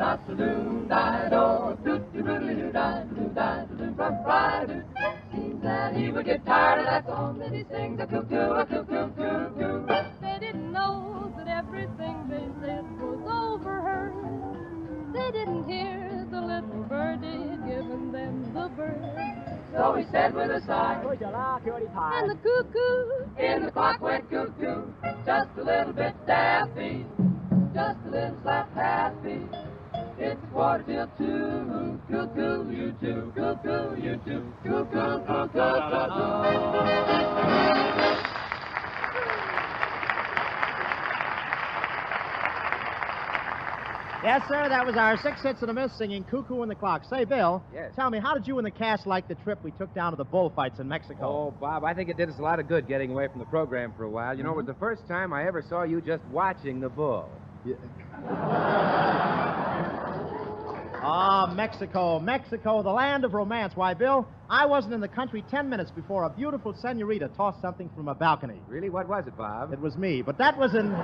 da-da-doo, da-do, doo-doo-doo-doo, da-doo, da-doo, da-da-doo. Seems that he would get tired of that song that he sings, a cuckoo, a cuckoo, cuckoo. They didn't know that everything they said was overheard. They didn't hear the little birdie giving them the bird. So he said with a sigh, And the cuckoo in the clock went cuckoo, just a little bit daffy, just a little slap happy. It's 1:45, cuckoo, you two, cuckoo, you two, cuckoo, cuckoo, cuckoo. Yes, sir, that was our 6 hits and a miss singing Cuckoo in the Clock. Say, Bill, Yes. tell me, how did you and the cast like the trip we took down to the bullfights in Mexico? Oh, Bob, I think it did us a lot of good getting away from the program for a while. You know, it was the first time I ever saw you just watching the bull. Ah, Mexico, Mexico, the land of romance. Why, Bill, I wasn't in the country 10 minutes before a beautiful senorita tossed something from a balcony. Really? What was it, Bob? It was me, but that was an...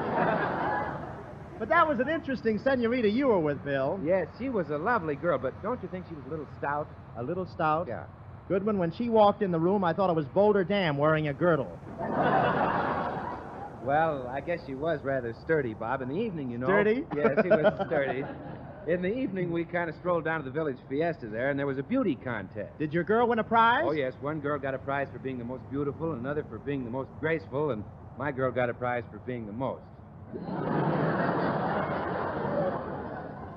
But that was an interesting senorita you were with, Bill. Yes, she was a lovely girl, but don't you think she was a little stout? A little stout. Yeah. Goodwin, when she walked in the room, I thought it was Boulder Dam wearing a girdle. Well, I guess she was rather sturdy, Bob. In the evening, you know. Sturdy? Yes, she was sturdy. In the evening, we kind of strolled down to the village fiesta there, and there was a beauty contest. Did your girl win a prize? Oh, yes. One girl got a prize for being the most beautiful, and another for being the most graceful, and my girl got a prize for being the most.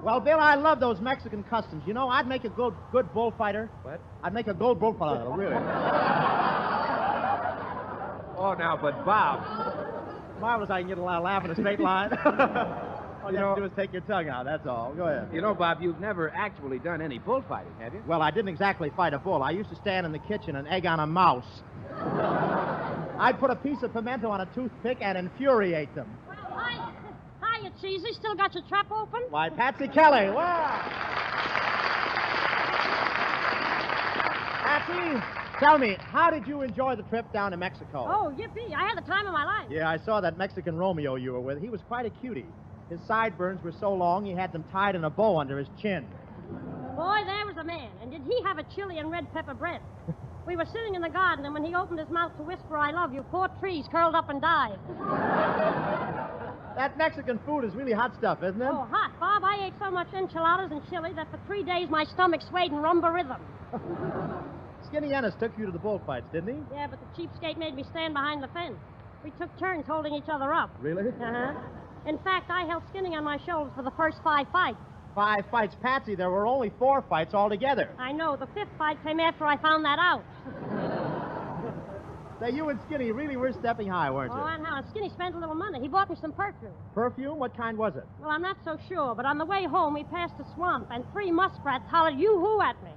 Well, Bill, I love those Mexican customs. You know, I'd make a good bullfighter. What? I'd make a good bullfighter, really. Oh, now, but Bob. Marvelous, I can get a lot of laugh in a straight line. All you have to do is take your tongue out, that's all. Go ahead. You know, Bob, you've never actually done any bullfighting, have you? Well, I didn't exactly fight a bull. I used to stand in the kitchen and egg on a mouse. I'd put a piece of pimento on a toothpick and infuriate them. Well, hiya, Cheesy. Still got your trap open? Why, Patsy Kelly, wow! Patsy, tell me, how did you enjoy the trip down to Mexico? Oh, yippee. I had the time of my life. Yeah, I saw that Mexican Romeo you were with. He was quite a cutie. His sideburns were so long he had them tied in a bow under his chin. Boy, there was a man. And did he have a chili and red pepper bread? We were sitting in the garden, and when he opened his mouth to whisper, I love you, 4 trees curled up and died. That Mexican food is really hot stuff, isn't it? Oh, hot, Bob. I ate so much enchiladas and chili that for 3 days my stomach swayed in rumba rhythm. Skinny Ennis took you to the bullfights, didn't he? Yeah, but the cheapskate made me stand behind the fence. We took turns holding each other up. Really? Uh-huh. In fact, I held Skinny on my shoulders for the first 5 fights. 5 fights, Patsy. There were only 4 fights altogether. I know. The 5th fight came after I found that out. Say, you and Skinny really were stepping high, weren't you? Oh, and how? Skinny spent a little money. He bought me some perfume. Perfume? What kind was it? Well, I'm not so sure, but on the way home, we passed a swamp, and 3 muskrats hollered yoo-hoo at me.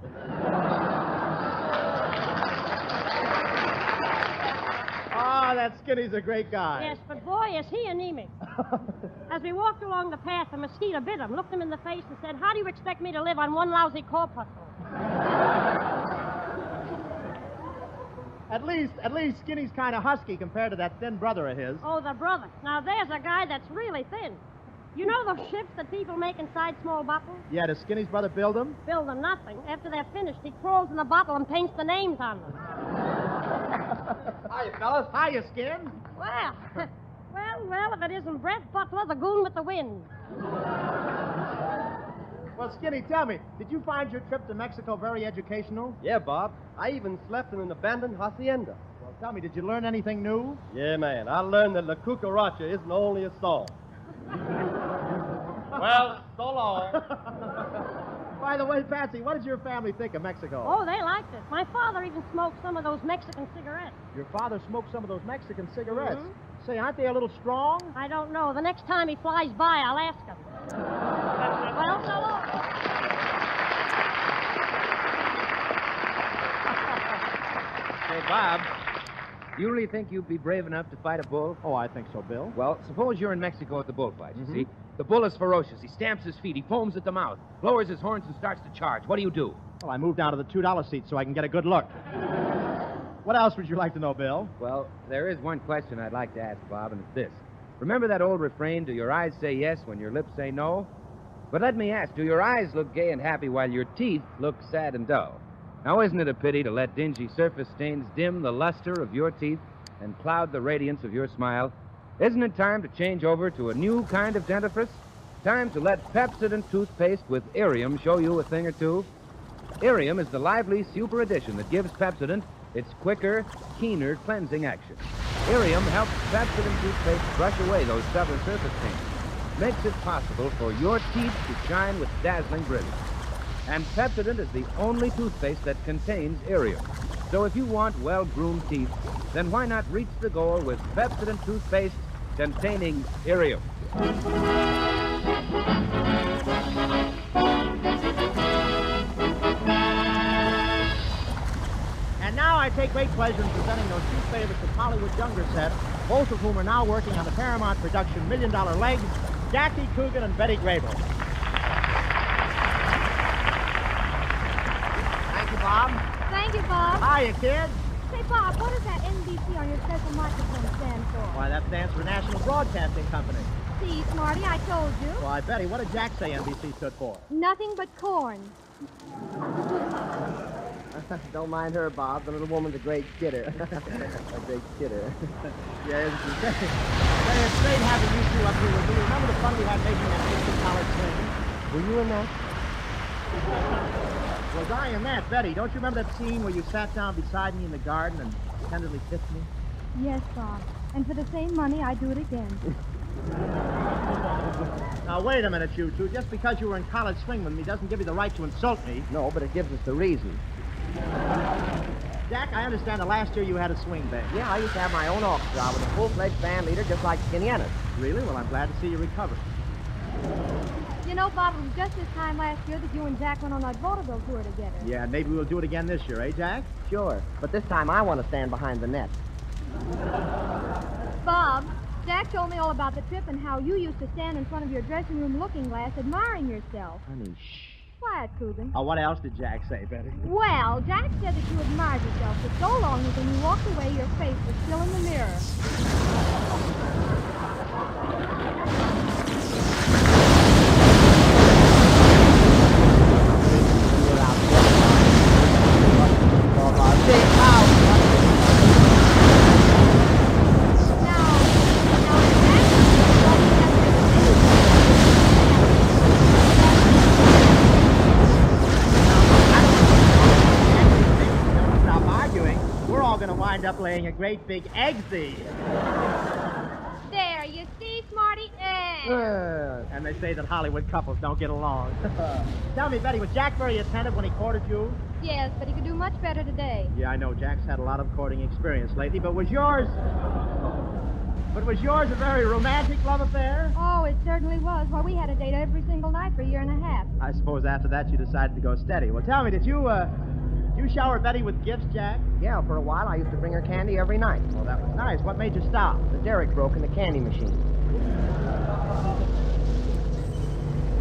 Oh, that Skinny's a great guy. Yes, but boy, is he anemic. As we walked along the path, a mosquito bit him, looked him in the face, and said, how do you expect me to live on one lousy corpuscle? At least Skinny's kind of husky compared to that thin brother of his. Oh, the brother. Now, there's a guy that's really thin. You know those ships that people make inside small bottles? Yeah, does Skinny's brother build them? Build them nothing. After they're finished, he crawls in the bottle and paints the names on them. Hiya, fellas. Hiya, Skin. Well, well, if it isn't Brett Butler, the goon with the wind. Well, Skinny, tell me, did you find your trip to Mexico very educational? Yeah, Bob. I even slept in an abandoned hacienda. Well, tell me, did you learn anything new? Yeah, man. I learned that La Cucaracha isn't only a song. Well, so long. By the way, Patsy, what did your family think of Mexico? Oh, they liked it. My father even smoked some of those Mexican cigarettes. Your father smoked some of those Mexican cigarettes. Mm-hmm. Say, aren't they a little strong? I don't know. The next time he flies by, I'll ask him. Well, so long. Say, Bob, you really think you'd be brave enough to fight a bull? Oh, I think so, Bill. Well, suppose you're in Mexico at the bullfight, you see. The bull is ferocious. He stamps his feet. He foams at the mouth, lowers his horns, and starts to charge. What do you do? Well, I moved down to the $2 seat so I can get a good look. What else would you like to know, Bill? Well, there is one question I'd like to ask, Bob, and it's this. Remember that old refrain, do your eyes say yes when your lips say no? But let me ask, do your eyes look gay and happy while your teeth look sad and dull? Now, isn't it a pity to let dingy surface stains dim the luster of your teeth and cloud the radiance of your smile? Isn't it time to change over to a new kind of dentifrice? Time to let Pepsodent toothpaste with Irium show you a thing or two? Irium is the lively super addition that gives Pepsodent its quicker, keener cleansing action. Irium helps Pepsodent toothpaste brush away those stubborn surface stains. Makes it possible for your teeth to shine with dazzling brilliance. And Pepsodent is the only toothpaste that contains Irium. So if you want well-groomed teeth, then why not reach the goal with Pepsodent toothpaste containing Irium? And now I take great pleasure in presenting those 2 favorites of Hollywood's younger set, both of whom are now working on the Paramount production $1 Million Legs, Jackie Coogan and Betty Grable. Thank you, Bob. Thank you, Bob. Hiya, kid. Say, Bob, what does that NBC on your special microphone stand for? Why, that stands for National Broadcasting Company. See, Smarty, I told you. Why, Betty, what did Jack say NBC stood for? Nothing but corn. Don't mind her, Bob. The little woman's a great kidder. A great kidder. Yeah, isn't she? Betty, it's great having you two up here with me. Remember the fun we had making that basic college swing? Were you in that? Was I in that, Betty? Don't you remember that scene where you sat down beside me in the garden and tenderly kissed me? Yes, Bob. And for the same money, I'd do it again. Now, wait a minute, you two. Just because you were in college swing with me doesn't give you the right to insult me. No, but it gives us the reason. Jack, I understand that last year you had a swing band. Yeah, I used to have my own orchestra with a full-fledged band leader just like Skinny Ennis. Really? Well, I'm glad to see you recovered. You know, Bob, it was just this time last year that you and Jack went on that vaudeville tour together. Yeah, maybe we'll do it again this year, eh, Jack? Sure. But this time I want to stand behind the net. Bob, Jack told me all about the trip and how you used to stand in front of your dressing room looking glass admiring yourself. Honey, shh. Quiet, Coogan. Oh, what else did Jack say, Betty? Well, Jack said that you admired yourself for so long that when you walked away, your face was still in the mirror. Big all going to wind up laying a great big egg seed. There, you see, Smarty? And they say that Hollywood couples don't get along. Tell me, Betty, was Jack very attentive when he courted you? Yes, but he could do much better today. Yeah, I know. Jack's had a lot of courting experience lately, but was yours a very romantic love affair? Oh, it certainly was. Why, we had a date every single night for a year and a half. I suppose after that you decided to go steady. Well, tell me, did you shower Betty with gifts, Jack? Yeah, for a while I used to bring her candy every night. Well, that was nice. What made you stop? The derrick broke in the candy machine.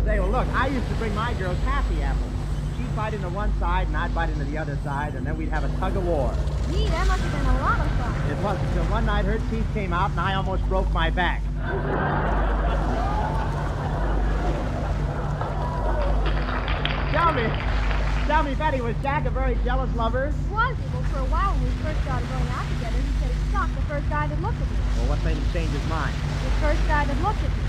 Say, well, look, I used to bring my girls happy apples. She'd bite into one side, and I'd bite into the other side, and then we'd have a tug of war. Gee, that must have been a lot of fun. It was until one night her teeth came out, and I almost broke my back. Tell me, Betty, was Jack a very jealous lover? Was he? Well, for a while when we first started going out together, he said he shocked the first guy that looked at me. Well, what made him change his mind? The first guy that looked at me.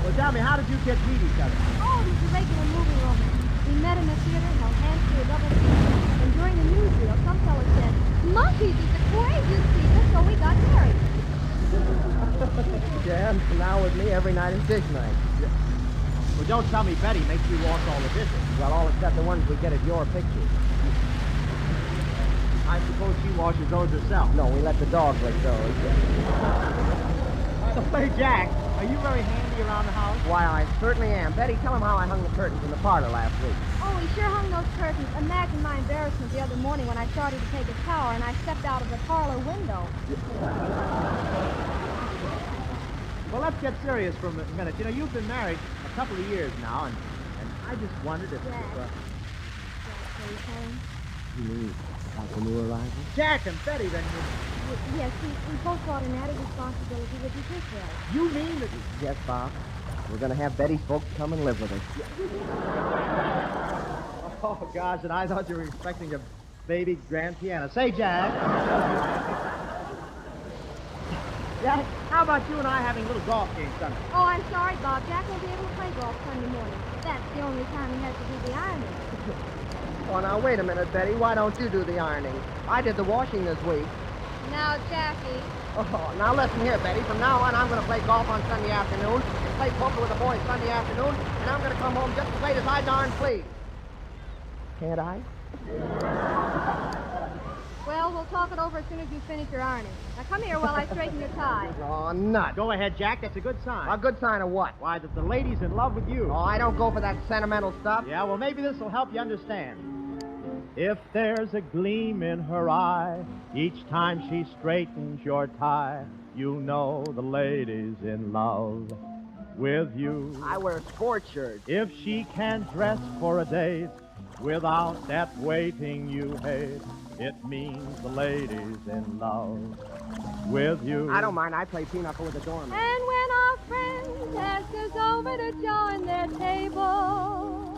Well, tell me, how did you kids meet each other? Oh, it was a regular movie romance. We met in the theater, held hands through a double feature, and during the newsreel, some fellow said, "Monkeys is the craziest people," so we got married. Yeah, and now with me every night is dish night. Well, don't tell me Betty makes you wash all the dishes. Well, all except the ones we get at your pictures. I suppose she washes those herself. No, we let the dog lick those. Say, Jack, are you very handy around the house? Why, I certainly am. Betty, tell him how I hung the curtains in the parlor last week. Oh, he sure hung those curtains. Imagine my embarrassment the other morning when I started to take a shower and I stepped out of the parlor window. Well, let's get serious for a minute. You know, you've been married a couple of years now, and I just wondered if... Jack. Jack, are you home? You mean like the new arrival? Jack and Betty, then Yes, we both brought an added responsibility with you this way. you mean that... Yes, Bob. We're going to have Betty's folks come and live with us. Oh, gosh, and I thought you were expecting a baby grand piano. Say, Jack... Jack, how about you and I having a little golf game Sunday? Oh, I'm sorry, Bob. Jack won't be able to play golf Sunday morning. That's the only time he has to do the ironing. Oh, now, wait a minute, Betty. Why don't you do the ironing? I did the washing this week. Now, Jackie. Oh, now listen here, Betty. From now on, I'm going to play golf on Sunday afternoon and play poker with the boys Sunday afternoon, and I'm going to come home just as late as I darn please. Can't I? Well, we'll talk it over as soon as you finish your ironing. Now, come here while I straighten your tie. Oh, nut. Go ahead, Jack. That's a good sign. A good sign of what? Why, that the lady's in love with you. Oh, I don't go for that sentimental stuff. Yeah, well, maybe this will help you understand. If there's a gleam in her eye each time she straightens your tie, you know the lady's in love with you. I wear sports shirts. If she can dress for a date without that waiting you hate, it means the lady's in love with you. I don't mind. I play pinochle with the doorman. And when our friends ask us over to join their table,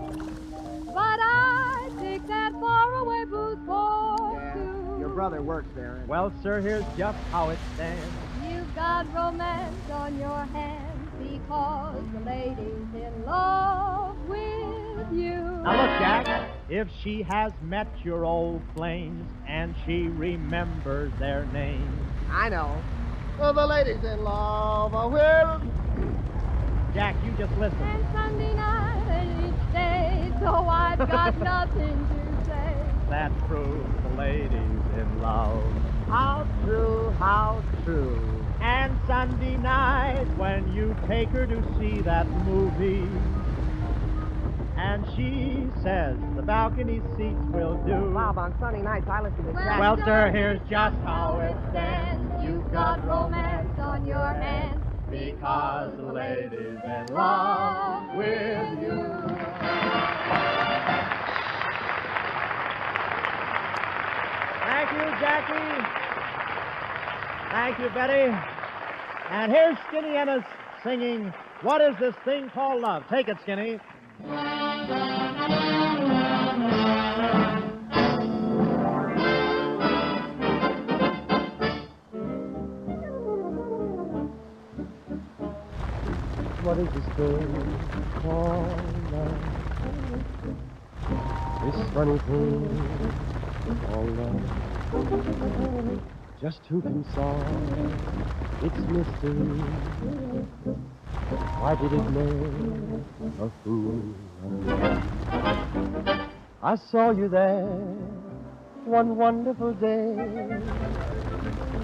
but I take that faraway booze for two. Your brother works there. Well, sir, here's just how it stands. You've got romance on your hands because the lady's in love with you. Now look, Jack, if she has met your old flames and she remembers their names. I know. Well, the lady's in love with... Jack, you just listen. And Sunday night and each day, so I've got nothing to say. That proves the lady's in love. How true, how true. And Sunday night when you take her to see that movie, and she says the balcony seats will do. Bob, on Sunday nights, I listen to Jack. Well, sir, here's just how it stands. You've got romance on your hands because the lady's in love with you. Thank you, Jackie. Thank you, Betty. And here's Skinny Ennis singing, What Is This Thing Called Love? Take it, Skinny. What is this thing called love? This funny thing called love. Just who can solve its mystery? Why did it make a fool of me? I saw you there one wonderful day.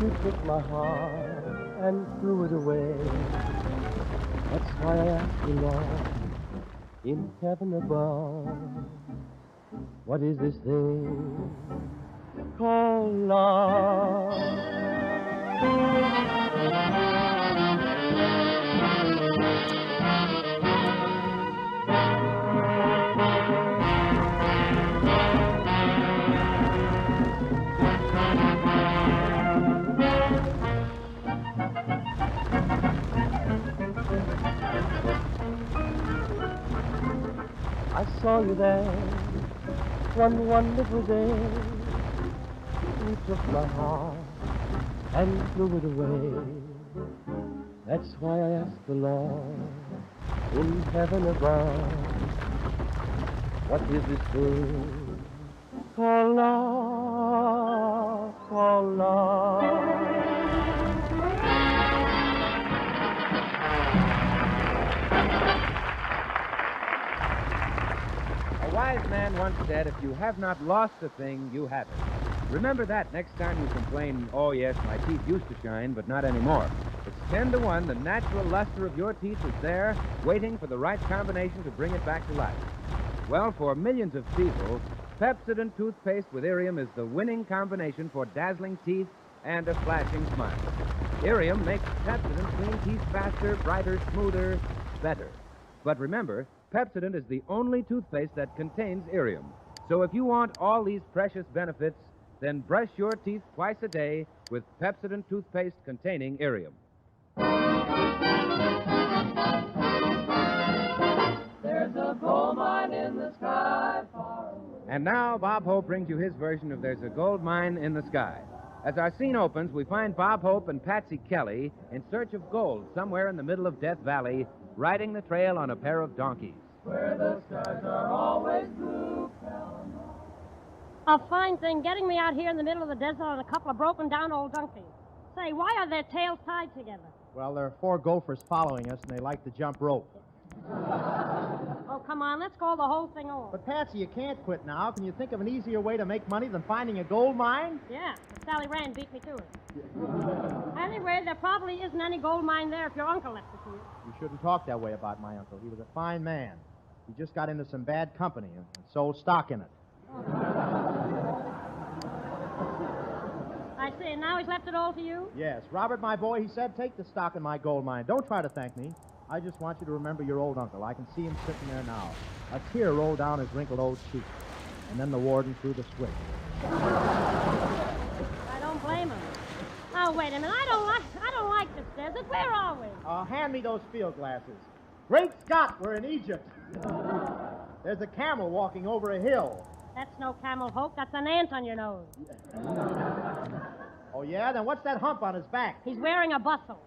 You took my heart and threw it away. That's why I asked the Lord in heaven above, what is this thing called love? I saw you there one wonderful day. You took my heart and threw it away. That's why I asked the Lord in heaven above, what is this thing called love, called love? A wise man once said, if you have not lost a thing, you have it. Remember that next time you complain, oh, yes, my teeth used to shine, but not anymore. It's 10 to 1. The natural luster of your teeth is there, waiting for the right combination to bring it back to life. Well, for millions of people, Pepsodent toothpaste with Irium is the winning combination for dazzling teeth and a flashing smile. Irium makes Pepsodent clean teeth faster, brighter, smoother, better. But remember, Pepsodent is the only toothpaste that contains Irium. So if you want all these precious benefits, then brush your teeth twice a day with Pepsodent toothpaste containing Irium. There's a gold mine in the sky far away. And now Bob Hope brings you his version of There's a Gold Mine in the Sky. As our scene opens, we find Bob Hope and Patsy Kelly in search of gold somewhere in the middle of Death Valley, riding the trail on a pair of donkeys. Where the skies are always blue. A fine thing getting me out here in the middle of the desert on a couple of broken-down old donkeys. Say, why are their tails tied together? Well, there are 4 gophers following us, and they like to jump rope. Oh, come on, let's call the whole thing off. But, Patsy, you can't quit now. Can you think of an easier way to make money than finding a gold mine? Yeah, Sally Rand beat me to it. Anyway, there probably isn't any gold mine there if your uncle left it to you. You shouldn't talk that way about my uncle. He was a fine man. He just got into some bad company and sold stock in it. I see, and now he's left it all to you? Yes. Robert, my boy, he said, take the stock in my gold mine. Don't try to thank me. I just want you to remember your old uncle. I can see him sitting there now. A tear rolled down his wrinkled old cheek. And then the warden threw the switch. I don't blame him. Oh, wait a minute. I don't like this desert. Where are we? Hand me those field glasses. Great Scott, we're in Egypt. There's a camel walking over a hill. That's no camel, Hope. That's an ant on your nose. Oh, yeah? Then what's that hump on his back? He's wearing a bustle.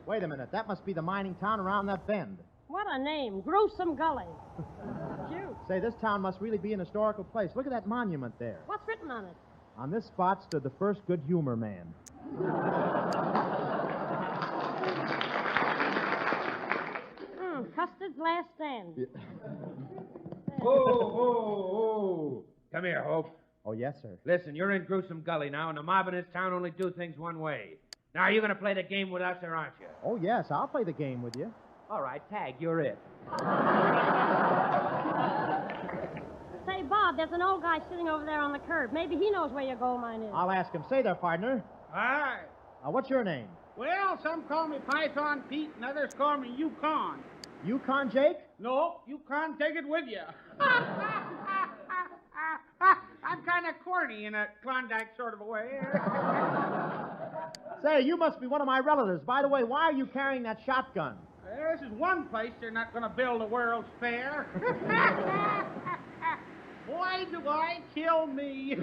Wait a minute. That must be the mining town around that bend. What a name. Gruesome Gully. Shoot. Say, this town must really be an historical place. Look at that monument there. What's written on it? On this spot stood the first good humor man. Custard's last stand. Oh. Come here, Hope. Oh, yes, sir. Listen, you're in Gruesome Gully now, and the mob in this town only do things one way. Now, are you going to play the game with us, or aren't you? Oh, yes, I'll play the game with you. All right, Tag, you're it. Say, Bob, there's an old guy sitting over there on the curb. Maybe he knows where your gold mine is. I'll ask him. Say there, partner. Hi. What's your name? Well, some call me Python Pete and others call me Yukon. Yukon Jake? No, you can't take it with you. I'm kind of corny in a Klondike sort of a way. Say, you must be one of my relatives. By the way, why are you carrying that shotgun? This is one place they're not going to build a World's Fair. Why do I kill me?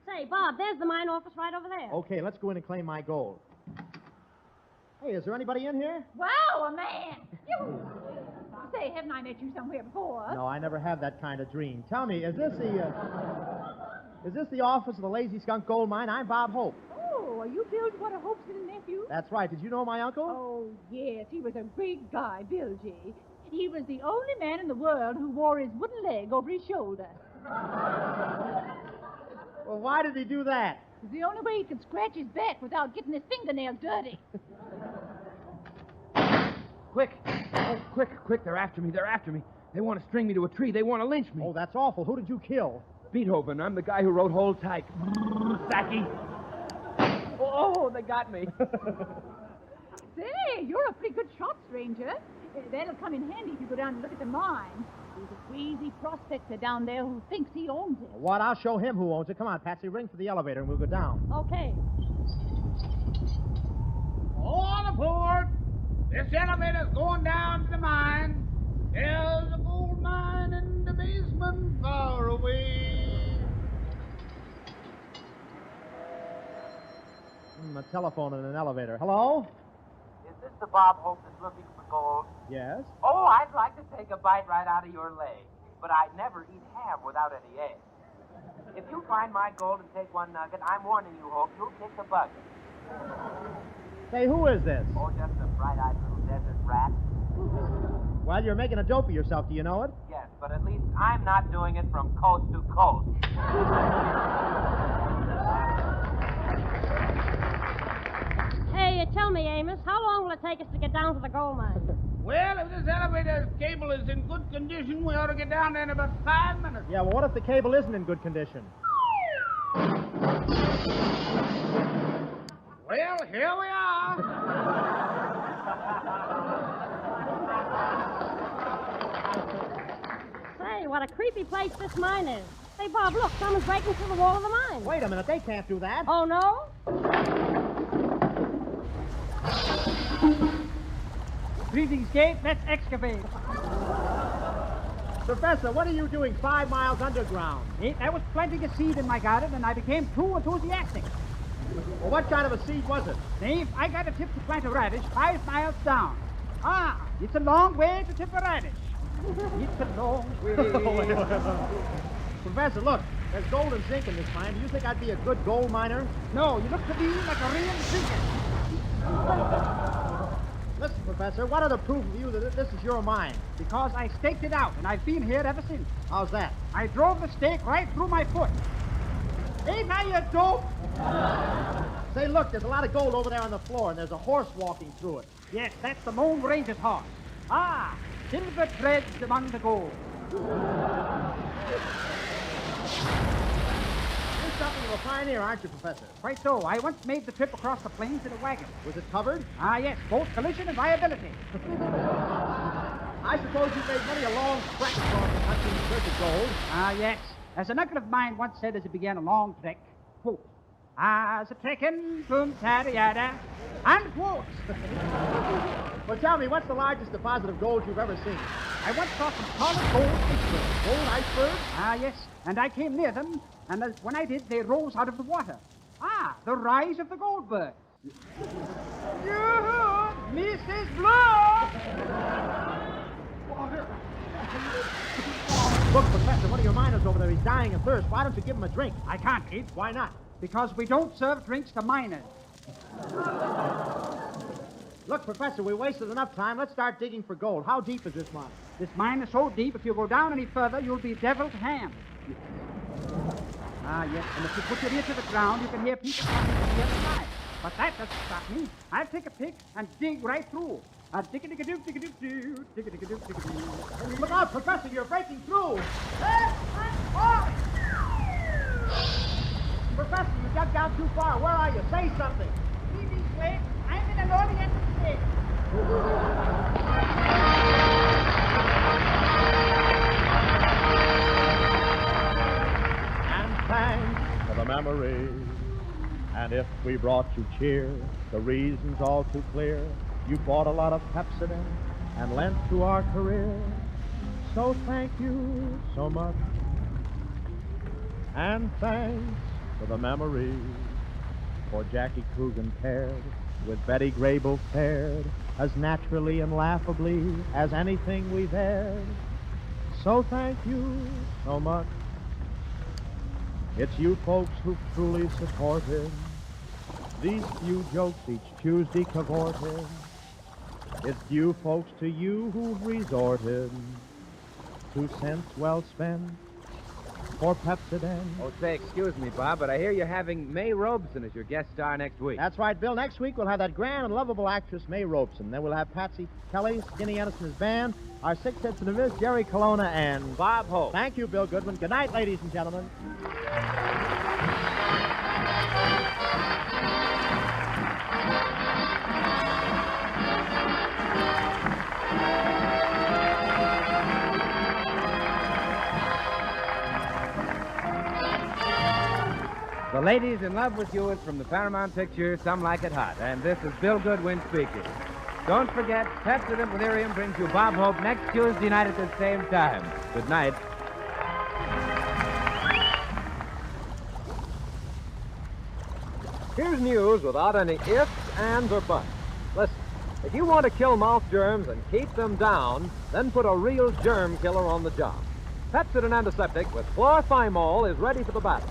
Say, Bob, there's the mine office right over there. Okay, let's go in and claim my gold. Hey, is there anybody in here? Wow, a man! You say, haven't I met you somewhere before? No, I never have that kind of dream. Tell me, is this the... Is this the office of the Lazy Skunk Gold Mine? I'm Bob Hope. Oh, are you Bill's one of Hope's little nephews? That's right. Did you know my uncle? Oh, yes. He was a great guy, Bill G. He was the only man in the world who wore his wooden leg over his shoulder. Well, why did he do that? It's the only way he could scratch his back without getting his fingernails dirty. Quick. Oh, quick. They're after me. They want to string me to a tree. They want to lynch me. Oh, that's awful. Who did you kill? Beethoven. I'm the guy who wrote Hold Tight. Sacky. Oh, they got me. Say, you're a pretty good shot, stranger. That'll come in handy if you go down and look at the mine. There's a crazy prospector down there who thinks he owns it. What? I'll show him who owns it. Come on, Patsy. Ring for the elevator and we'll go down. Okay. All aboard! This elevator's going down to the mine. There's a gold mine in the basement far away. A telephone in an elevator. Hello? Is this the Bob Hope that's looking for gold? Yes? Oh, I'd like to take a bite right out of your leg, but I'd never eat ham without any eggs. If you find my gold and take one nugget, I'm warning you, Hope, you'll kick the bucket. Say, who is this? Oh, just a bright-eyed little desert rat. Well, you're making a dope of yourself. Do you know it? Yes, but at least I'm not doing it from coast to coast. Hey, tell me, Amos, how long will it take us to get down to the gold mine? Well, if this elevator cable is in good condition, we ought to get down there in about 5 minutes. Yeah, well, what if the cable isn't in good condition? Well, here we are. Say, what a creepy place this mine is. Hey, Bob, look, someone's breaking through the wall of the mine. Wait a minute. They can't do that. Oh, no? Greetings, Gate. Let's excavate. Professor, what are you doing 5 miles underground? I was planting a seed in my garden, and I became too enthusiastic. Well, what kind of a seed was it? Dave, I got a tip to plant a radish 5 miles down. Ah, it's a long way to tip a radish. It's a long way. Professor, look, there's gold and zinc in this mine. Do you think I'd be a good gold miner? No, you look to me like a real zinker. Listen, Professor, what other proof of you that this is your mine? Because I staked it out, and I've been here ever since. How's that? I drove the stake right through my foot. Ain't I a dope? Say, look, there's a lot of gold over there on the floor, and there's a horse walking through it. Yes, that's the Lone Ranger's horse. Ah, silver threads among the gold. You're something of a pioneer, aren't you, Professor? Quite so. I once made the trip across the plains in a wagon. Was it covered? Ah, yes, both collision and viability. I suppose you made many a long trek across the country in search of gold. Ah, yes. As an uncle of mine once said as he began a long trek, quote, "As a trekking from Tariada," unquote. Well, tell me, what's the largest deposit of gold you've ever seen? I once saw some solid gold icebergs. Gold icebergs? Ah, yes, and I came near them, and when I did, they rose out of the water. Ah, the rise of the Goldberg. You, Mrs. Blue! Look, Professor, one of your miners over there, he's dying of thirst. Why don't you give him a drink? I can't, Abe. Why not? Because we don't serve drinks to miners. Look, Professor, we wasted enough time. Let's start digging for gold. How deep is this mine? This mine is so deep, if you go down any further, you'll be deviled ham. Ah, yes, and if you put your ear to the ground, you can hear people talking from the other side. But that doesn't stop me. I'll take a pick and dig right through. Dig-a-dig-a-doo, dig-a-doo-doo, dig-a-dig-a-doo, dig-a-doo. Look out, Professor, you're breaking through. Professor, you got down too far. Where are you? Say something. Please wait. I'm in a lonely end of the state. And thanks for the memories. And if we brought you cheer, the reason's all too clear. You bought a lot of Pepsodent and lent to our career. So thank you so much. And thanks for the memories. For Jackie Coogan paired with Betty Grable paired as naturally and laughably as anything we've aired. So thank you so much. It's you folks who truly support him. These few jokes each Tuesday cavorting. It's you folks to you who've resorted. 2 cents well spent for Pepsodent. Oh, say, excuse me, Bob, but I hear you're having May Robeson as your guest star next week. That's right, Bill. Next week we'll have that grand and lovable actress May Robeson. Then we'll have Patsy Kelly, Skinny Ennis and his band, our six hits in the Miss, Jerry Colonna, and Bob Hope. Thank you, Bill Goodwin. Good night, ladies and gentlemen. The Ladies in Love with You is from the Paramount picture Some Like It Hot, and this is Bill Goodwin speaking. Don't forget, Pepsodent Delirium brings you Bob Hope next Tuesday night at the same time. Good night. Here's news without any ifs, ands, or buts. Listen, if you want to kill mouth germs and keep them down, then put a real germ killer on the job. Pepsodent Antiseptic with chlorthymol is ready for the battle.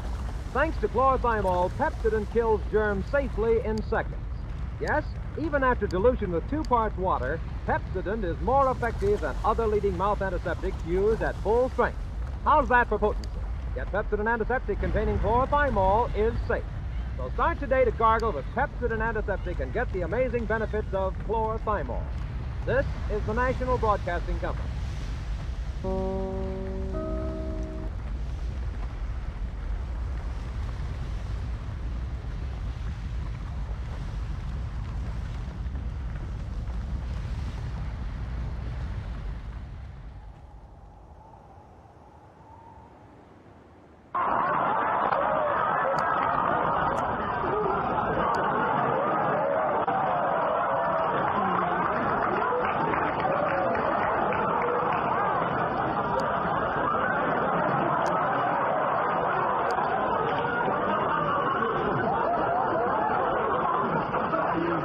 Thanks to chlorthymol, Pepsodent kills germs safely in seconds. Yes, even after dilution with 2 parts water, Pepsodent is more effective than other leading mouth antiseptics used at full strength. How's that for potency? Yet Pepsodent Antiseptic containing chlorthymol is safe. So start today to gargle with Pepsodent Antiseptic and get the amazing benefits of chlorthymol. This is the National Broadcasting Company.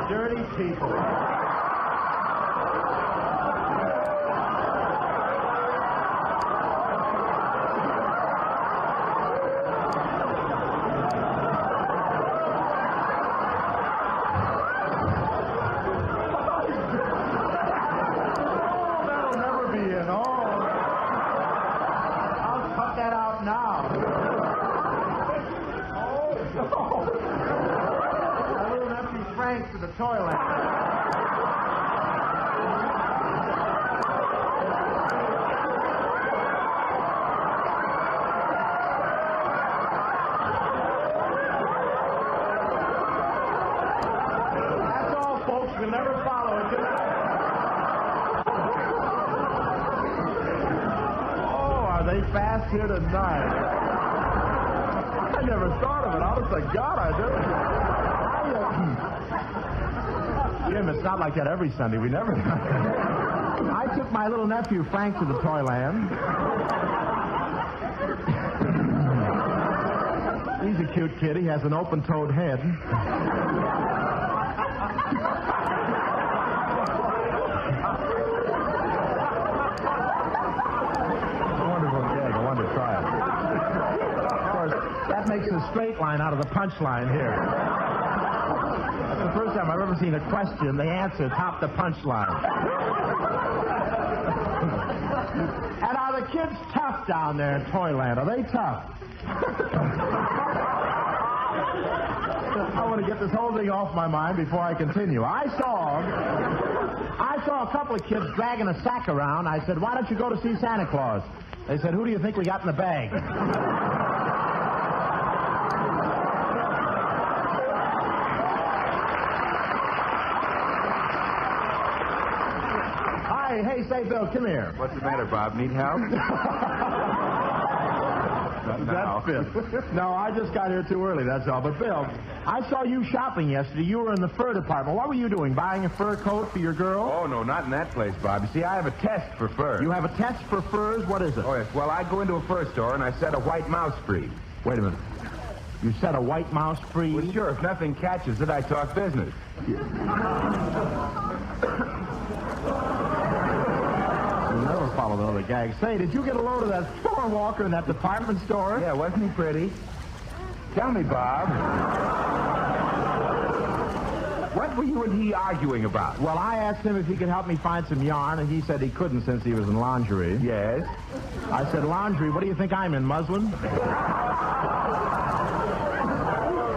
Dirty people. That'll never be in. I'll cut that out now. My little nephew Frank to the toilet. That's all, folks. We'll never follow it. Oh, are they fast here tonight? I never thought of it. Honest to God, I didn't. Jim, it's not like that every Sunday. We never. I took my little nephew Frank to the Toyland. He's a cute kid. He has an open-toed head. Wonderful gag. I wanted to try it. Of course, that makes a straight line out of the punchline here. That's the first time I've ever seen a question, the answer top the punchline. And are the kids tough down there in Toyland? Are they tough? I want to get this whole thing off my mind before I continue. I saw a couple of kids dragging a sack around. I said, why don't you go to see Santa Claus? They said, who do you think we got in the bag? Hey, say, Bill, come here. What's the matter, Bob? Need help? That's Bill. No, I just got here too early, that's all. But, Bill, I saw you shopping yesterday. You were in the fur department. What were you doing, buying a fur coat for your girl? Oh, no, not in that place, Bob. You see, I have a test for fur. You have a test for furs? What is it? Oh, yes. Well, I go into a fur store and I set a white mouse free. Wait a minute. You set a white mouse free? Well, sure. If nothing catches it, I talk business. Never followed another gag. Say, did you get a load of that floor walker in that department store? Yeah, wasn't he pretty? Tell me, Bob. What were you and he arguing about? Well, I asked him if he could help me find some yarn, and he said he couldn't since he was in lingerie. Yes? I said, laundry, what do you think I'm in, muslin?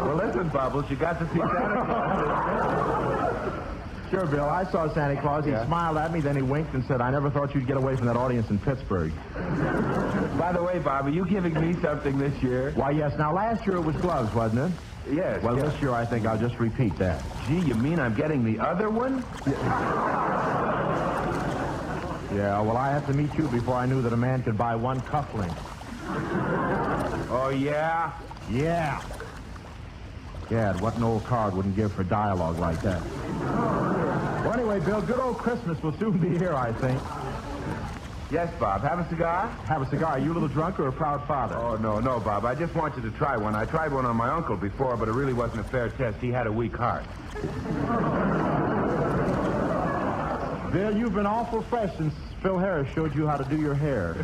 Well, listen, Bubbles, you got to see Santa Claus. Sure, Bill, I saw Santa Claus. He smiled at me, then he winked and said, I never thought you'd get away from that audience in Pittsburgh. By the way, Bob, are you giving me something this year? Why, yes. Now, last year it was gloves, wasn't it? Yes. Well, this year I think I'll just repeat that. Gee, you mean I'm getting the other one? Yeah, well, I had to meet you before I knew that a man could buy one cufflink. Oh, yeah? Yeah. Gad, what an old card wouldn't give for dialogue like that. Well, anyway, Bill, good old Christmas will soon be here, I think. Yes, Bob. Have a cigar? Have a cigar. Are you a little drunk or a proud father? Oh, no, Bob. I just want you to try one. I tried one on my uncle before, but it really wasn't a fair test. He had a weak heart. Bill, you've been awful fresh since Phil Harris showed you how to do your hair.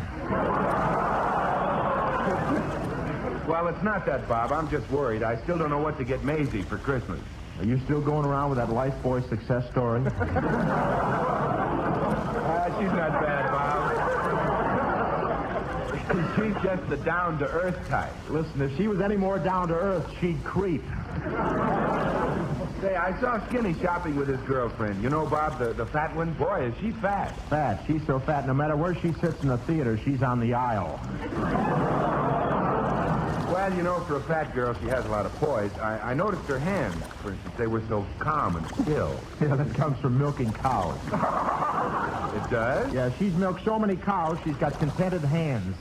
Well, it's not that, Bob. I'm just worried. I still don't know what to get Maisie for Christmas. Are you still going around with that Life Boy success story? She's not bad, Bob. She's just the down-to-earth type. Listen, if she was any more down-to-earth, she'd creep. Say, I saw Skinny shopping with his girlfriend. You know, Bob, the fat one? Boy, is she fat. Fat. She's so fat, no matter where she sits in the theater, she's on the aisle. Well, you know, for a fat girl, she has a lot of poise. I noticed her hands, for instance. They were so calm and still. Yeah, that comes from milking cows. It does? Yeah, she's milked so many cows, she's got contented hands.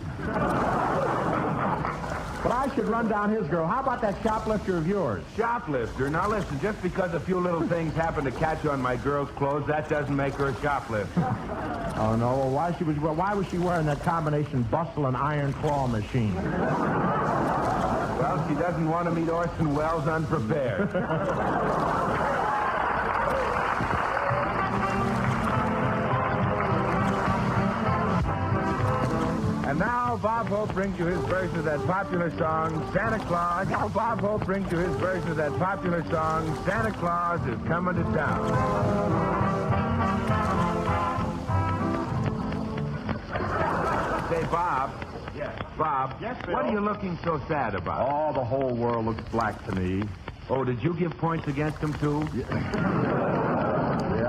But I should run down his girl. How about that shoplifter of yours? Shoplifter? Now, listen, just because a few little things happen to catch on my girl's clothes, that doesn't make her a shoplifter. Oh, no. Well, why was she wearing that combination bustle and iron claw machine? Well, she doesn't want to meet Orson Welles unprepared. And now Bob Hope brings you his version of that popular song, Santa Claus. Now Bob Hope brings you his version of that popular song, Santa Claus is Coming to Town. Say, Bob. Yes. Bob. Yes, Bill. What are you looking so sad about? Oh, the whole world looks black to me. Oh, did you give points against him, too? Yeah,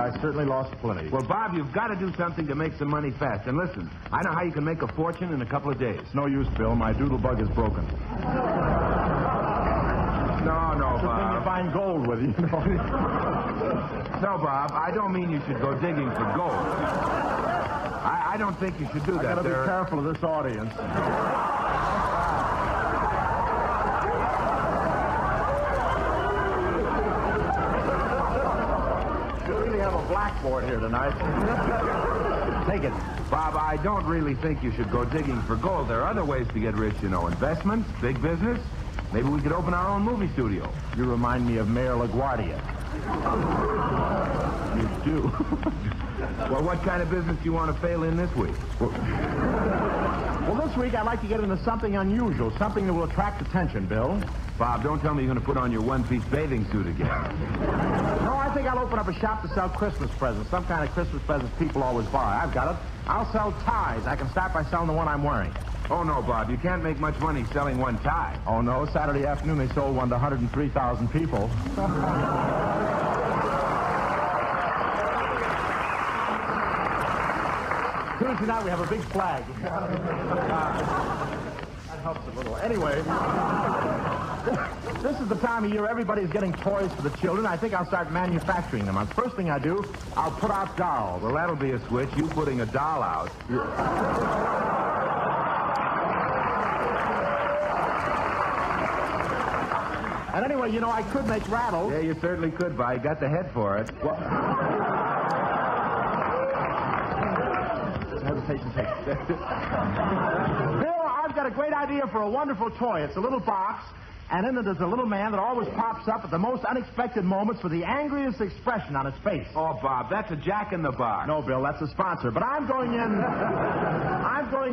I certainly lost plenty. Well, Bob, you've got to do something to make some money fast. And listen, I know how you can make a fortune in a couple of days. It's no use, Bill. My doodle bug is broken. No, It's the thing Bob. you find gold with, you know. No, Bob, I don't mean you should go digging for gold. I don't think you should do that. I gotta be careful of this audience. We really have a blackboard here tonight. Take it. Bob, I don't really think you should go digging for gold. There are other ways to get rich, you know. Investments, big business. Maybe we could open our own movie studio. You remind me of Mayor LaGuardia. You do. Well, what kind of business do you want to fail in this week? Well, this week I'd like to get into something unusual, something that will attract attention, Bill. Bob, don't tell me you're going to put on your one-piece bathing suit again. No, I think I'll open up a shop to sell Christmas presents, some kind of Christmas presents people always buy. I've got it. I'll sell ties. I can start by selling the one I'm wearing. Oh, no, Bob, you can't make much money selling one tie. Oh, no, Saturday afternoon they sold one to 103,000 people. Tuesday night we have a big flag. That helps a little. Anyway, this is the time of year everybody's getting toys for the children. I think I'll start manufacturing them. The first thing I do, I'll put out dolls. Well, that'll be a switch. You putting a doll out. And anyway, you know, I could make rattles. Yeah, you certainly could, Bob. You got the head for it. Well, hesitation takes. Bill, I've got a great idea for a wonderful toy. It's a little box. And in it is a little man that always pops up at the most unexpected moments with the angriest expression on his face. Oh, Bob, that's a Jack in the Box. No, Bill, that's a sponsor. But I'm going in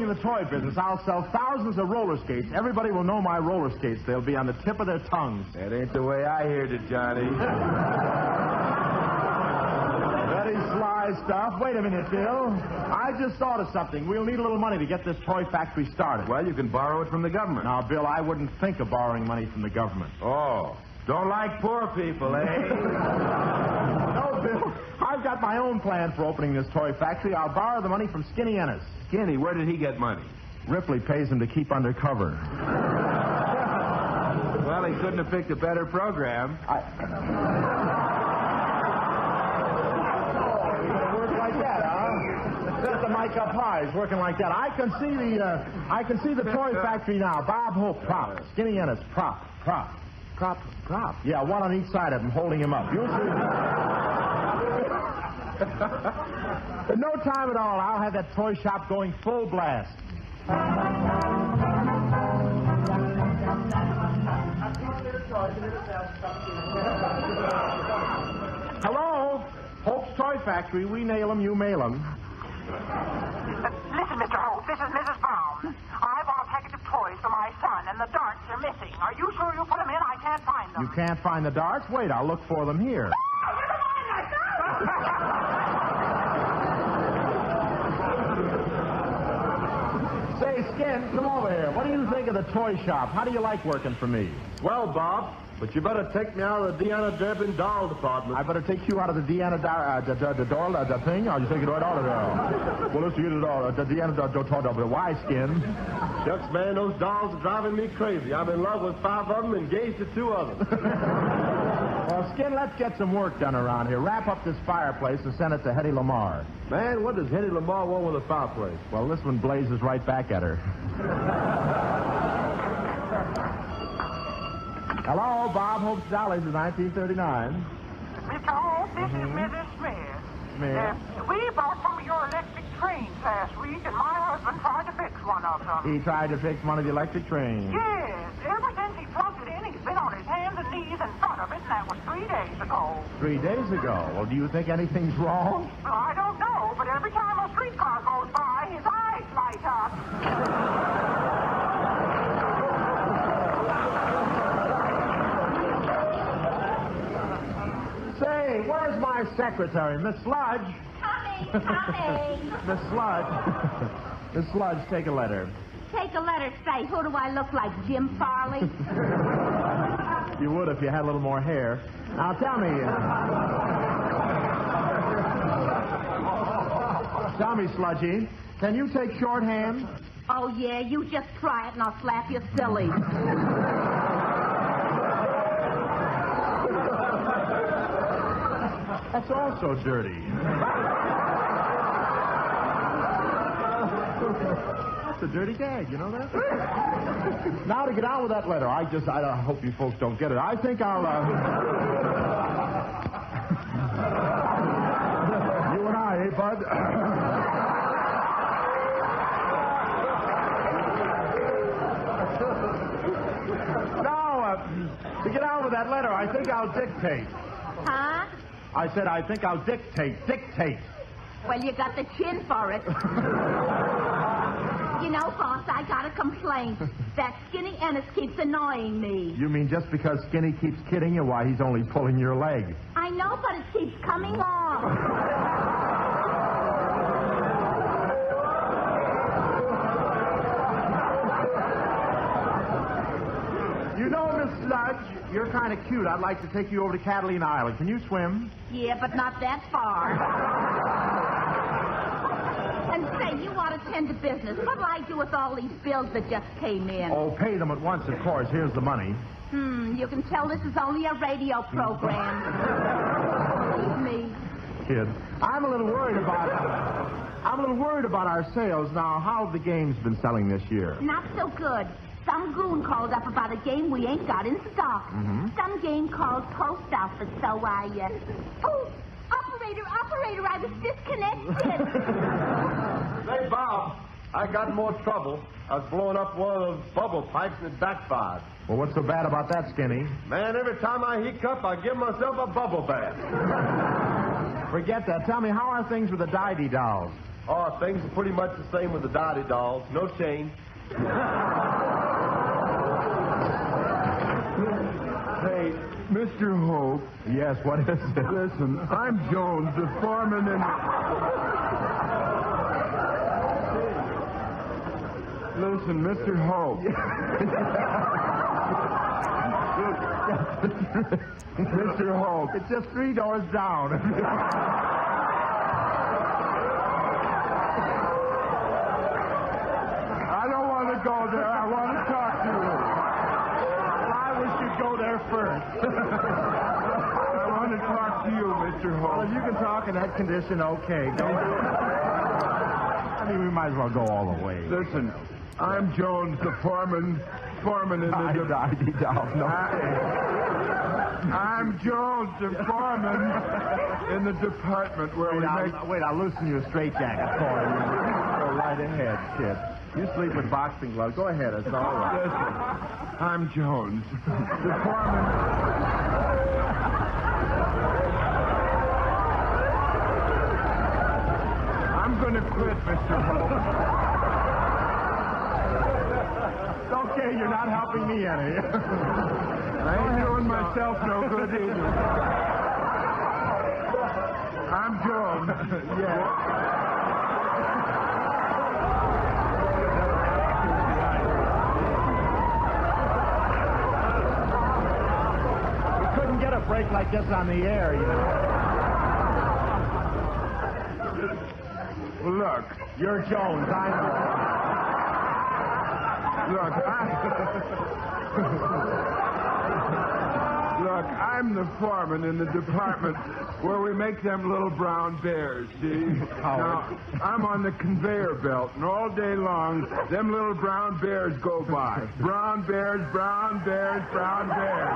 the toy business. I'll sell thousands of roller skates. Everybody will know my roller skates. They'll be on the tip of their tongues. That ain't the way I heard it, Johnny. Very sly stuff. Wait a minute, Bill. I just thought of something. We'll need a little money to get this toy factory started. Well, you can borrow it from the government. Now, Bill, I wouldn't think of borrowing money from the government. Oh, don't like poor people, eh? No, Bill. I've got my own plan for opening this toy factory. I'll borrow the money from Skinny Ennis. Skinny, where did he get money? Ripley pays him to keep undercover. Well, he couldn't have picked a better program. Set the mic up high. It's working like that. I can see the toy factory now. Bob Hope, prop. Skinny Ennis, prop. Yeah, one on each side of him, holding him up. You'll see. In no time at all, I'll have that toy shop going full blast. Hello? Hope's Toy Factory. We nail 'em, you mail 'em. Listen, Mr. Hope, this is Mrs. Brown. I bought a package of toys for my son, and the darts are missing. Are you sure you put them in? I can't find them. You can't find the darts? Wait, I'll look for them here. Say, Skin, come over here. What do you think of the toy shop? How do you like working for me? Well, Bob, but you better take me out of the Deanna Durbin doll department. I better take you out of the Deanna the thing, or you take it right out of there? Well, let's get it all. The Deanna the why, Skin? Shucks, man, those dolls are driving me crazy. I'm in love with 5 of them, engaged to 2 others. Well, Skin, let's get some work done around here. Wrap up this fireplace and send it to Hetty Lamar. Man, what does Hetty Lamar want with a fireplace? Well, this one blazes right back at her. Hello, Bob Hope's Dollies of 1939. Mr. Hope, this is Mrs. Smith. Smith? We bought some of your electric trains last week, and my husband tried to fix one of them. He tried to fix one of the electric trains. Yes. Ever since he plugged it in, he's been on his hands and knees in front of it, and that was 3 days ago. 3 days ago? Well, do you think anything's wrong? Well, I don't know, but every time a streetcar goes by, his eyes light up. Say, where's my secretary, Miss Sludge? Coming. Miss Sludge. Miss Sludge, take a letter. Take a letter, say, who do I look like, Jim Farley? You would if you had a little more hair. Now, tell me. Tell me, Sludgy, can you take shorthand? Oh, yeah, you just try it and I'll slap you silly. That's also dirty. That's a dirty gag, you know that? Now to get on with that letter. I hope you folks don't get it. I think I'll, you and I, eh, Bud? Now, to get on with that letter, I think I'll dictate. Huh? I said, I think I'll dictate. Well, you got the chin for it. You know, boss, I got a complaint. That Skinny Ennis keeps annoying me. You mean just because Skinny keeps kidding you, why he's only pulling your leg? I know, but it keeps coming off. You know, Miss Sludge, you're kind of cute. I'd like to take you over to Catalina Island. Can you swim? Yeah, but not that far. And say, you ought to tend to business. What'll I do with all these bills that just came in? Oh, pay them at once, of course. Here's the money. You can tell this is only a radio program. Believe me. Kid, I'm a little worried about our sales. Now, how have the games been selling this year? Not so good. Some goon called up about a game we ain't got in stock. Some game called post office, so Oh, operator, I was disconnected. Say, Bob, I got more trouble. I was blowing up one of those bubble pipes and it backfired. Well, what's so bad about that, Skinny? Man, every time I hiccup, I give myself a bubble bath. Forget that. Tell me, how are things with the Diddy dolls? Oh, things are pretty much the same with the Dottie dolls. No change. Hey, Mr. Hope. Yes, what is it? Listen, I'm Jones, the foreman in... Listen, Mr. Hope. Mr. Hope. It's just 3 doors down. I don't want to go there. I want to talk to you. I wish you'd go there first. I want to talk to you, Mr. Hope. Well, if you can talk in that condition, okay. Go. I mean, we might as well go all the way. Listen, I'm Jones, the foreman in the... I'm Jones, the foreman in the department where Wait, I'll loosen your straitjacket for you. Go right ahead, kid. You sleep with boxing gloves. Go ahead, it's all right. Listen, I'm Jones, the foreman... I'm going to quit, Mr. Hope. Okay, you're not helping me any. I ain't doing myself no good either. I'm Jones. Yeah. You couldn't get a break like this on the air, you know. Well, look. You're Jones. Look, I'm the foreman in the department where we make them little brown bears, see? Now, I'm on the conveyor belt, and all day long, them little brown bears go by. Brown bears, brown bears, brown bears.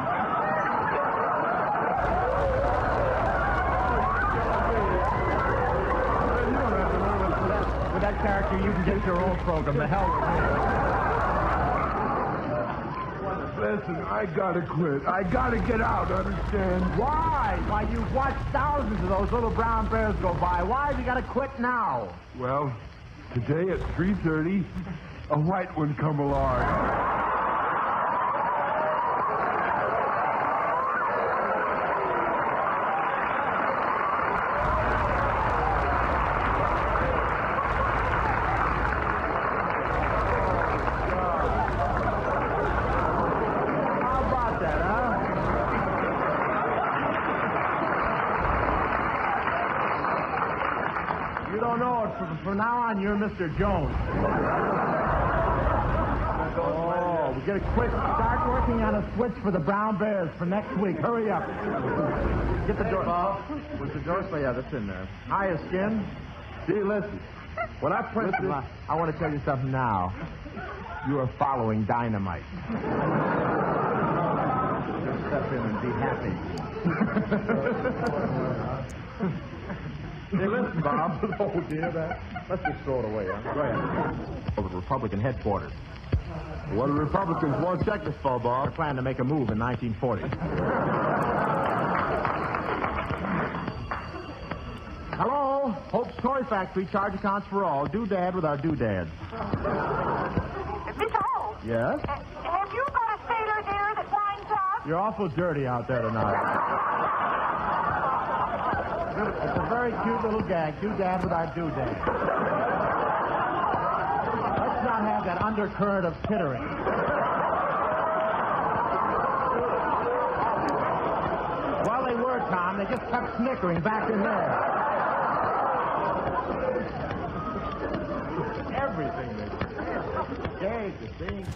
With that character, you can get your own program. The hell with me. Listen, I gotta quit. I gotta get out, understand? Why? Why, you've watched thousands of those little brown bears go by. Why have you got to quit now? Well, today at 3:30, a white one come along. From now on, you're Mr. Jones. Oh, we gotta quit. Start working on a switch for the brown bears for next week. Hurry up. Get the door. What's the door? Oh, yeah, that's in there. Hiya, Skin. See, listen. When I press this, I want to tell you something now. You are following dynamite. Just step in and be happy. Hey, listen, Bob. Oh, dear, that. Let's just throw it away, huh? Go ahead. The Republican headquarters. What do Republicans want check this for, Bob? They're planning to make a move in 1940. Hello? Hope's Toy Factory, charge accounts for all. Doodad with our doodads. Mr. Hope. Yes? Have you got a sailor there that winds up? You're awful dirty out there tonight. It's a very cute little gag. Doodad with our doodad. Let's not have that undercurrent of tittering. Well, they were, Tom. They just kept snickering back in there. Everything they did. Gag, the thing,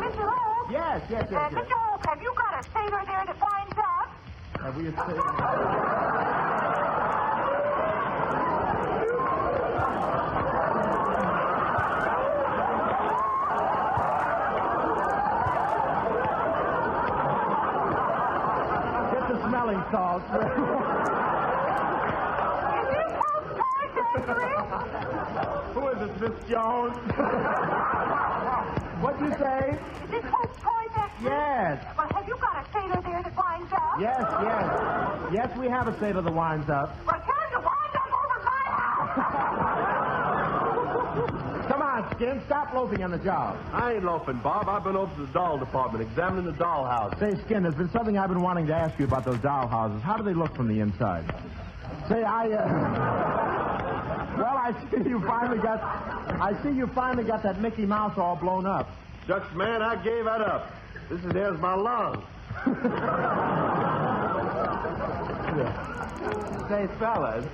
Mr. Hope? Yes. Mr. Hope, have you got a sailor there that winds up? Have we a sailor? Get the smelling salts. Is this Hope's Toy Chris? Who is this, Miss Jones? What'd you say? Is this Hope's Toy Factory? Yes. Well, have you got a sailor there that winds up? Yes. Yes, we have a sailor that winds up. Well, tell him to wind up over my house. Come on, Skin, stop loafing on the job. I ain't loafing, Bob. I've been over to the doll department examining the doll house. Say, Skin, there's been something I've been wanting to ask you about those doll houses. How do they look from the inside? Say, well, I see you finally got that Mickey Mouse all blown up. Shucks, man, I gave that up. There's my lung. Say, fellas.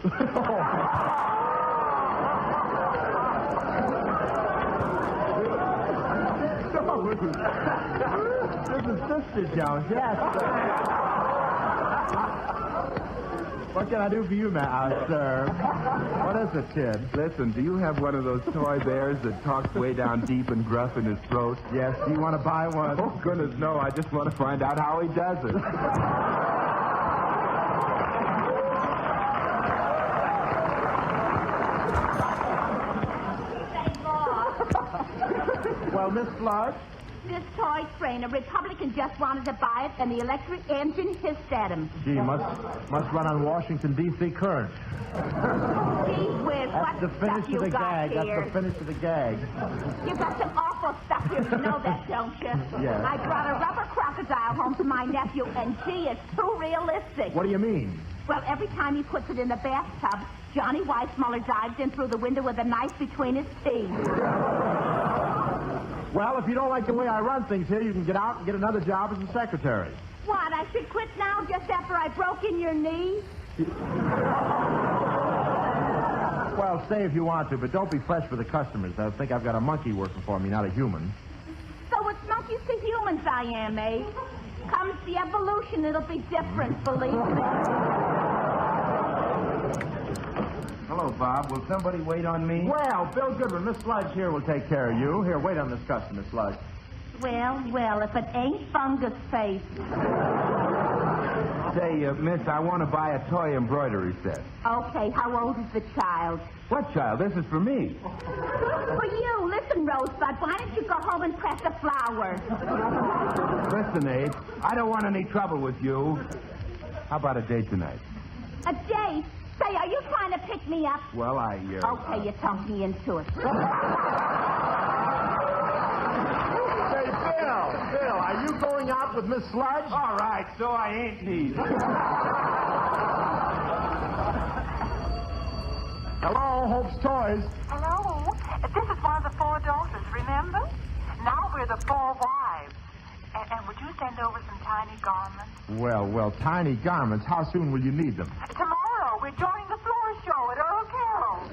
This is Sister Jones, yes. What can I do for you, sir? What is it, kid? Listen, do you have one of those toy bears that talks way down deep and gruff in his throat? Yes. Do you want to buy one? Oh, goodness, no. I just want to find out how he does it. Well, Miss Flood? This toy train, a Republican just wanted to buy it, and the electric engine hissed at him. Gee, must run on Washington, D.C. current. Gee whiz, That's the finish of the gag. Here? That's the finish of the gag. You've got some awful stuff here. You know that, don't you? Yes. I brought a rubber crocodile home for my nephew, and gee, it's too realistic. What do you mean? Well, every time he puts it in the bathtub, Johnny Weissmuller dives in through the window with a knife between his teeth. Well, if you don't like the way I run things here, you can get out and get another job as a secretary. What, I should quit now just after I broke in your knee? Well, stay if you want to, but don't be fresh for the customers. They'll think I've got a monkey working for me, not a human. So it's monkeys to humans I am, eh? Comes the evolution, it'll be different, believe me. Hello, Bob. Will somebody wait on me? Well, Bill Goodwin, Miss Sludge here will take care of you. Here, wait on this customer, Sludge. Well, if it ain't fungus face. Say, miss, I want to buy a toy embroidery set. Okay, how old is the child? What child? This is for me. For you. Listen, Rosebud, why don't you go home and press a flower? Listen, Abe, I don't want any trouble with you. How about a date tonight? A date? Say, are you trying to pick me up? Well, Okay, you talked me into it. Say, Bill, are you going out with Miss Sludge? All right, so I ain't need. Hello, Hope's Toys. Hello. This is one of the 4 daughters, remember? Now we're the 4 wives. And would you send over some tiny garments? Well, tiny garments. How soon will you need them? Tomorrow, we're joining the floor show at Earl Carroll's.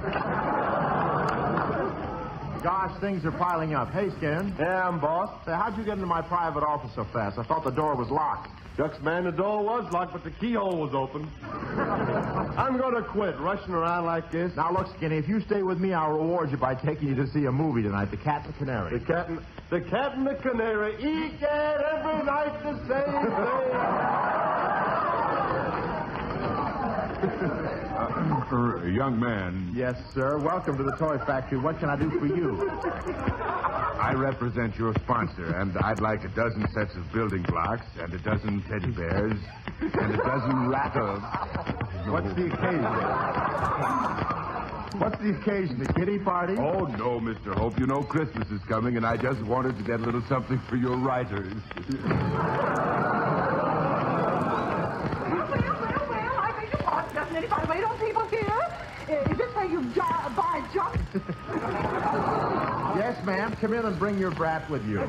Gosh, things are piling up. Hey, Skin. Yeah, I'm boss. Say, how'd you get into my private office so fast? I thought the door was locked. Shucks, man, the door was locked, but the keyhole was open. I'm going to quit rushing around like this. Now, look, Skinny, if you stay with me, I'll reward you by taking you to see a movie tonight, The Cat and the Canary. The cat and the canary, egad, every night the same thing. Young man, Yes, sir. Welcome to the toy factory. What can I do for you? I represent your sponsor, and I'd like a dozen sets of building blocks, and a dozen teddy bears, and a dozen rattles. What's the occasion? What's the occasion? The kiddie party? Oh, no, Mr. Hope. You know Christmas is coming, and I just wanted to get a little something for your writers. Well, I beg your pardon. Doesn't anybody wait on people here? Is this where you buy junk? Yes, ma'am. Come in and bring your brat with you.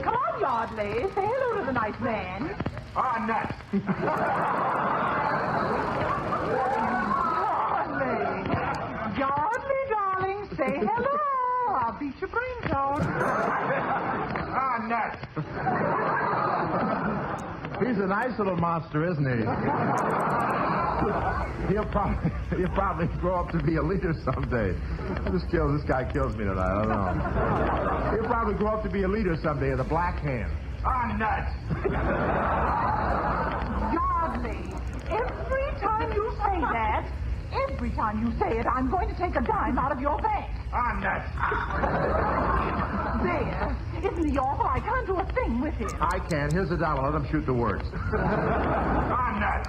Come on, Yardley. Say hello to the nice man. Ah, nuts. Yardley, darling, say hello. I'll beat your brains out. Ah, nuts. He's a nice little monster, isn't he? He'll probably grow up to be a leader someday. This guy kills me tonight. I don't know. He'll probably grow up to be a leader someday of the Black Hand. Ah, nuts. Yardley, every time you say that, Every time you say it, I'm going to take a dime out of your bank. On that. There. Isn't he awful? I can't do a thing with him. I can. Here's $1. Let him shoot the words. On that.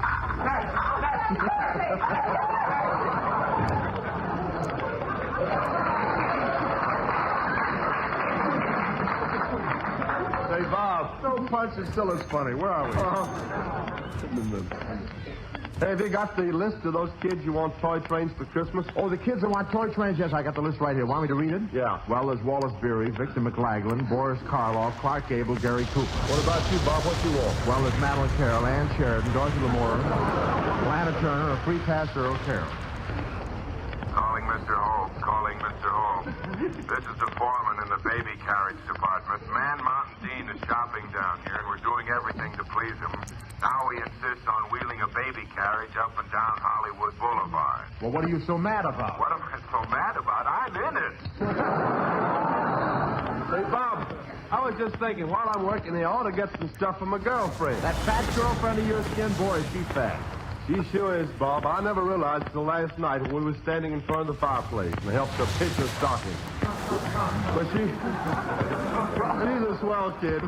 Say, Bob, no punch is still as funny. Where are we? Hey, have you got the list of those kids you want toy trains for Christmas? Oh, the kids that want toy trains? Yes, I got the list right here. Want me to read it? Yeah. Well, there's Wallace Beery, Victor McLaglen, Boris Karloff, Clark Gable, Gary Cooper. What about you, Bob? What you want? Well, there's Madeline Carroll, Ann Sheridan, Dorothy Lamour, Lana Turner, a free pass for Earl Carroll. Calling Mr. Hope. Calling Mr. Hope. This is the foreman in the baby carriage department. Man Mountain Dean is shopping down here, and we're doing everything to please him. Now he insists on wheeling a baby carriage up and down Hollywood Boulevard. Well, what are you so mad about? What am I so mad about? I'm in it. Say, Bob, I was just thinking, while I'm working, they ought to get some stuff for my girlfriend. That fat girlfriend of yours, Ken, boy, is she fat. She sure is, Bob. I never realized until last night when we were standing in front of the fireplace and helped her pitch her stocking. But she's a swell kid.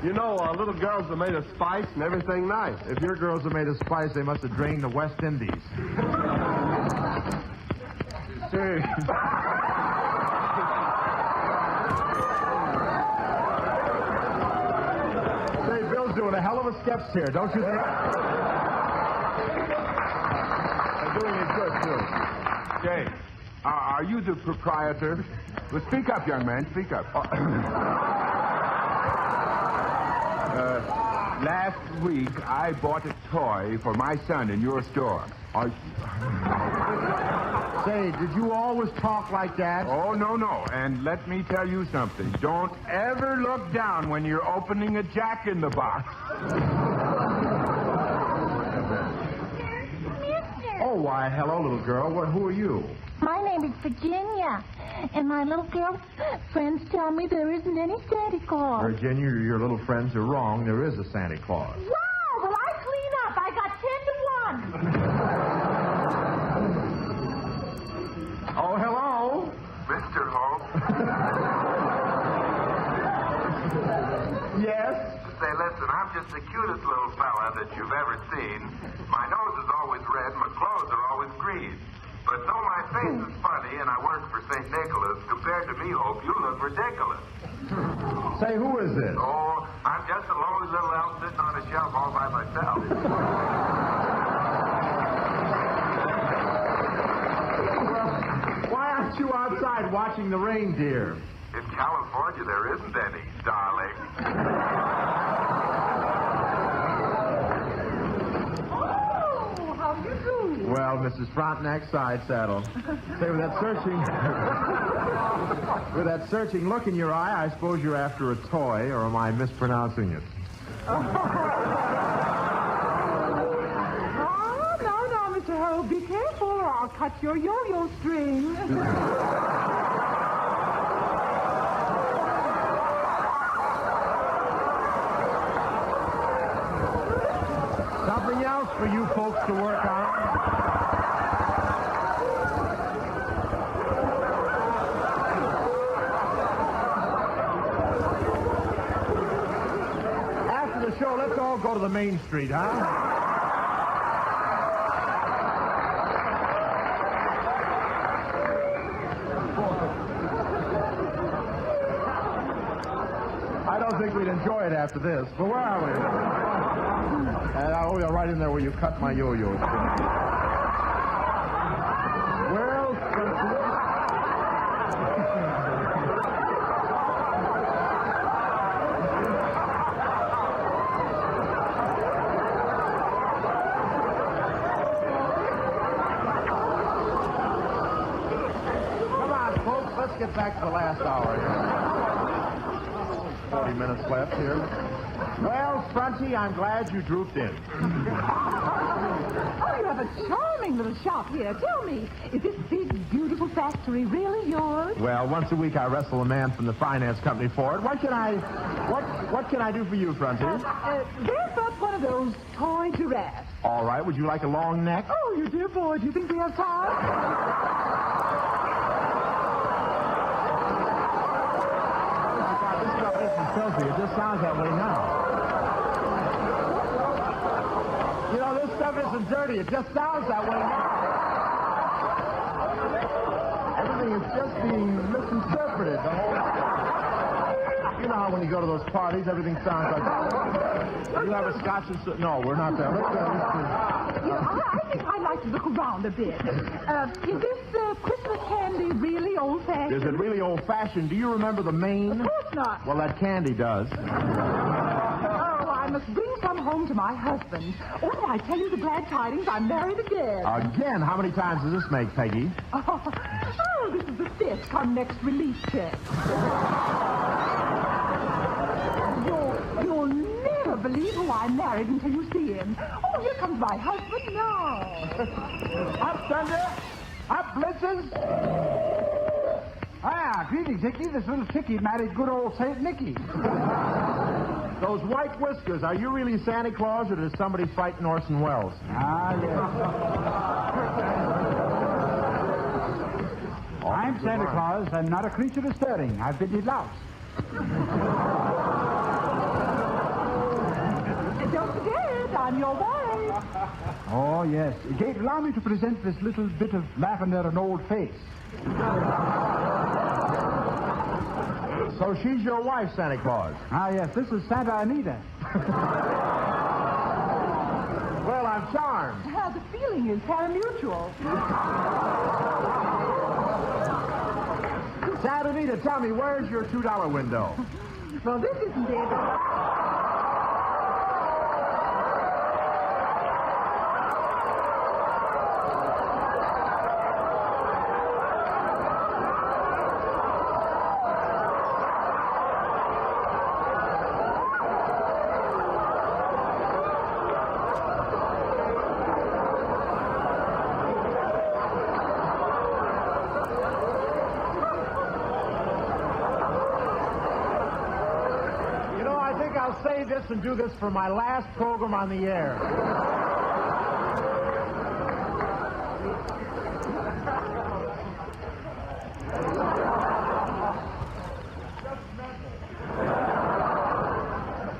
You know, little girls are made of spice and everything nice. If your girls are made of spice, they must have drained the West Indies. Say, Bill's doing a hell of a steps here, don't you think? They're doing it good, too. Jay, are you the proprietor? Well, speak up, young man. Speak up. Last week, I bought a toy for my son in your store. Say, did you always talk like that? Oh, no. And let me tell you something. Don't ever look down when you're opening a Jack in the Box. Oh, why, hello, little girl. Who are you? My name is Virginia, and my little girl friends tell me there isn't any Santa Claus. Virginia, your little friends are wrong. There is a Santa Claus. Wow, well, I clean up. I got 10 to 1. Oh, hello. Mr. Hope. Yes? Say, listen, I'm just the cutest little fella that you've ever seen. My nose is always red, my clothes are always green. But though my face is funny and I work for St. Nicholas, compared to me, Hope, you look ridiculous. Say, who is this? Oh, I'm just a lonely little elf sitting on a shelf all by myself. Well, why aren't you outside watching the reindeer? In California, there isn't any, darling. Well, Mrs. Frontenac's side saddle. Say, with that searching look in your eye, I suppose you're after a toy, or am I mispronouncing it? Oh, no, Mr. Hope. Be careful or I'll cut your yo-yo string. Something else for you folks to work on? After the show, let's all go to the main street, huh? I don't think we'd enjoy it after this, but where are we? Oh, yeah, right in there where you cut my yo-yo. Well, come on, folks, let's get back to the last hour here. 40 minutes left here. Well, Fronty, I'm glad you drooped in. Oh, you have a charming little shop here. Tell me, is this big, beautiful factory really yours? Well, once a week I wrestle a man from the finance company for it. Why should I... What can I do for you, Fronty? There's not one of those toy giraffes. All right, would you like a long neck? Oh, you dear boy, do you think we have time? This stuff isn't filthy. It just sounds that way now. You know, this stuff isn't dirty. It just sounds that way now. Everything is just being misinterpreted. The whole... You know how when you go to those parties, everything sounds like that. You have a scotch and... No, we're not there. Let's I think I'd like to look around a bit. Is this Christmas candy really old-fashioned? Is it really old-fashioned? Do you remember the Maine? Of course not. Well, that candy does. Oh, I must bring some home to my husband. Oh, did I tell you the glad tidings? I'm married again. Again? How many times does this make, Peggy? Oh, this is the fifth on next release check. You'll never believe who I married until you see him. Oh, here comes my husband now. Up, Thunder. Up, Blitzes. Ah, greetings, Hickey. This little chickie married good old St. Nicky. Those white whiskers, are you really Santa Claus, or does somebody frighten Orson Welles? Ah, yes. I'm Santa Claus and not a creature disturbing. I've been louse. Don't forget, I'm your wife. Oh, yes. Gabe, allow me to present this little bit of lavender and old face. So she's your wife, Santa Claus? Ah, yes. This is Santa Anita. Well, I'm charmed. The feeling is pari-mutual. Santa Anita, tell me, where's your $2 window? Well, this isn't it. I'll say this and do this for my last program on the air.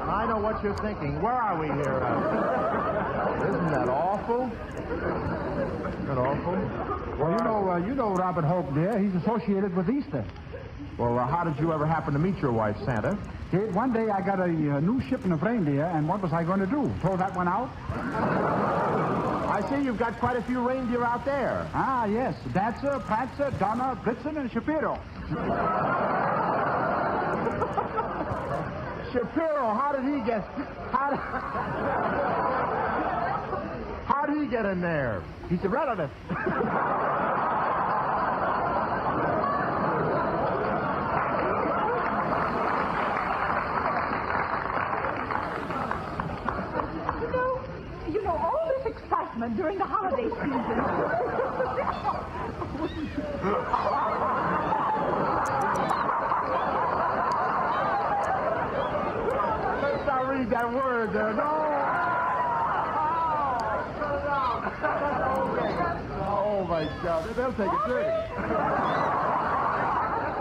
And I know what you're thinking. Where are we here? Isn't that awful? Isn't that awful? Well, you know Robert Hope, dear. He's associated with Easter. Well, how did you ever happen to meet your wife, Santa? Kid, one day I got a new shipment of reindeer, and what was I going to do? Throw that one out? I see you've got quite a few reindeer out there. Ah, yes. Dancer, Prancer, Donner, Blitzen, and Shapiro. Shapiro, how did he get... How did he get in there? He's a relative. During the holiday season. Let's not read that word there. No! Oh, my God. They'll take it dirty.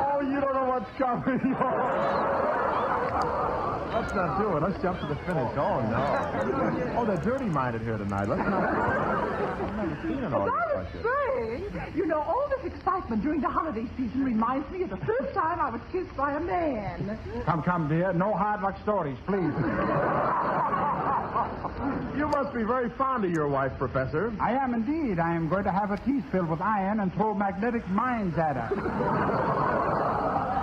Oh, you don't know what's coming. Let's not do it. Let's jump to the finish. Oh, no. Oh, they're dirty-minded here tonight. Let's not... I've never seen an audience like this. You know, all this excitement during the holiday season reminds me of the first time I was kissed by a man. Come, dear. No hard luck stories, please. You must be very fond of your wife, Professor. I am indeed. I am going to have her teeth filled with iron and throw magnetic mines at her.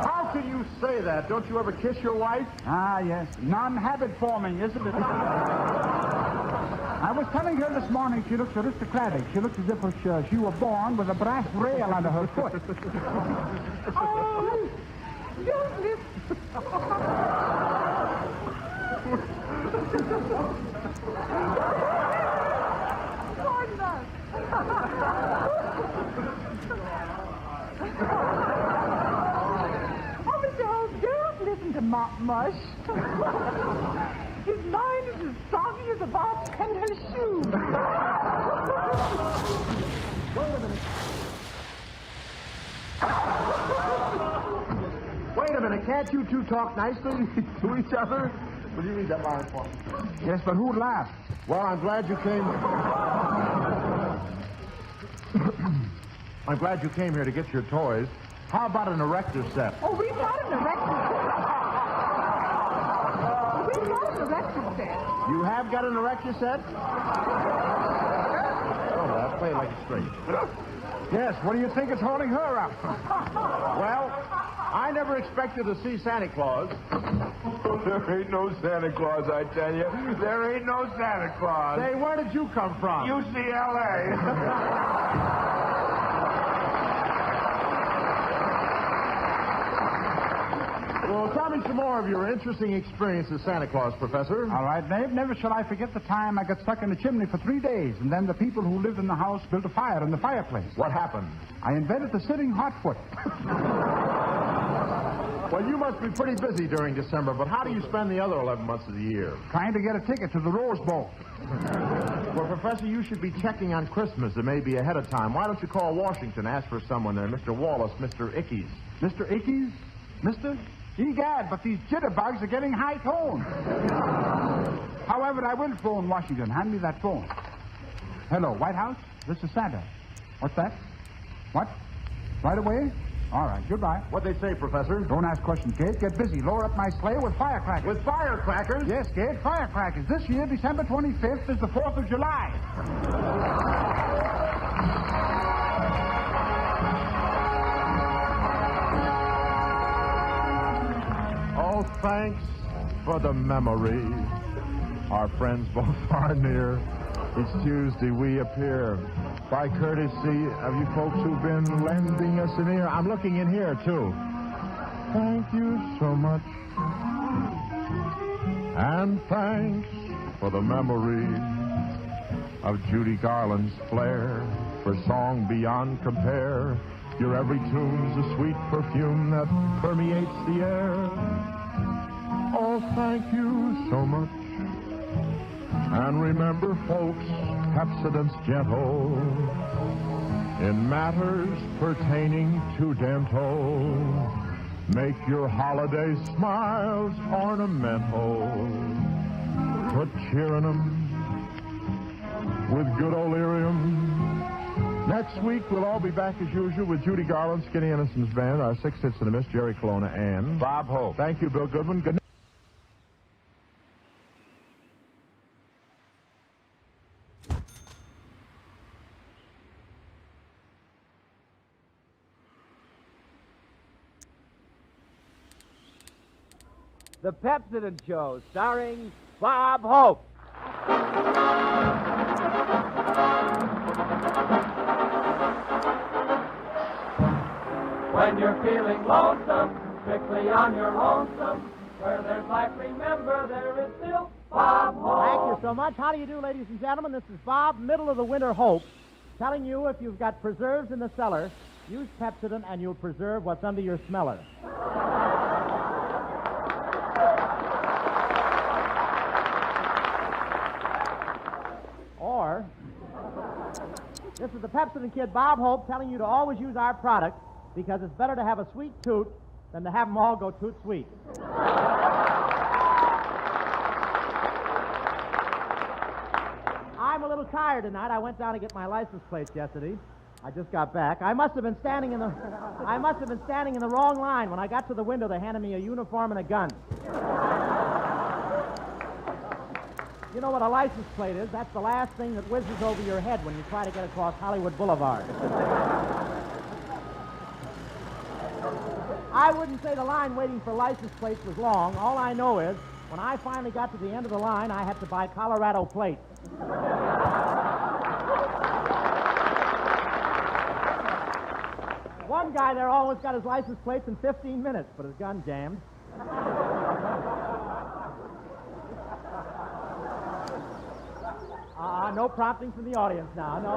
How can you say that? Don't you ever kiss your wife? Ah, yes. Non-habit forming, isn't it? I was telling her this morning she looks aristocratic. She looks as if she were born with a brass rail under her foot. Oh, don't listen. Pardon us. Oh, Mr. Holmes, don't listen to Mush. His mind is as soggy as a bartender's shoe. Wait a minute. Can't you two talk nicely to each other? Will you read that line for me? Yes, but who'd laugh? Well, I'm glad you came. I'm glad you came here to get your toys. How about an erector set? Oh, we've got an erector set. We've got an erector set. You have got an erector set? Oh, I'll play it like it's straight. Yes, what do you think is holding her up? Well, I never expected to see Santa Claus. There ain't no Santa Claus, I tell you. There ain't no Santa Claus. Say, where did you come from? UCLA. Well, tell me some more of your interesting experience as Santa Claus, Professor. All right, Dave. Never shall I forget the time I got stuck in the chimney for 3 days, and then the people who lived in the house built a fire in the fireplace. What happened? I invented the sitting hotfoot. Well, you must be pretty busy during December, but how do you spend the other 11 months of the year? Trying to get a ticket to the Rose Bowl. Well, Professor, you should be checking on Christmas. It may be ahead of time. Why don't you call Washington, ask for someone there, Mr. Wallace, Mr. Ickes. Mr. Ickes? Mr.? Egad, but these jitterbugs are getting high toned. However, I will phone Washington. Hand me that phone. Hello, White House? This is Santa. What's that? What? Right away? All right, goodbye. What'd they say, Professor? Don't ask questions, Kate. Get busy. Lower up my sleigh with firecrackers. With firecrackers? Yes, Kate, firecrackers. This year, December 25th, is the 4th of July. Oh, thanks for the memory. Our friends both far and near. Each Tuesday we appear. By courtesy of you folks who've been lending us an ear. I'm looking in here, too. Thank you so much. And thanks for the memory of Judy Garland's flair for song beyond compare. Your every tune's a sweet perfume that permeates the air. Oh, thank you so much. And remember, folks, Pepsodent's gentle in matters pertaining to dental. Make your holiday smiles ornamental. Put cheer in 'em with good Olerium. Next week, we'll all be back as usual with Judy Garland, Skinny Innocence Band, our 6 hits in the Miss, Jerry Colonna, and Bob Hope. Thank you, Bill Goodwin. Good night. The Pepsodent Show, starring Bob Hope. When you're feeling lonesome, strictly on your lonesome, where there's life, remember there is still Bob Hope. Thank you so much. How do you do, ladies and gentlemen? This is Bob, middle of the winter Hope, telling you if you've got preserves in the cellar, use Pepsodent and you'll preserve what's under your smeller. Or, this is the Pepsodent Kid, Bob Hope, telling you to always use our product because it's better to have a sweet toot than to have them all go toot sweet. I'm a little tired tonight. I went down to get my license plates yesterday. I just got back. I must have been standing in the wrong line. When I got to the window, they handed me a uniform and a gun. You know what a license plate is? That's the last thing that whizzes over your head when you try to get across Hollywood Boulevard. I wouldn't say the line waiting for license plates was long. All I know is, when I finally got to the end of the line, I had to buy Colorado plates. One guy there always got his license plates in 15 minutes, but his gun jammed. No prompting from the audience now. No,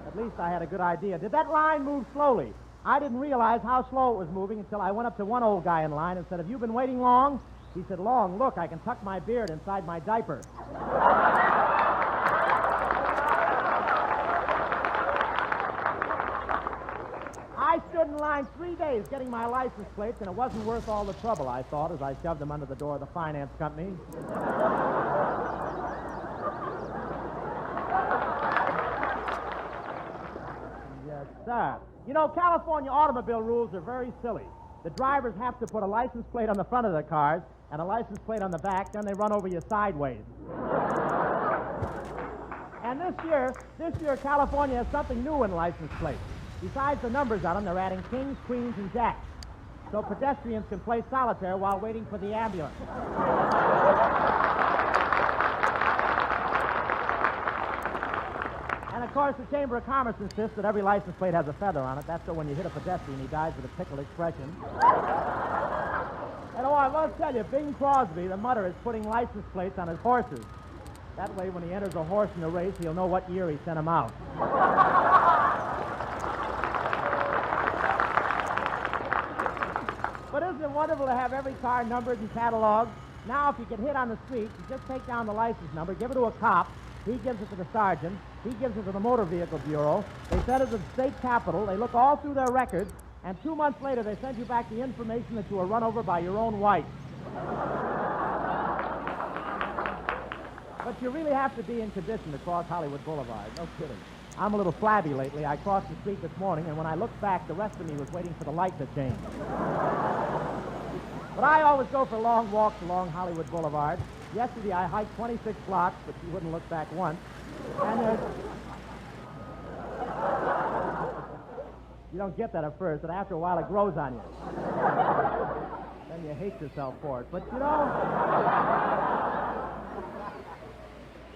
at least I had a good idea. Did that line move slowly? I didn't realize how slow it was moving until I went up to one old guy in line and said, "Have you been waiting long?" He said, Long, look, I can tuck my beard inside my diaper. I stood in line 3 days getting my license plates, and it wasn't worth all the trouble, I thought, as I shoved them under the door of the finance company. Yes, sir. You know, California automobile rules are very silly. The drivers have to put a license plate on the front of their cars and a license plate on the back, then they run over you sideways. And this year, California has something new in license plates. Besides the numbers on them, they're adding kings, queens, and jacks. So pedestrians can play solitaire while waiting for the ambulance. And of course, the Chamber of Commerce insists that every license plate has a feather on it. That's so when you hit a pedestrian, he dies with a tickled expression. And I must tell you, Bing Crosby, the mutter, is putting license plates on his horses. That way, when he enters a horse in a race, he'll know what year he sent him out. But isn't it wonderful to have every car numbered and cataloged? Now, if you get hit on the street, you just take down the license number, give it to a cop, he gives it to the sergeant, he gives it to the Motor Vehicle Bureau, they send it to the state capitol, they look all through their records, and 2 months later they send you back the information that you were run over by your own wife. But you really have to be in condition to cross Hollywood Boulevard, no kidding. I'm a little flabby lately. I crossed the street this morning, and when I looked back, the rest of me was waiting for the light to change. But I always go for long walks along Hollywood Boulevard. Yesterday, I hiked 26 blocks, but you wouldn't look back once. And there's... You don't get that at first, but after a while, it grows on you. Then you hate yourself for it. But, you know...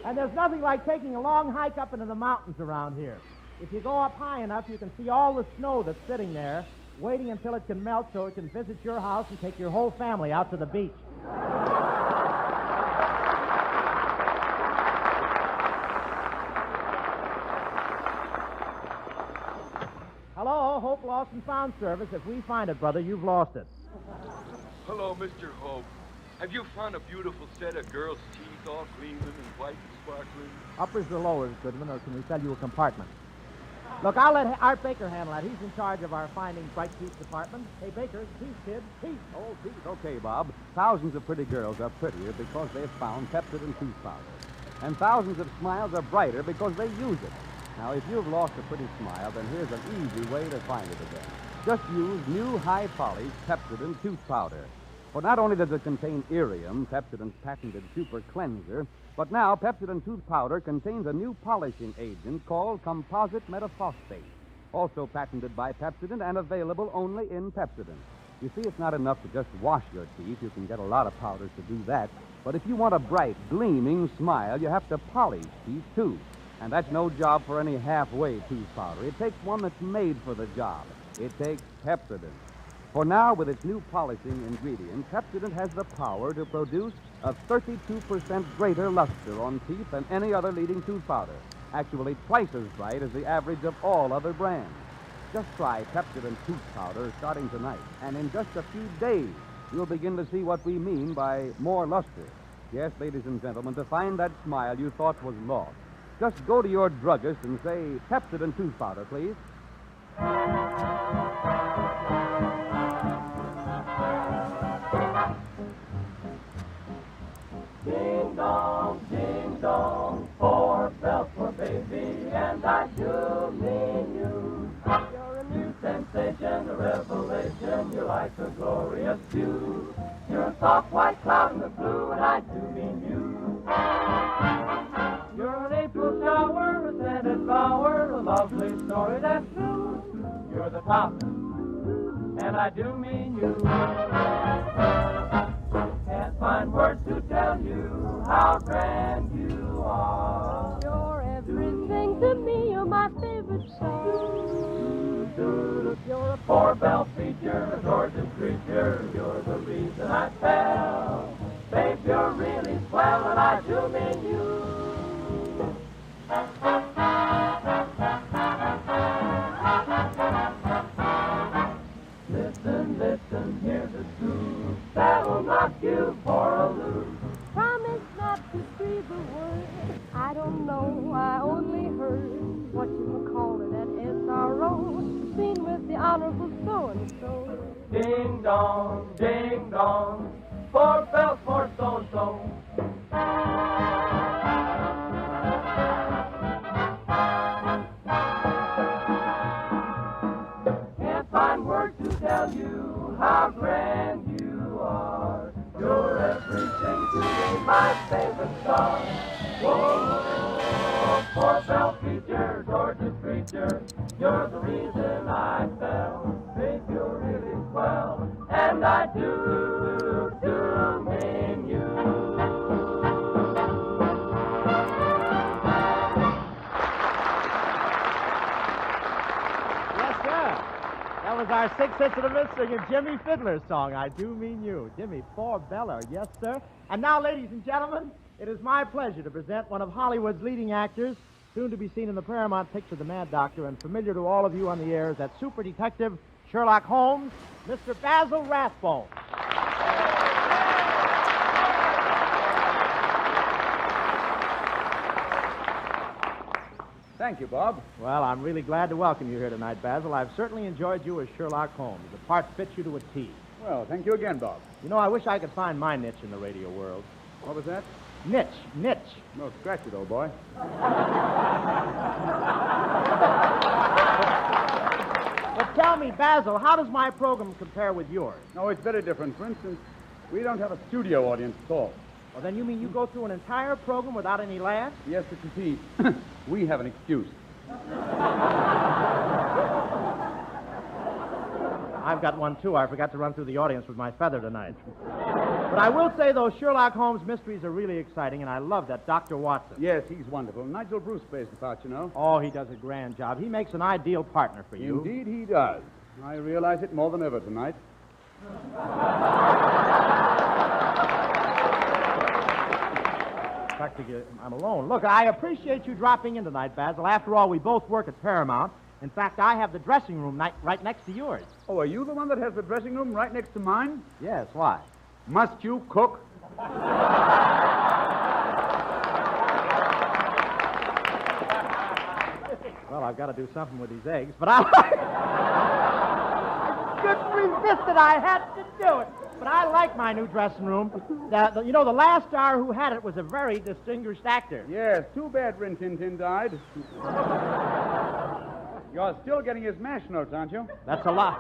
And there's nothing like taking a long hike up into the mountains around here. If you go up high enough, you can see all the snow that's sitting there, waiting until it can melt so it can visit your house and take your whole family out to the beach. Hello, Hope Lost and Found Service. If we find it, brother, you've lost it. Hello, Mr. Hope. Have you found a beautiful set of girls' teeth all gleaming and white and sparkling? Uppers or lowers, Goodman, or can we sell you a compartment? Look, I'll let Art Baker handle that. He's in charge of our finding bright teeth department. Hey, Baker, teeth, kid, teeth. Oh, teeth, okay, Bob. Thousands of pretty girls are prettier because they've found Pepsodent tooth powder. And thousands of smiles are brighter because they use it. Now, if you've lost a pretty smile, then here's an easy way to find it again. Just use new high-polished Pepsodent tooth powder. For not only does it contain irium, Pepsodent's patented super cleanser, but now Pepsodent tooth powder contains a new polishing agent called composite metaphosphate, also patented by Pepsodent and available only in Pepsodent. You see, it's not enough to just wash your teeth. You can get a lot of powders to do that. But if you want a bright, gleaming smile, you have to polish teeth, too. And that's no job for any halfway tooth powder. It takes one that's made for the job. It takes Pepsodent. For now, with its new polishing ingredient, Pepsodent has the power to produce a 32% greater luster on teeth than any other leading tooth powder. Actually, twice as bright as the average of all other brands. Just try Pepsodent tooth powder starting tonight, and in just a few days, you'll begin to see what we mean by more luster. Yes, ladies and gentlemen, to find that smile you thought was lost, just go to your druggist and say, Pepsodent tooth powder, please. Ding dong, 4 bells for baby, and I do mean you. You're a new sensation, a revelation, you're like a glorious view. You're a soft white cloud in the blue, and I do mean you. You're an April shower, a scented flower, a lovely story that's true. You're the top, and I do mean you. Can't find words to tell you how grand you are. You're everything to me, you're my favorite song. You're a 4-bell feature, a gorgeous creature. You're the reason I fell. Babe, you're really swell, and I do mean you. Listen, listen, here's a scoop that'll knock you for how grand you are. You're everything to me, my favorite star. Whoa, poor fell creature, gorgeous creature. You're the reason I fell. Think you're really swell, and I do mean you. Yes, sir. That was our Six Hits of the Miss singing Jimmy Fiddler's song, I Do Mean You. Jimmy Beller, yes, sir. And now, ladies and gentlemen, it is my pleasure to present one of Hollywood's leading actors, soon to be seen in the Paramount picture The Mad Doctor, and familiar to all of you on the air as that super detective, Sherlock Holmes, Mr. Basil Rathbone. Thank you, Bob. Well, I'm really glad to welcome you here tonight, Basil. I've certainly enjoyed you as Sherlock Holmes. The part fits you to a T. Well, thank you again, Bob. You know, I wish I could find my niche in the radio world. What was that? Niche. No, scratch it, old boy. But tell me, Basil, how does my program compare with yours? No, it's very different. For instance, we don't have a studio audience at all. Well, then you mean you go through an entire program without any laughs? Yes, but you see, we have an excuse. I've got one, too. I forgot to run through the audience with my feather tonight. But I will say, those Sherlock Holmes mysteries are really exciting, and I love that Dr. Watson. Yes, he's wonderful. Nigel Bruce plays the part, you know. Oh, he does a grand job. He makes an ideal partner for you. Indeed he does. I realize it more than ever tonight. Practically, I'm alone. Look, I appreciate you dropping in tonight, Basil. After all, we both work at Paramount. In fact, I have the dressing room right next to yours. Oh, are you the one that has the dressing room right next to mine? Yes, why? Must you cook? Well, I've got to do something with these eggs, but I couldn't resist it. I had to do it. But I like my new dressing room. You know, the last star who had it was a very distinguished actor. Yes, too bad Rin Tin Tin died. You're still getting his mash notes, aren't you? That's a lie.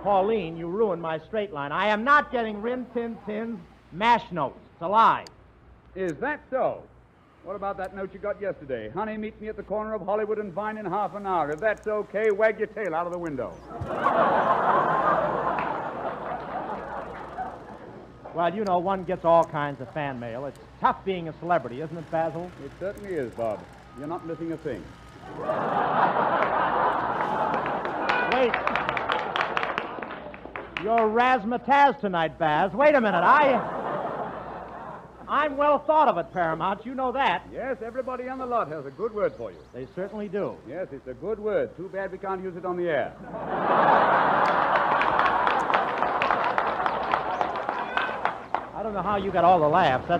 Pauline, you ruined my straight line. I am not getting Rin Tin Tin's mash notes. It's a lie. Is that so? What about that note you got yesterday? Honey, meet me at the corner of Hollywood and Vine in half an hour. If that's okay, wag your tail out of the window. Well, you know, one gets all kinds of fan mail. It's tough being a celebrity, isn't it, Basil? It certainly is, Bob. You're not missing a thing. Wait. You're razzmatazz tonight, Baz. Wait a minute. I'm well thought of at Paramount. You know that. Yes, everybody on the lot has a good word for you. They certainly do. Yes, it's a good word. Too bad we can't use it on the air. I don't know how you got all the laughs. I'll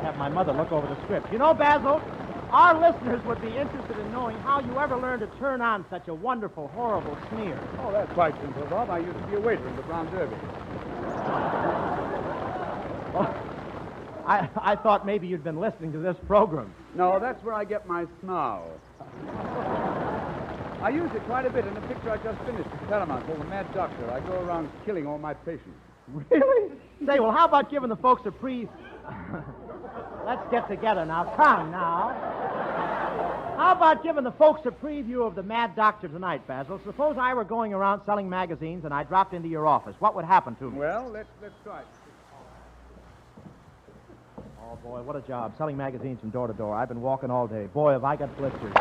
have my mother look over the script. You know, Basil, our listeners would be interested in knowing how you ever learned to turn on such a wonderful, horrible sneer. Oh, that's quite simple, Bob. I used to be a waiter in the Brown Derby. Oh, I thought maybe you'd been listening to this program. No, that's where I get my snarl. I use it quite a bit in the picture I just finished at Paramount called The Mad Doctor. I go around killing all my patients. Really? Say, well, how about giving the folks a Let's get together now. Come now. How about giving the folks a preview of The Mad Doctor tonight, Basil? Suppose I were going around selling magazines and I dropped into your office. What would happen to me? Well, let's try it. Oh, boy, what a job. Selling magazines from door to door. I've been walking all day. Boy, have I got blisters.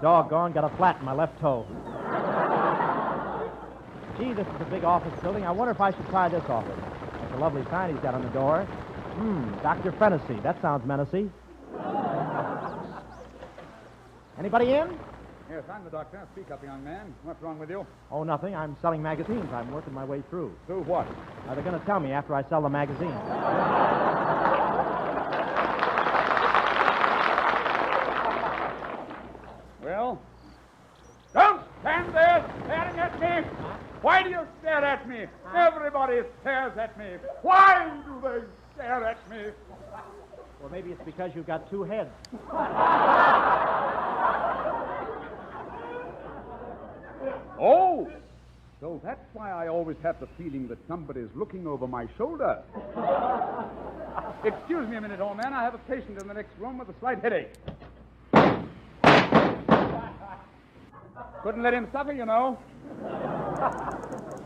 Doggone, got a flat in my left toe. Gee, this is a big office building. I wonder if I should try this office. That's a lovely sign he's got on the door. Dr. Fennessy. That sounds menacing. Anybody in? Yes, I'm the doctor. Speak up, young man. What's wrong with you? Oh, nothing. I'm selling magazines. I'm working my way through. Through what? They're going to tell me after I sell the magazines. Well? Don't stand there staring at me. Why do you stare at me? Everybody stares at me. Why do they stare at me? Or maybe it's because you've got two heads. Oh! So that's why I always have the feeling that somebody's looking over my shoulder. Excuse me a minute, old man. I have a patient in the next room with a slight headache. Couldn't let him suffer, you know.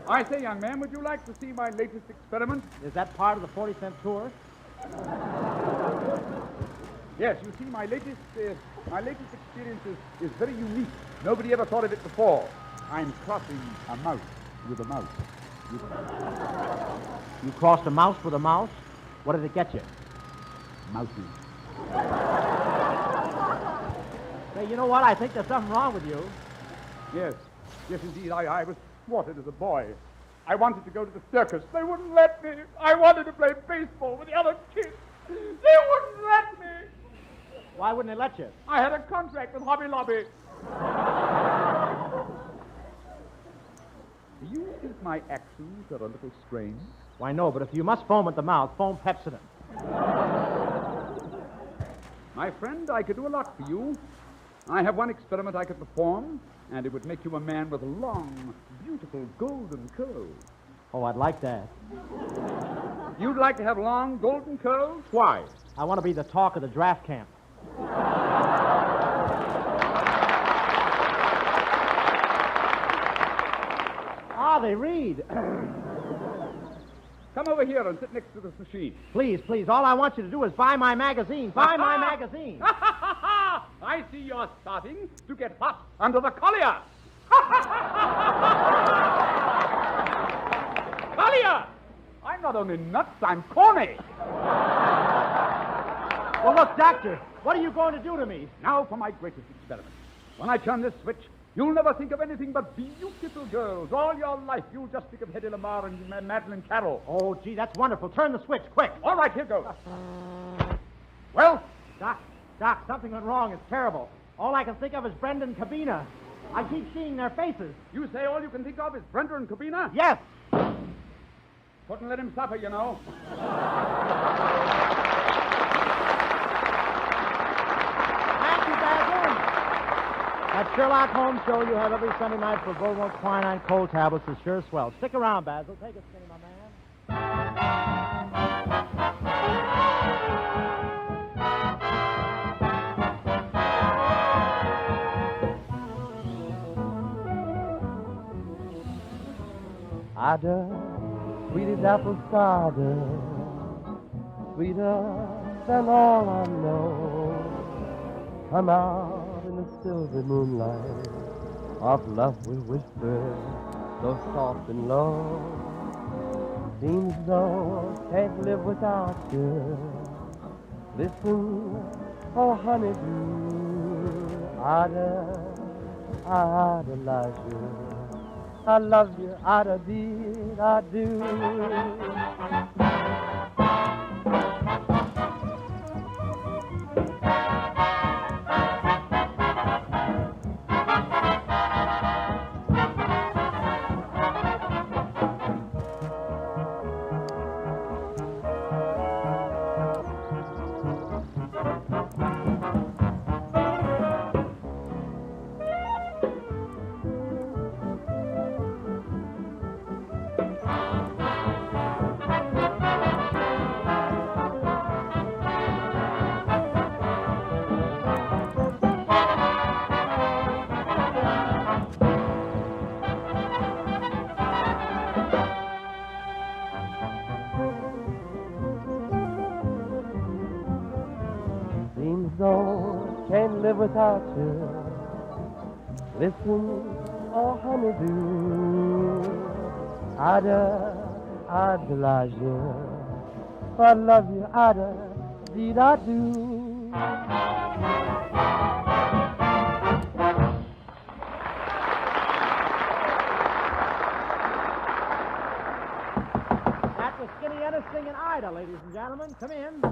I say, young man, would you like to see my latest experiment? Is that part of the 40-cent tour? Yes, you see, my latest experience is very unique. Nobody ever thought of it before. I'm crossing a mouse with a mouse. You crossed a mouse with a mouse? What did it get you? Mousy. Say, you know what? I think there's something wrong with you. Yes, indeed. I was thwarted as a boy. I wanted to go to the circus. They wouldn't let me. I wanted to play baseball with the other kids. They wouldn't let me. Why wouldn't they let you? I had a contract with Hobby Lobby. Do you think my actions are a little strange? Why, no, but if you must foam at the mouth, foam Pepsodent. My friend, I could do a lot for you. I have one experiment I could perform, and it would make you a man with long, beautiful golden curls. Oh, I'd like that. You'd like to have long, golden curls? Why? I want to be the talk of the draft camp. They read. Come over here and sit next to this machine. Please, please. All I want you to do is buy my magazine. Buy my magazine. I see you're starting to get hot under the collar. Collier! I'm not only nuts, I'm corny. Well, look, Doctor, what are you going to do to me? Now for my greatest experiment. When I turn this switch, you'll never think of anything but beautiful girls. All your life, you'll just think of Hedy Lamarr and Madeline Carroll. Oh, gee, that's wonderful. Turn the switch, quick. All right, here goes. Well? Doc, something went wrong. It's terrible. All I can think of is Brenda and Cabina. I keep seeing their faces. You say all you can think of is Brenda and Cabina? Yes. Couldn't let him suffer, you know. Thank you, Basil. That Sherlock Holmes show you have every Sunday night for Beaumont quinine cold tablets is sure swell. Stick around, Basil. Take a skinny, my man. Ada, sweet as apple cider, sweeter than all I know. Come out in the silver moonlight, of love we whisper, so soft and low. Seems though can't live without you. Listen, oh honeydew, Ada, I idolize you. I love you, Ada, did I do. Can't live without you. Listen, oh honeydew, Ada, I idolize you. I love you, Ada, did I do. That was Skinny Ennis singing Ida, ladies and gentlemen. Come in.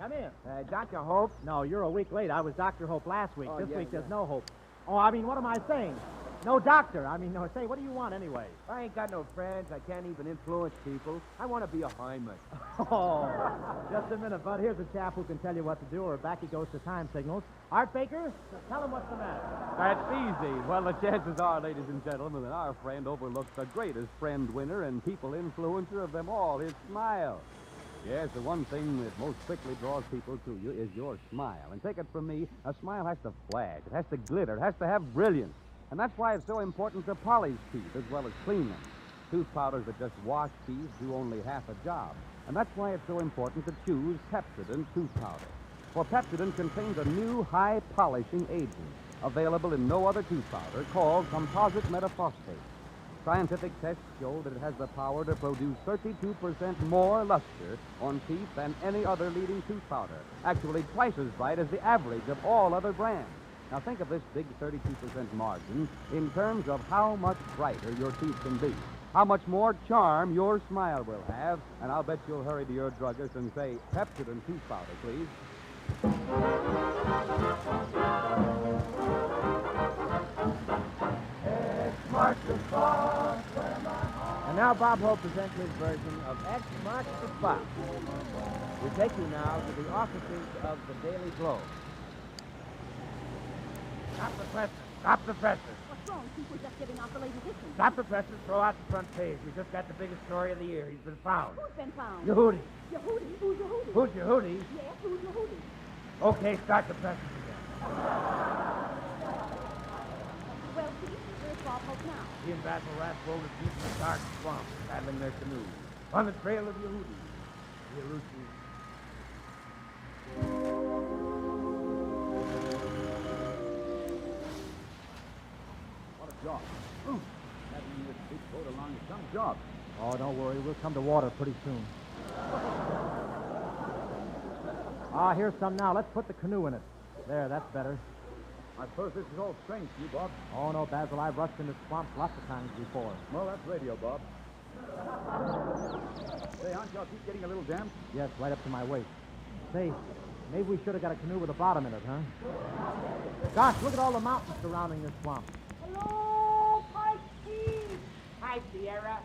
Come in. Dr. Hope? No, you're a week late. I was Dr. Hope last week. Oh, this yeah, week there's yeah. no hope. Oh, I mean, what am I saying? No doctor. I mean, no, say, what do you want anyway? I ain't got no friends. I can't even influence people. I want to be a Hyman. Oh, just a minute, Bud. Here's a chap who can tell you what to do, or back he goes to time signals. Art Baker, tell him what's the matter. That's easy. Well, the chances are, ladies and gentlemen, that our friend overlooks the greatest friend winner and people influencer of them all, his smile. Yes, the one thing that most quickly draws people to you is your smile. And take it from me, a smile has to flash. It has to glitter. It has to have brilliance. And that's why it's so important to polish teeth as well as clean them. Tooth powders that just wash teeth do only half a job. And that's why it's so important to choose Pepsodent tooth powder. For Pepsodent contains a new high-polishing agent available in no other tooth powder called composite metaphosphate. Scientific tests show that it has the power to produce 32% more luster on teeth than any other leading tooth powder. Actually, twice as bright as the average of all other brands. Now, think of this big 32% margin in terms of how much brighter your teeth can be, how much more charm your smile will have, and I'll bet you'll hurry to your druggist and say, Pepsodent tooth powder, please. And now Bob Hope presents his version of X Marks the Spot. We take you now to the offices of the Daily Globe. Stop the presses. Stop the presses. What's wrong? Think we're just getting off the latest issue. Stop the presses. Throw out the front page. We just got the biggest story of the year. He's been found. Who's been found? Yehudi. Yehudi? Who's Yehudi? Who's Yehudi? Yes, who's Yehudi? Okay, start the presses again. Well, Pete, where's Bob Hope now? He and Basil Rathbone are deep in the dark swamp, paddling their canoe. On the trail of Yehudi. Yehudi. Job. Having this big boat along is some job. Oh, don't worry. We'll come to water pretty soon. Ah, here's some now. Let's put the canoe in it. There, that's better. I suppose this is all strange to you, Bob. Oh, no, Basil. I've rushed into swamps lots of times before. Well, that's radio, Bob. Say, aren't y'all keep getting a little damp? Yes, right up to my waist. Say, maybe we should have got a canoe with a bottom in it, huh? Gosh, look at all the mountains surrounding this swamp. Hello, Pike Steve. Hi, Sierra.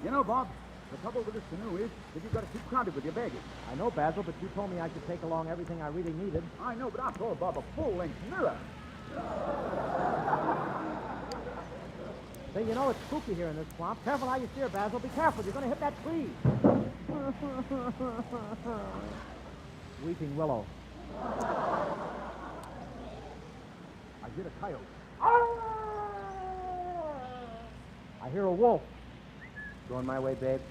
You know, Bob, the trouble with this canoe is that you've got to keep crowded with your baggage. I know, Basil, but you told me I should take along everything I really needed. I know, but after all, Bob, a full-length mirror. Say, you know, it's spooky here in this swamp. Careful how you steer, Basil. Be careful. You're going to hit that tree. Weeping willow. I hear a coyote. I hear a wolf. Going my way, babe?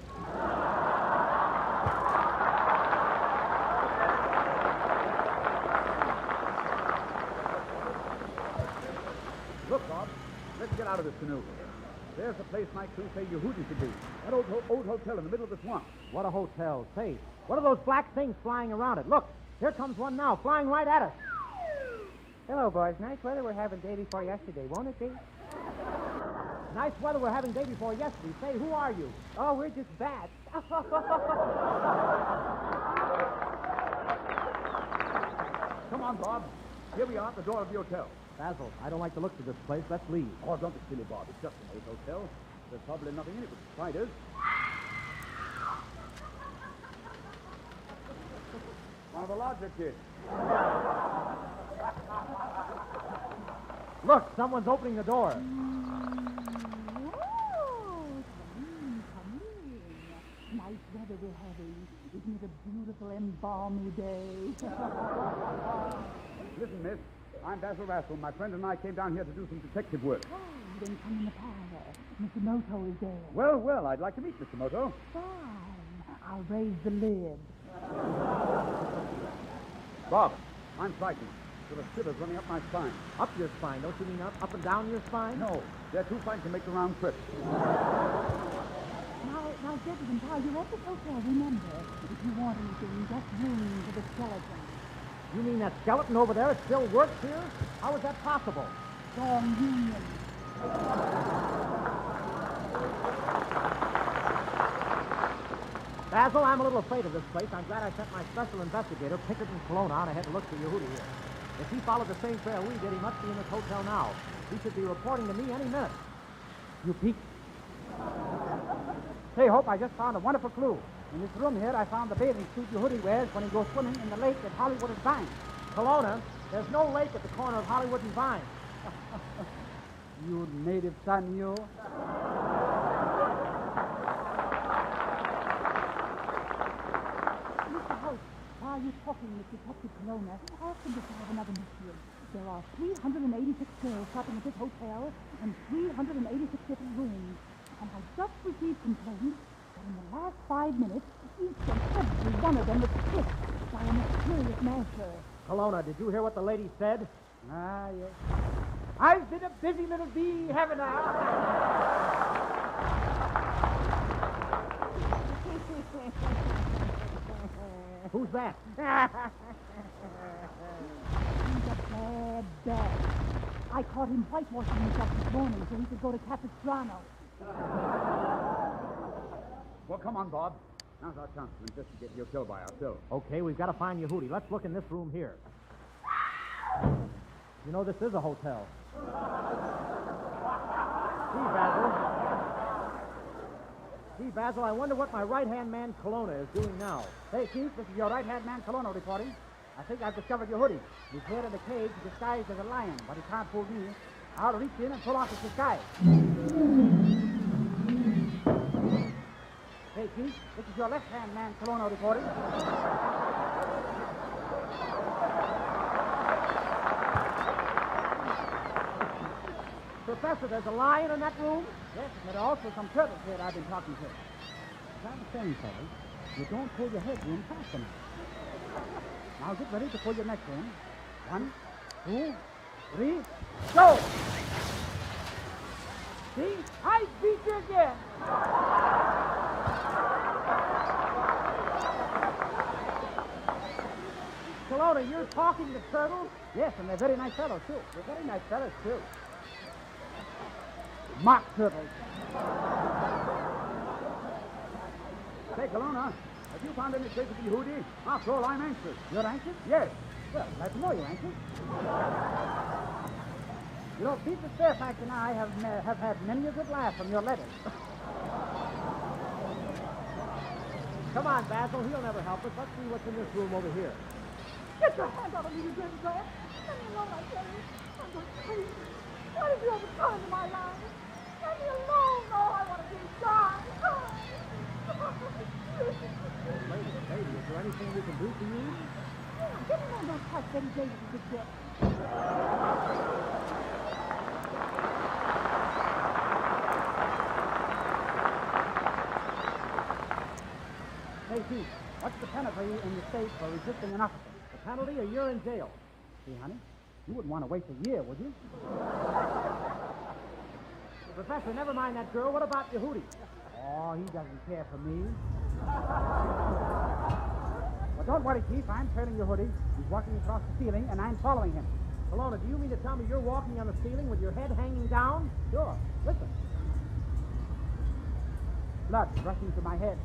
Look, Bob, let's get out of this canoe. There's the place my crew say Yehudi should be. That old hotel in the middle of the swamp. What a hotel. Say, what are those black things flying around it? Look, here comes one now, flying right at us. Hello, boys. Nice weather we're having day before yesterday, won't it be? Nice weather we're having day before yesterday. Say, who are you? Oh, we're just bats. Come on, Bob. Here we are at the door of the hotel. Basil, I don't like the looks of this place. Let's leave. Oh, don't be silly, Bob. It's just an old hotel. There's probably nothing in it but spiders. One of the larger kids. Look, someone's opening the door. Oh, come in. Nice weather we're having. Isn't it a beautiful and balmy day? Listen, miss. I'm Basil Rathbone. My friend and I came down here to do some detective work. Oh, then come in the parlor. Mr. Moto is there. Well, I'd like to meet Mr. Moto. Fine. I'll raise the lid. Bob, I'm frightened. There are shivers running up my spine. Up your spine? Don't you mean up and down your spine? No, they're too fine to make the round trip. Now, gentlemen, while you're at the hotel, remember, if you want anything, just ring to the skeleton. You mean that skeleton over there, it still works here? How is that possible? Strong union. Basil, I'm a little afraid of this place. I'm glad I sent my special investigator, Pinkerton Cologne, on ahead to look for Yehudi here. If he followed the same trail we did, he must be in this hotel now. He should be reporting to me any minute. You peek. Say, Hope, I just found a wonderful clue. In this room here, I found the bathing suit Yehudi wears when he goes swimming in the lake at Hollywood and Vine. Kelowna, there's no lake at the corner of Hollywood and Vine. You native son, you. Mr. Hope, why are you talking with Detective Kelowna? Ask him to solve another mystery. There are 386 girls shopping at this hotel and 386 different rooms. And I just received complaints that in the last 5 minutes, each and every one of them was kissed by a mysterious master. Kelowna, did you hear what the lady said? Ah, yes. I've been a busy little bee, haven't I? Who's that? He's a bad bat. I caught him whitewashing himself this morning so he could go to Capistrano. Well, come on, Bob. Now's our chance to investigate your kill by ourselves. Okay, we've got to find Yehudi. Let's look in this room here. You know, this is a hotel. Gee, Basil, I wonder what my right-hand man, Kelowna, is doing now. Hey, Chief, this is your right-hand man, Kelowna, reporting. I think I've discovered Yehudi. He's here in a cage disguised as a lion, but he can't fool me. I'll reach in and pull off his disguise. Hey, Chief, this is your left-hand man, Kelowna, reporting. Professor, there's a lion in that room? Yes, and there are also some turtles here I've been talking to. As I'm saying, fellas, you don't pull your head in fast enough. Now get ready to pull your next in. 1, 2, 3, go! See? I beat you again! Kelowna, you're talking to turtles? Yes, and they're very nice fellows, too. They're very nice fellows, too. Mock turtles. Say, Kelowna, have you found any trace of Yehudi? After all, I'm anxious. You're anxious? Yes. Well, glad to know you're anxious. You know, Peter Fairfax and I have had many a good laugh from your letters. Come on, Basil. He'll never help us. Let's see what's in this room over here. Get your hand out of me, you dirty dog. Let me alone, I tell you. I'm going crazy. Why did you ever come into my life? Let me alone. Oh, I want to be gone. Lady, is there anything we can do for you? Yeah, get me on those touch Betty Davis you could get. Hey, Chief, what's the penalty in the state for resisting an officer? The penalty, or you're in jail. See, honey, you wouldn't want to wait a year, would you? Professor, never mind that girl. What about Yehudi? Oh, he doesn't care for me. Well, don't worry, Chief. I'm trailing Yehudi. He's walking across the ceiling, and I'm following him. Kelowna, do you mean to tell me you're walking on the ceiling with your head hanging down? Sure. Listen. Blood rushing to my head.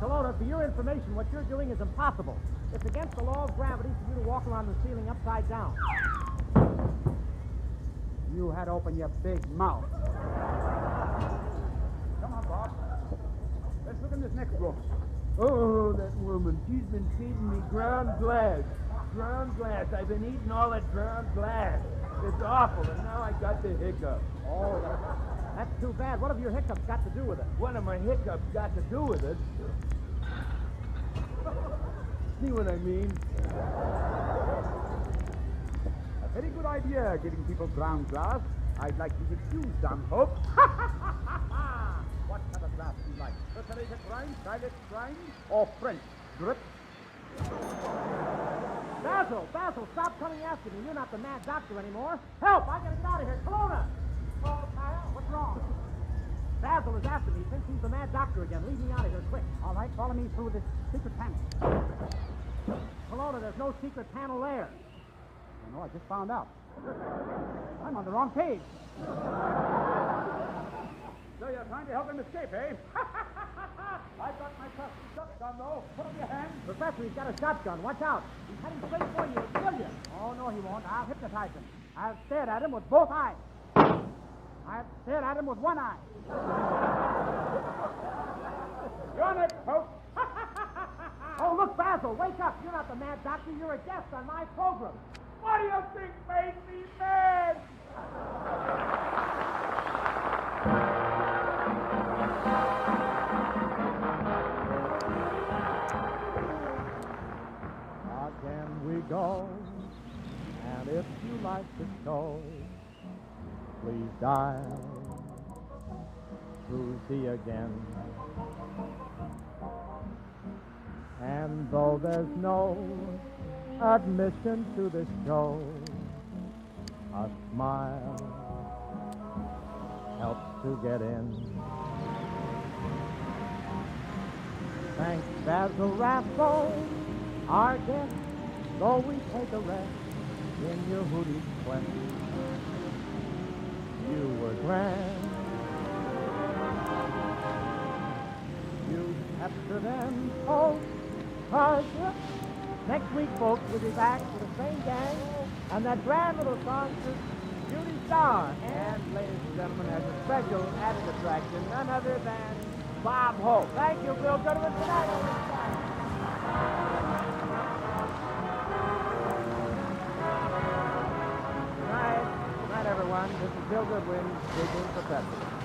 Kelowna, for your information, what you're doing is impossible. It's against the law of gravity for you to walk around the ceiling upside down. You had opened your big mouth. Come on, Bob. Let's look in this next room. Oh, that woman. She's been feeding me ground glass. Ground glass. I've been eating all that ground glass. It's awful, and now I got the hiccup. Oh, that's too bad. What have your hiccups got to do with it? What have my hiccups got to do with it? See what I mean? A very good idea, giving people ground glass. I'd like to get you some, Hope. What kind of glass do you like? Perforated brine, dilate brine, or French drip? Basil, stop coming after me. You're not the mad doctor anymore. Help! I gotta get out of here. Kelowna! Oh, Kyle, what's wrong? Basil is after me. Thinks he's the mad doctor again. Leave me out of here, quick. All right, follow me through this secret panel. Kelowna, there's no secret panel there. I know, I just found out. I'm on the wrong page. So you're trying to help him escape, eh? I got my trusty shotgun, though. Put up your hand. Professor, he's got a shotgun. Watch out. He's heading straight for you. He'll kill you. Oh, no, he won't. I'll hypnotize him. I've stared at him with both eyes. I've stared at him with one eye. You're next, folks. Oh, look, Basil, wake up. You're not the mad doctor. You're a guest on my program. What do you think made me mad? Again we go, and if you like the show, please dial Susie again. And though there's no admission to the show, a smile helps to get in. Thanks, Basil Rathbone, our guest, though we take a rest in your hoodie quest. You were grand. You captured and next week, folks, we'll be back with the same gang and that grand little song, Judy Star. And, ladies and gentlemen, as a special added attraction, none other than Bob Hope. Thank you, Bill Goodwin, tonight. Good night, everyone. This is Bill Goodwin speaking for Pepsi.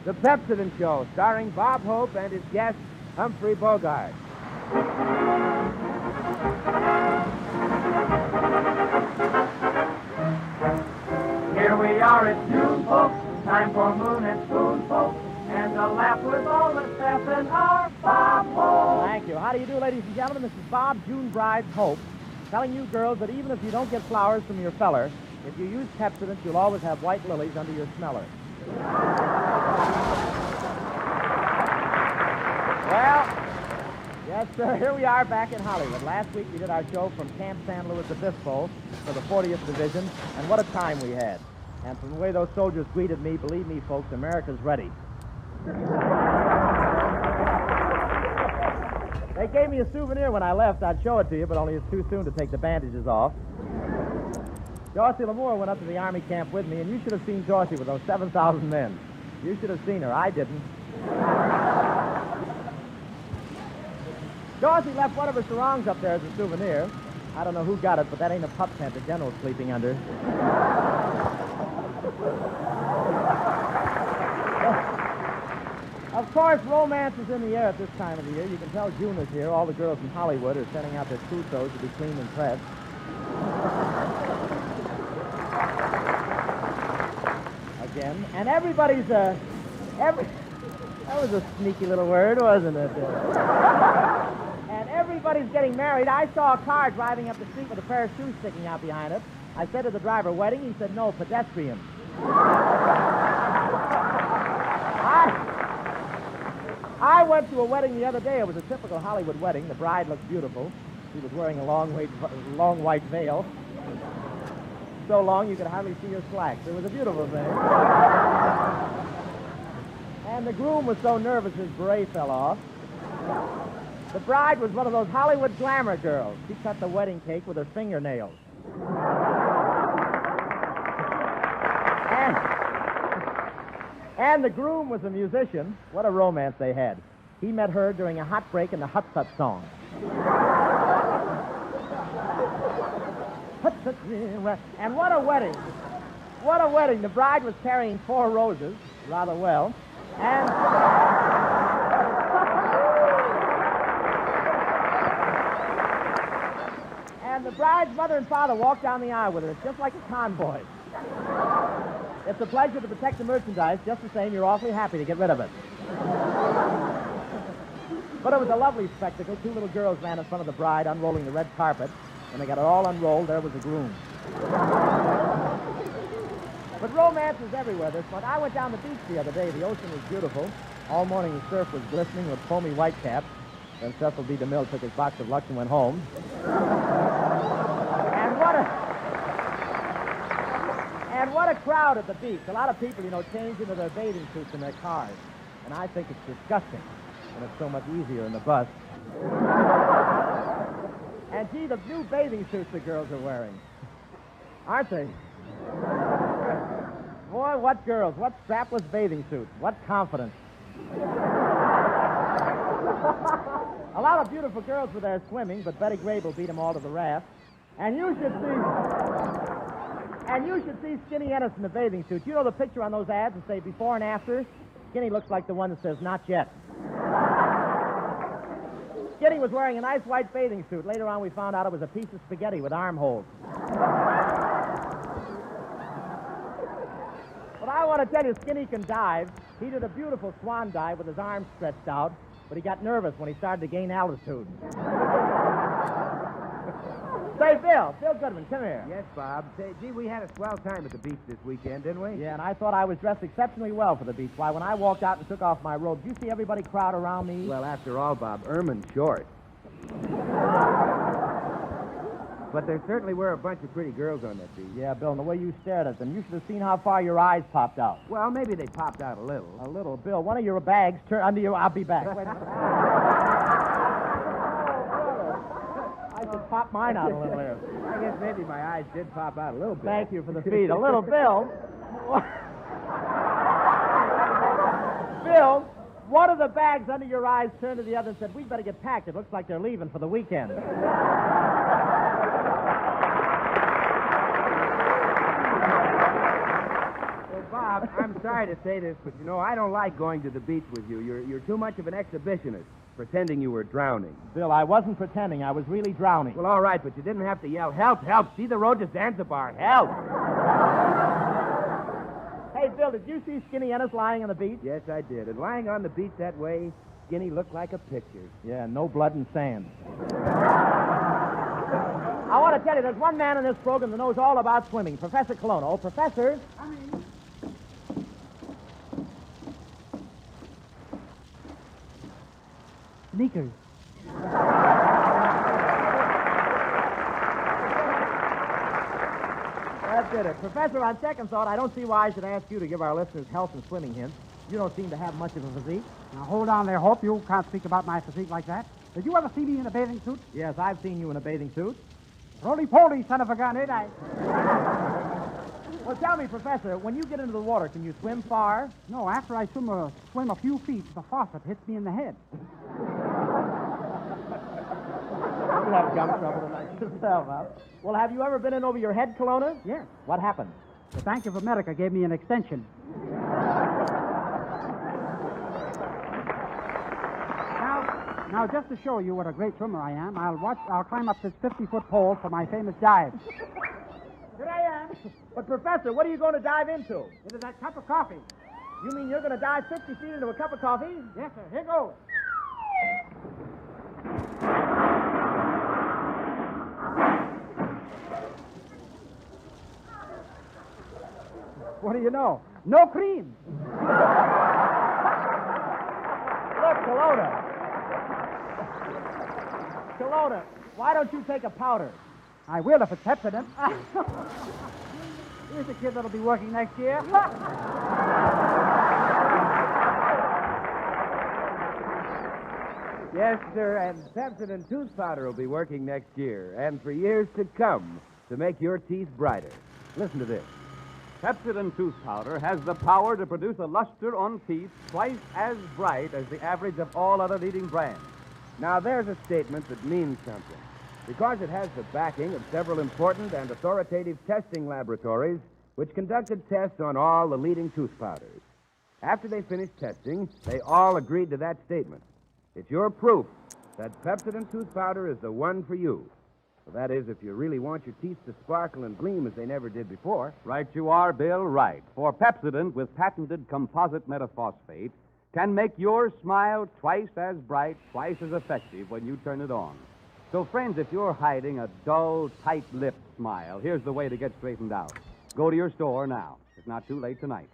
The Pepsodent Show, starring Bob Hope and his guest, Humphrey Bogart. Here we are at June, folks. Time for Moon and Spoon, folks. And a laugh with all the staff and our Bob Hope. Thank you. How do you do, ladies and gentlemen? This is Bob, June Bride's Hope, telling you girls that even if you don't get flowers from your feller, if you use Pepsodent, you'll always have white lilies under your smeller. Well, yes, sir, here we are back in Hollywood. Last week we did our show from Camp San Luis Obispo for the 40th Division, and what a time we had. And from the way those soldiers greeted me, believe me, folks, America's ready. They gave me a souvenir when I left. I'd show it to you, but only it's too soon to take the bandages off. Dorothy Lamour went up to the Army camp with me, and you should have seen Dorothy with those 7,000 men. You should have seen her. I didn't. Dorothy left one of her sarongs up there as a souvenir. I don't know who got it, but that ain't a pup tent the general's sleeping under. Of course, romance is in the air at this time of the year. You can tell June is here. All the girls in Hollywood are sending out their trousseaux to be cleaned and pressed. Again. And everybody's, that was a sneaky little word, wasn't it? And everybody's getting married. I saw a car driving up the street with a pair of shoes sticking out behind it. I said to the driver, wedding? He said, no, pedestrian. I went to a wedding the other day. It was a typical Hollywood wedding. The bride looked beautiful. She was wearing a long white veil. So long you could hardly see her slacks. It was a beautiful thing. And the groom was so nervous his beret fell off. The bride was one of those Hollywood glamour girls. She cut the wedding cake with her fingernails. And the groom was a musician. What a romance they had. He met her during a hot break in the Hut Tut song. And what a wedding. What a wedding. The bride was carrying 4 roses, rather well. And the bride's mother and father walked down the aisle with her. It's just like a convoy. It's a pleasure to protect the merchandise. Just the same, you're awfully happy to get rid of it. But it was a lovely spectacle. Two little girls ran in front of the bride, unrolling the red carpet. When they got it all unrolled, there was the groom. But romance is everywhere this month. I went down the beach the other day. The ocean was beautiful. All morning the surf was glistening with foamy whitecaps. Then Cecil B. DeMille took his box of Lux and went home. And what a crowd at the beach. A lot of people, change into their bathing suits in their cars. And I think it's disgusting. And it's so much easier in the bus. And gee, the new bathing suits the girls are wearing. Aren't they? Boy, what girls. What strapless bathing suits. What confidence. A lot of beautiful girls were there swimming, but Betty Grable beat them all to the raft. And you should see Skinny Ennis in the bathing suit. You know the picture on those ads that say before and after? Skinny looks like the one that says not yet. Skinny was wearing a nice white bathing suit. Later on, we found out it was a piece of spaghetti with armholes. But I want to tell you, Skinny can dive. He did a beautiful swan dive with his arms stretched out, but he got nervous when he started to gain altitude. Say, Bill Goodman, come here. Yes, Bob. Say, gee, we had a swell time at the beach this weekend, didn't we? Yeah, and I thought I was dressed exceptionally well for the beach. Why, when I walked out and took off my robe, did you see everybody crowd around me? Well, after all, Bob, Ermine's short. But there certainly were a bunch of pretty girls on that beach. Yeah, Bill, and the way you stared at them, you should have seen how far your eyes popped out. Well, maybe they popped out a little. A little. Bill, one of your bags turned under your... I'll be back. Wait a minute. I should pop mine out a little here. I guess maybe my eyes did pop out a little bit. Thank you for the feed. A little, Bill. Bill, one of the bags under your eyes turned to the other and said, "We'd better get packed. It looks like they're leaving for the weekend." Bob, I'm sorry to say this, but I don't like going to the beach with you. You're too much of an exhibitionist, pretending you were drowning. Bill, I wasn't pretending. I was really drowning. Well, all right, but you didn't have to yell, "Help, help, see the road to Zanzibar, help!" Hey, Bill, did you see Skinny Ennis lying on the beach? Yes, I did. And lying on the beach that way, Skinny looked like a picture. Yeah, no blood and sand. I want to tell you, there's one man in this program that knows all about swimming, Professor Colonna. Oh, Professor... Sneakers. That did it. Professor, on second thought, I don't see why I should ask you to give our listeners health and swimming hints. You don't seem to have much of a physique. Now, hold on there, Hope. You can't speak about my physique like that. Did you ever see me in a bathing suit? Yes, I've seen you in a bathing suit. Roly-poly, son of a gun, ain't I? Well, tell me, Professor, when you get into the water, can you swim far? No, after I swim a few feet, the faucet hits me in the head. You'll have gum trouble tonight yourself, huh? Well, have you ever been in over your head, Colonna? Yes. What happened? The Bank of America gave me an extension. Now, just to show you what a great swimmer I am, I'll climb up this 50-foot pole for my famous dive. Here I am. But, Professor, what are you going to dive into? Into that cup of coffee. You mean you're going to dive 50 feet into a cup of coffee? Yes, sir. Here goes. What do you know? No cream. Look, Colonna, why don't you take a powder? I will if it's Pepsodent. Here's a kid that'll be working next year. Yes, sir, and Pepsodent tooth powder will be working next year, and for years to come, to make your teeth brighter. Listen to this. Pepsodent tooth powder has the power to produce a luster on teeth twice as bright as the average of all other leading brands. Now, there's a statement that means something, because it has the backing of several important and authoritative testing laboratories which conducted tests on all the leading tooth powders. After they finished testing, they all agreed to that statement. It's your proof that Pepsodent tooth powder is the one for you. Well, that is, if you really want your teeth to sparkle and gleam as they never did before. Right you are, Bill, right. For Pepsodent with patented composite metaphosphate can make your smile twice as bright, twice as effective when you turn it on. So, friends, if you're hiding a dull, tight-lipped smile, here's the way to get straightened out. Go to your store now. It's not too late tonight.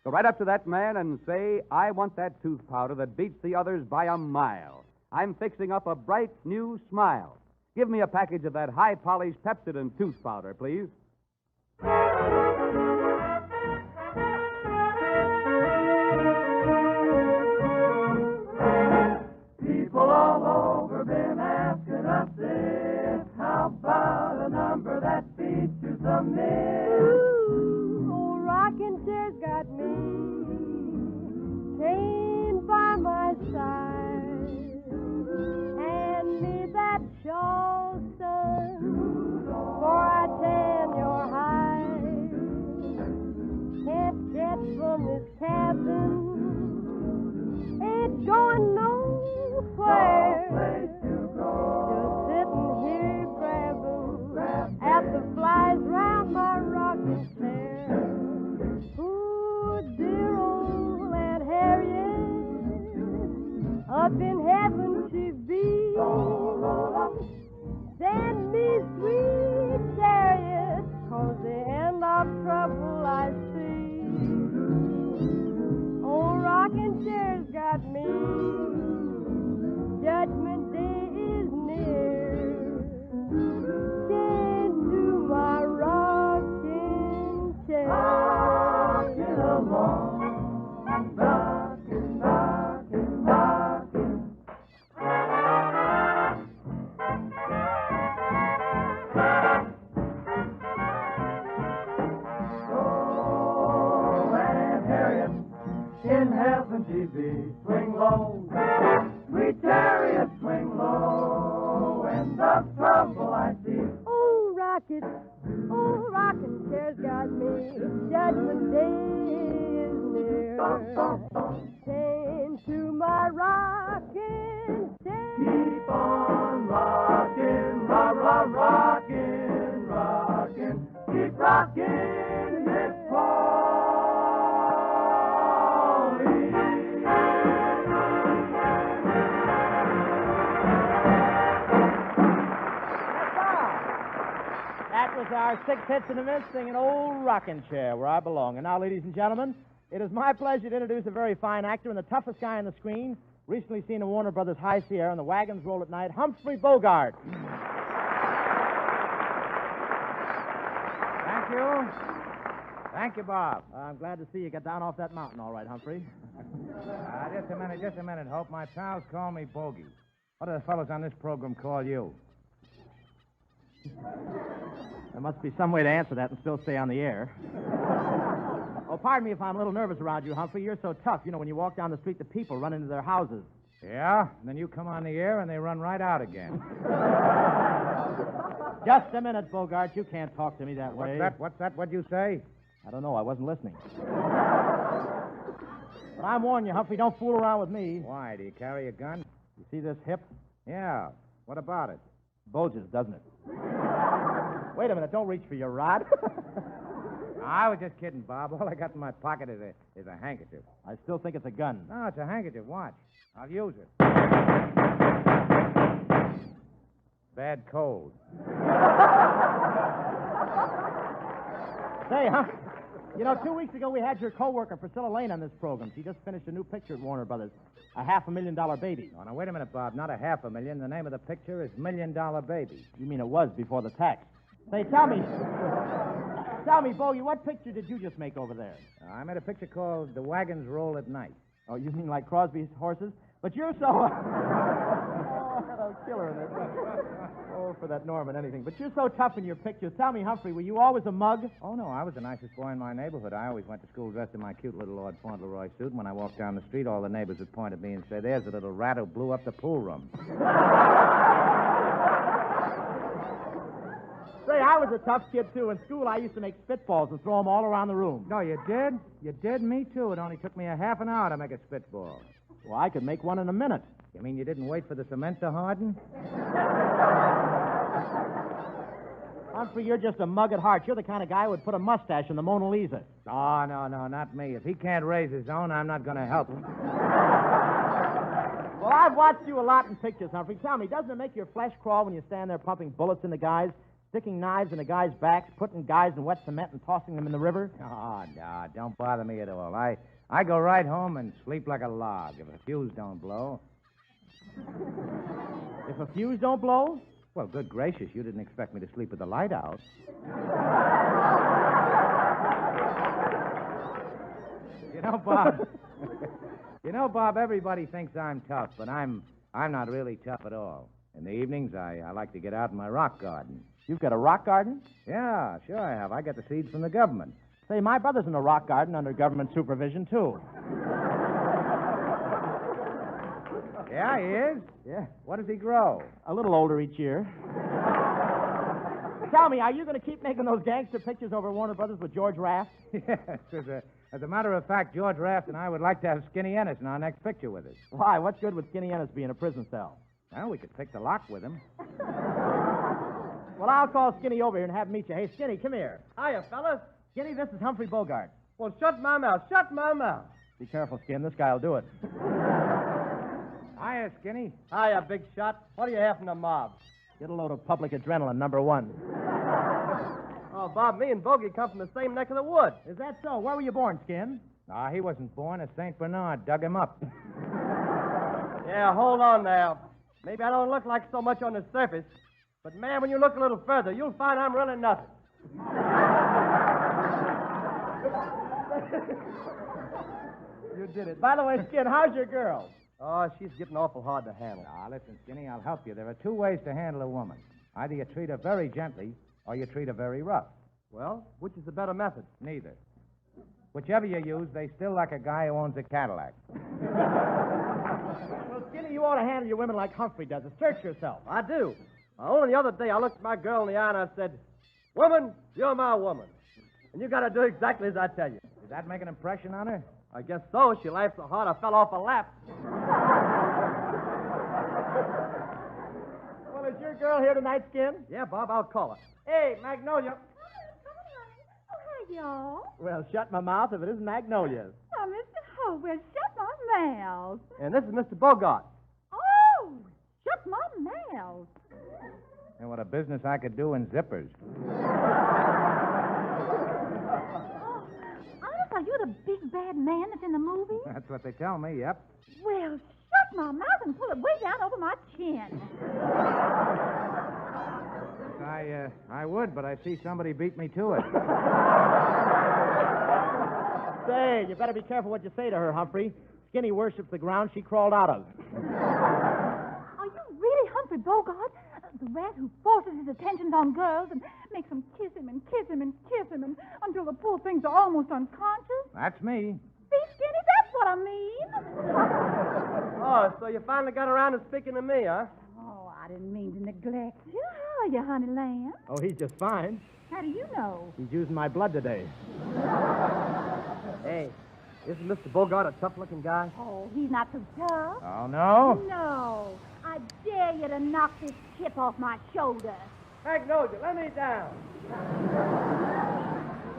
Go right up to that man and say, I want that tooth powder that beats the others by a mile. I'm fixing up a bright new smile. Give me a package of that high-polished Pepsodent tooth powder, please. People all over been asking us this. How about a number that features a miss? Ooh, old rocking chair's got me chained by my side. Hand me that shawl, son, for I tan your hide. Can't get from this cabin, ain't going nowhere. Just sitting here grabbing at the flies round my rocking chair. Ooh, dear old Aunt Harriet, up in heaven she be. Send me sweet chariot, 'cause the end of trouble I see. Old rocking chair's got me. Judgment day is near. Into my rocking chair. Rocking along, rocking, rocking, rocking. Oh, Aunt Harriet, in heaven she be. Swing low, sweet chariot, swing low, and the trouble I see. Oh, rocking chair's got me. Judgment day is near. Chained to my rocking chair. Keep on rocking, rocking, rocking. Keep rocking, Miss Polly. That was our six hits in a miss singing Old Rocking Chair, where I belong. And now, ladies and gentlemen, it is my pleasure to introduce a very fine actor and the toughest guy on the screen, recently seen in Warner Brothers' High Sierra and The Wagons Roll at Night, Humphrey Bogart. Thank you. Thank you, Bob. I'm glad to see you got down off that mountain all right, Humphrey. Just a minute, Hope. My pals call me Bogey. What do the fellows on this program call you? There must be some way to answer that and still stay on the air. Oh, pardon me if I'm a little nervous around you, Humphrey. You're so tough. You know, when you walk down the street, the people run into their houses. Yeah? And then you come on the air and they run right out again. Just a minute, Bogart. You can't talk to me that way. What's that? What'd you say? I don't know. I wasn't listening. But I'm warning you, Humphrey, don't fool around with me. Why? Do you carry a gun? You see this hip? Yeah. What about it? Bulges, doesn't it? Wait a minute. Don't reach for your rod. I was just kidding, Bob. All I got in my pocket is a handkerchief. I still think it's a gun. No, it's a handkerchief. Watch. I'll use it. Bad cold. Say, huh? You know, 2 weeks ago we had your co-worker, Priscilla Lane, on this program. She just finished a new picture at Warner Brothers, a $500,000 baby. Oh, now, wait a minute, Bob. Not a $500,000. The name of the picture is $1 Million Baby. You mean it was before the tax? Say, tell me, Bogey, what picture did you just make over there? I made a picture called The Wagons Roll at Night. Oh, you mean like Crosby's horses? But you're so... oh, that'll kill her in this. Oh, for that Norman, anything. But you're so tough in your pictures. Tell me, Humphrey, were you always a mug? Oh, no, I was the nicest boy in my neighborhood. I always went to school dressed in my cute little Lord Fauntleroy suit. And when I walked down the street, all the neighbors would point at me and say, there's the little rat who blew up the pool room. Say, I was a tough kid, too. In school, I used to make spitballs and throw them all around the room. No, you did? You did? Me, too. It only took me a half an hour to make a spitball. Well, I could make one in a minute. You mean you didn't wait for the cement to harden? Humphrey, you're just a mug at heart. You're the kind of guy who would put a mustache in the Mona Lisa. Oh, no, not me. If he can't raise his own, I'm not going to help him. Well, I've watched you a lot in pictures, Humphrey. Tell me, doesn't it make your flesh crawl when you stand there pumping bullets into guys, sticking knives into guys' backs, putting guys in wet cement and tossing them in the river? Oh, no, don't bother me at all. I go right home and sleep like a log if a fuse don't blow. If a fuse don't blow? Well, good gracious, you didn't expect me to sleep with the light out. You know, Bob, everybody thinks I'm tough, but I'm not really tough at all. In the evenings, I like to get out in my rock garden. You've got a rock garden? Yeah, sure I have. I get the seeds from the government. Say, my brother's in a rock garden under government supervision, too. Yeah, he is? Yeah. What does he grow? A little older each year. Tell me, are you going to keep making those gangster pictures over Warner Brothers with George Raft? Yes. As a matter of fact, George Raft and I would like to have Skinny Ennis in our next picture with us. Why? What's good with Skinny Ennis being in a prison cell? Well, we could pick the lock with him. Well, I'll call Skinny over here and have him meet you. Hey, Skinny, come here. Hiya, fellas. Skinny, this is Humphrey Bogart. Well, shut my mouth. Shut my mouth. Be careful, Skin. This guy'll do it. Hiya, Skinny. Hiya, big shot. What do you have from the mob? Get a load of public adrenaline, number one. Oh, Bob, me and Bogey come from the same neck of the woods. Is that so? Where were you born, Skin? Ah, he wasn't born. A St. Bernard dug him up. Yeah, hold on now. Maybe I don't look like so much on the surface, but, man, when you look a little further, you'll find I'm really nothing. You did it. By the way, Skin, how's your girl? Oh, she's getting awful hard to handle. Ah, listen, Skinny, I'll help you. There are two ways to handle a woman. Either you treat her very gently, or you treat her very rough. Well, which is the better method? Neither. Whichever you use, they still like a guy who owns a Cadillac. Well, Skinny, you ought to handle your women like Humphrey does. Assert yourself. I do. Only the other day, I looked my girl in the eye and I said, "Woman, you're my woman. And you got to do exactly as I tell you." Did that make an impression on her? I guess so. She laughed so hard I fell off her lap. Well, is your girl here tonight, Skin? Yeah, Bob, I'll call her. Hey, Magnolia. Come on, honey. Oh, hi, y'all. Well, shut my mouth if it isn't Magnolia. Oh, Mr. Hope, well, shut my mouth. And this is Mr. Bogart. Oh, shut my mouth. And what a business I could do in zippers. Are you the big bad man that's in the movie? That's what they tell me, yep. Well, shut my mouth and pull it way down over my chin. I would, but I see somebody beat me to it. Say, you better be careful what you say to her, Humphrey. Skinny worships the ground she crawled out of. Are you really Humphrey Bogart? The rat who forces his attentions on girls and makes them kiss him and kiss him and kiss him until the poor things are almost unconscious? That's me. See, Skinny, that's what I mean. Oh, so you finally got around to speaking to me, huh? Oh, I didn't mean to neglect you. How are you, honey lamb? Oh, he's just fine. How do you know? He's using my blood today. Hey, isn't Mr. Bogart a tough-looking guy? Oh, he's not so tough. Oh, no? No. I dare you to knock this chip off my shoulder. Magnolia, let me down.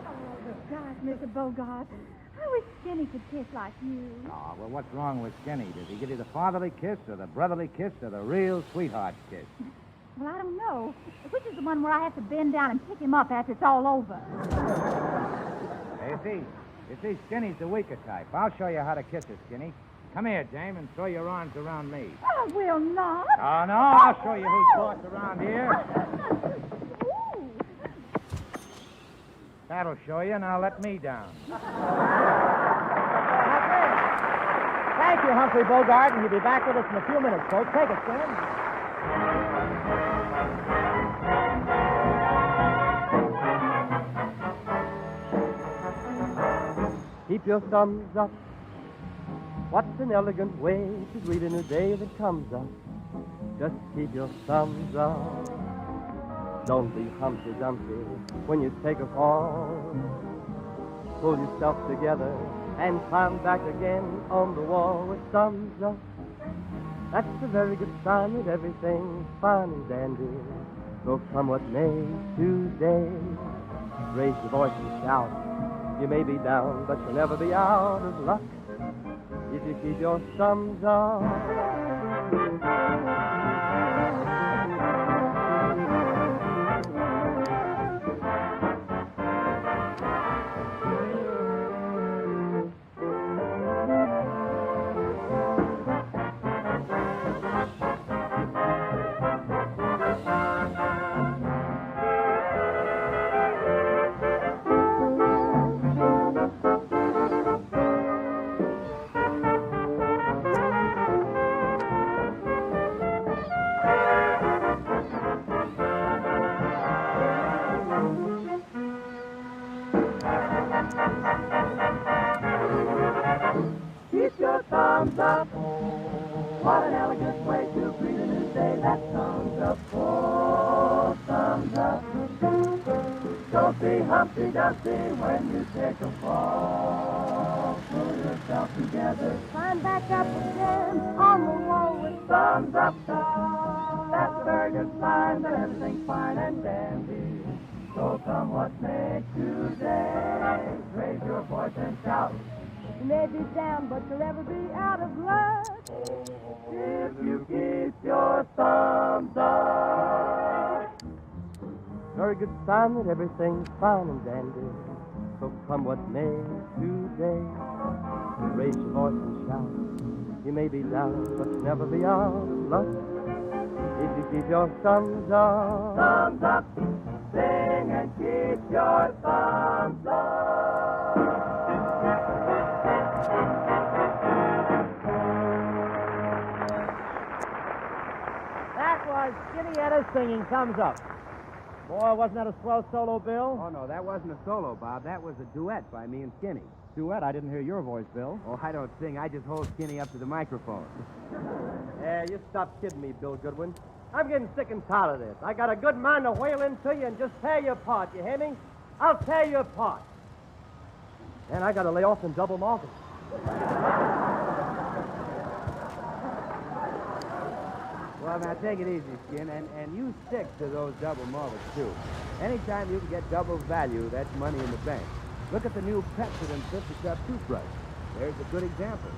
Oh, gosh, Mr. Bogart. I wish Skinny could kiss like you. Oh, well, what's wrong with Skinny? Did he give you the fatherly kiss or the brotherly kiss or the real sweetheart kiss? Well, I don't know. Which is the one where I have to bend down and pick him up after it's all over? Hey, you see, Skinny's the weaker type. I'll show you how to kiss her, Skinny. Come here, Dame, and throw your arms around me. I will not. Oh, no, I'll show you who's boss around here. Ooh. That'll show you. Now let me down. Thank you, Humphrey Bogart, and you'll be back with us in a few minutes, folks. Take it, Skin. Keep your thumbs up. What's an elegant way to greet a new day that comes up? Just keep your thumbs up. Don't be Humpty Dumpty when you take a fall. Pull yourself together and climb back again on the wall with thumbs up. That's a very good sign that everything's fine and dandy. So come what may today, raise your voice and shout. You may be down, but you'll never be out of luck if you keep your thumbs up. Keep your thumbs up. What an elegant way to greet a new day. That thumbs up. Oh, thumbs up. Don't be Humpty Dumpty when you take a fall. Pull yourself together. Climb back up again on the wall with Thumbs up. That's a very good sign that everything's fine and dandy. So come what may today, raise your voice and shout. You may be down, but you'll never be out of luck. If you keep your thumbs up. Very good sign that everything's fine and dandy. So come what may today, raise your voice and shout. You may be down, but you'll never be out of luck if you keep your thumbs up. Thumbs up. Sing and keep your thumbs up. That was Skinny Etta's singing Thumbs Up. Boy, wasn't that a swell solo, Bill? Oh, no, that wasn't a solo, Bob. That was a duet by me and Skinny. Duet? I didn't hear your voice, Bill. Oh, I don't sing. I just hold Skinny up to the microphone. Yeah, you stop kidding me, Bill Goodwin. I'm getting sick and tired of this. I got a good mind to whale into you and just tear you apart, you hear me? I'll tear you apart. And I got to lay off in double market. Well, now, take it easy, Skin, and you stick to those double malters, too. Anytime you can get double value, that's money in the bank. Look at the new Pepsodent 50-cup toothbrush. There's a good example.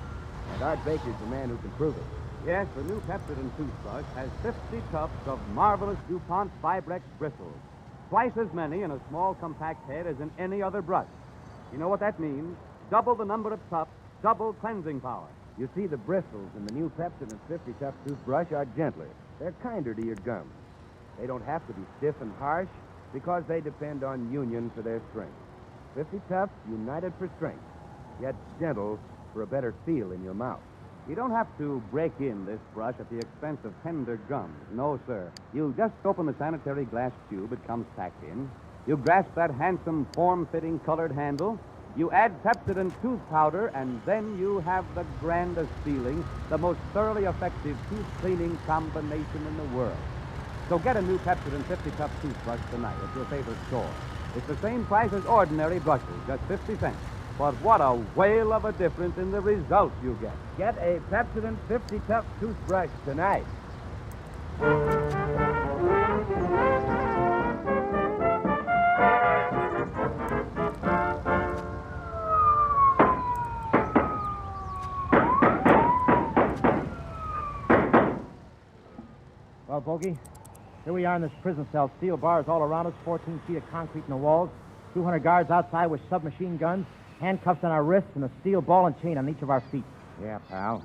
And Art Baker's the man who can prove it. Yes, the new Pepsodent toothbrush has 50 tufts of marvelous DuPont Vibrex bristles. Twice as many in a small, compact head as in any other brush. You know what that means? Double the number of tufts, double cleansing power. You see, the bristles in the new Pepsodent 50-cup toothbrush are gentler. They're kinder to your gums. They don't have to be stiff and harsh because they depend on union for their strength. 50 tufts united for strength, yet gentle for a better feel in your mouth. You don't have to break in this brush at the expense of tender gums. No, sir. You just open the sanitary glass tube it comes packed in. You grasp that handsome, form-fitting colored handle. You add Pepsodent tooth powder, and then you have the grandest feeling, the most thoroughly effective tooth-cleaning combination in the world. So get a new Pepsodent 50-cup toothbrush tonight at your favorite store. It's the same price as ordinary brushes, just 50 cents. But what a whale of a difference in the results you get. Get a Pepsodent 50-cup toothbrush tonight. Well, Bogey, here we are in this prison cell. Steel bars all around us, 14 feet of concrete in the walls, 200 guards outside with submachine guns, handcuffs on our wrists, and a steel ball and chain on each of our feet. Yeah, pal.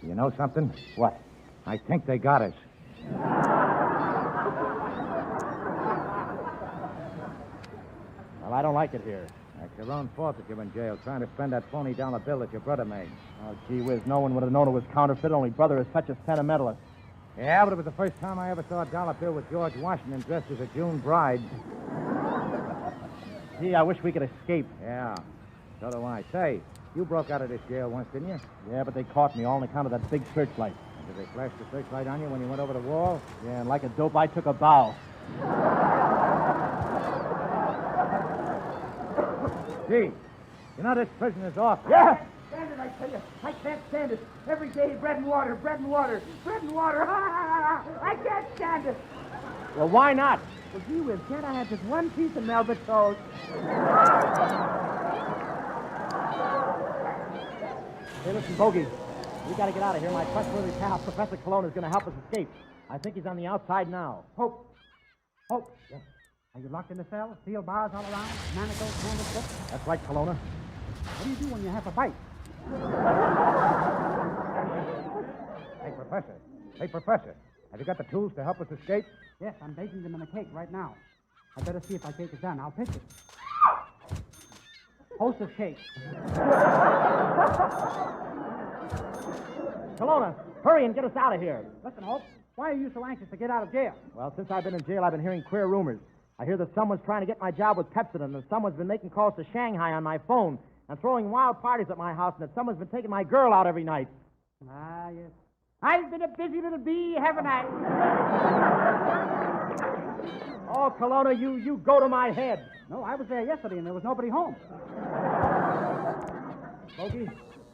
You know something? What? I think they got us. Well, I don't like it here. That's your own fault that you're in jail, trying to spend that phony dollar bill that your brother made. Oh, gee whiz, no one would have known it was counterfeit. Only brother is such a sentimentalist. Yeah, but it was the first time I ever saw a dollar bill with George Washington dressed as a June bride. Gee, I wish we could escape. Yeah, so do I. Say, you broke out of this jail once, didn't you? Yeah, but they caught me all on account of that big searchlight. And did they flash the searchlight on you when you went over the wall? Yeah, and like a dope, I took a bow. Gee, you know this prison is awful. Yeah! Stand it, I tell you. I can't stand it. Every day, bread and water, bread and water, bread and water. I can't stand it. Well, why not? Well, gee whiz, can't I have just one piece of Melba toast? Hey, listen, Bogey. We got to get out of here. My trustworthy pal, Professor Cologne, is going to help us escape. I think he's on the outside now. Hope. Hope. Yes. Are you locked in the cell? Steel bars all around? Manacles, candlesticks? That's right, Colonna. What do you do when you have a fight? Hey, Professor. Have you got the tools to help us escape? Yes, I'm baking them in a cake right now. I'd better see if my cake is done. I'll pitch it. Hostess cake. Colonna, hurry and get us out of here. Listen, Hope, why are you so anxious to get out of jail? Well, since I've been in jail, I've been hearing queer rumors. I hear that someone's trying to get my job with Pepsodent, and someone's been making calls to Shanghai on my phone and throwing wild parties at my house, and that someone's been taking my girl out every night. Ah, yes. I've been a busy little bee, haven't I? Oh, Colonna, you go to my head. No, I was there yesterday, and there was nobody home. Bogey,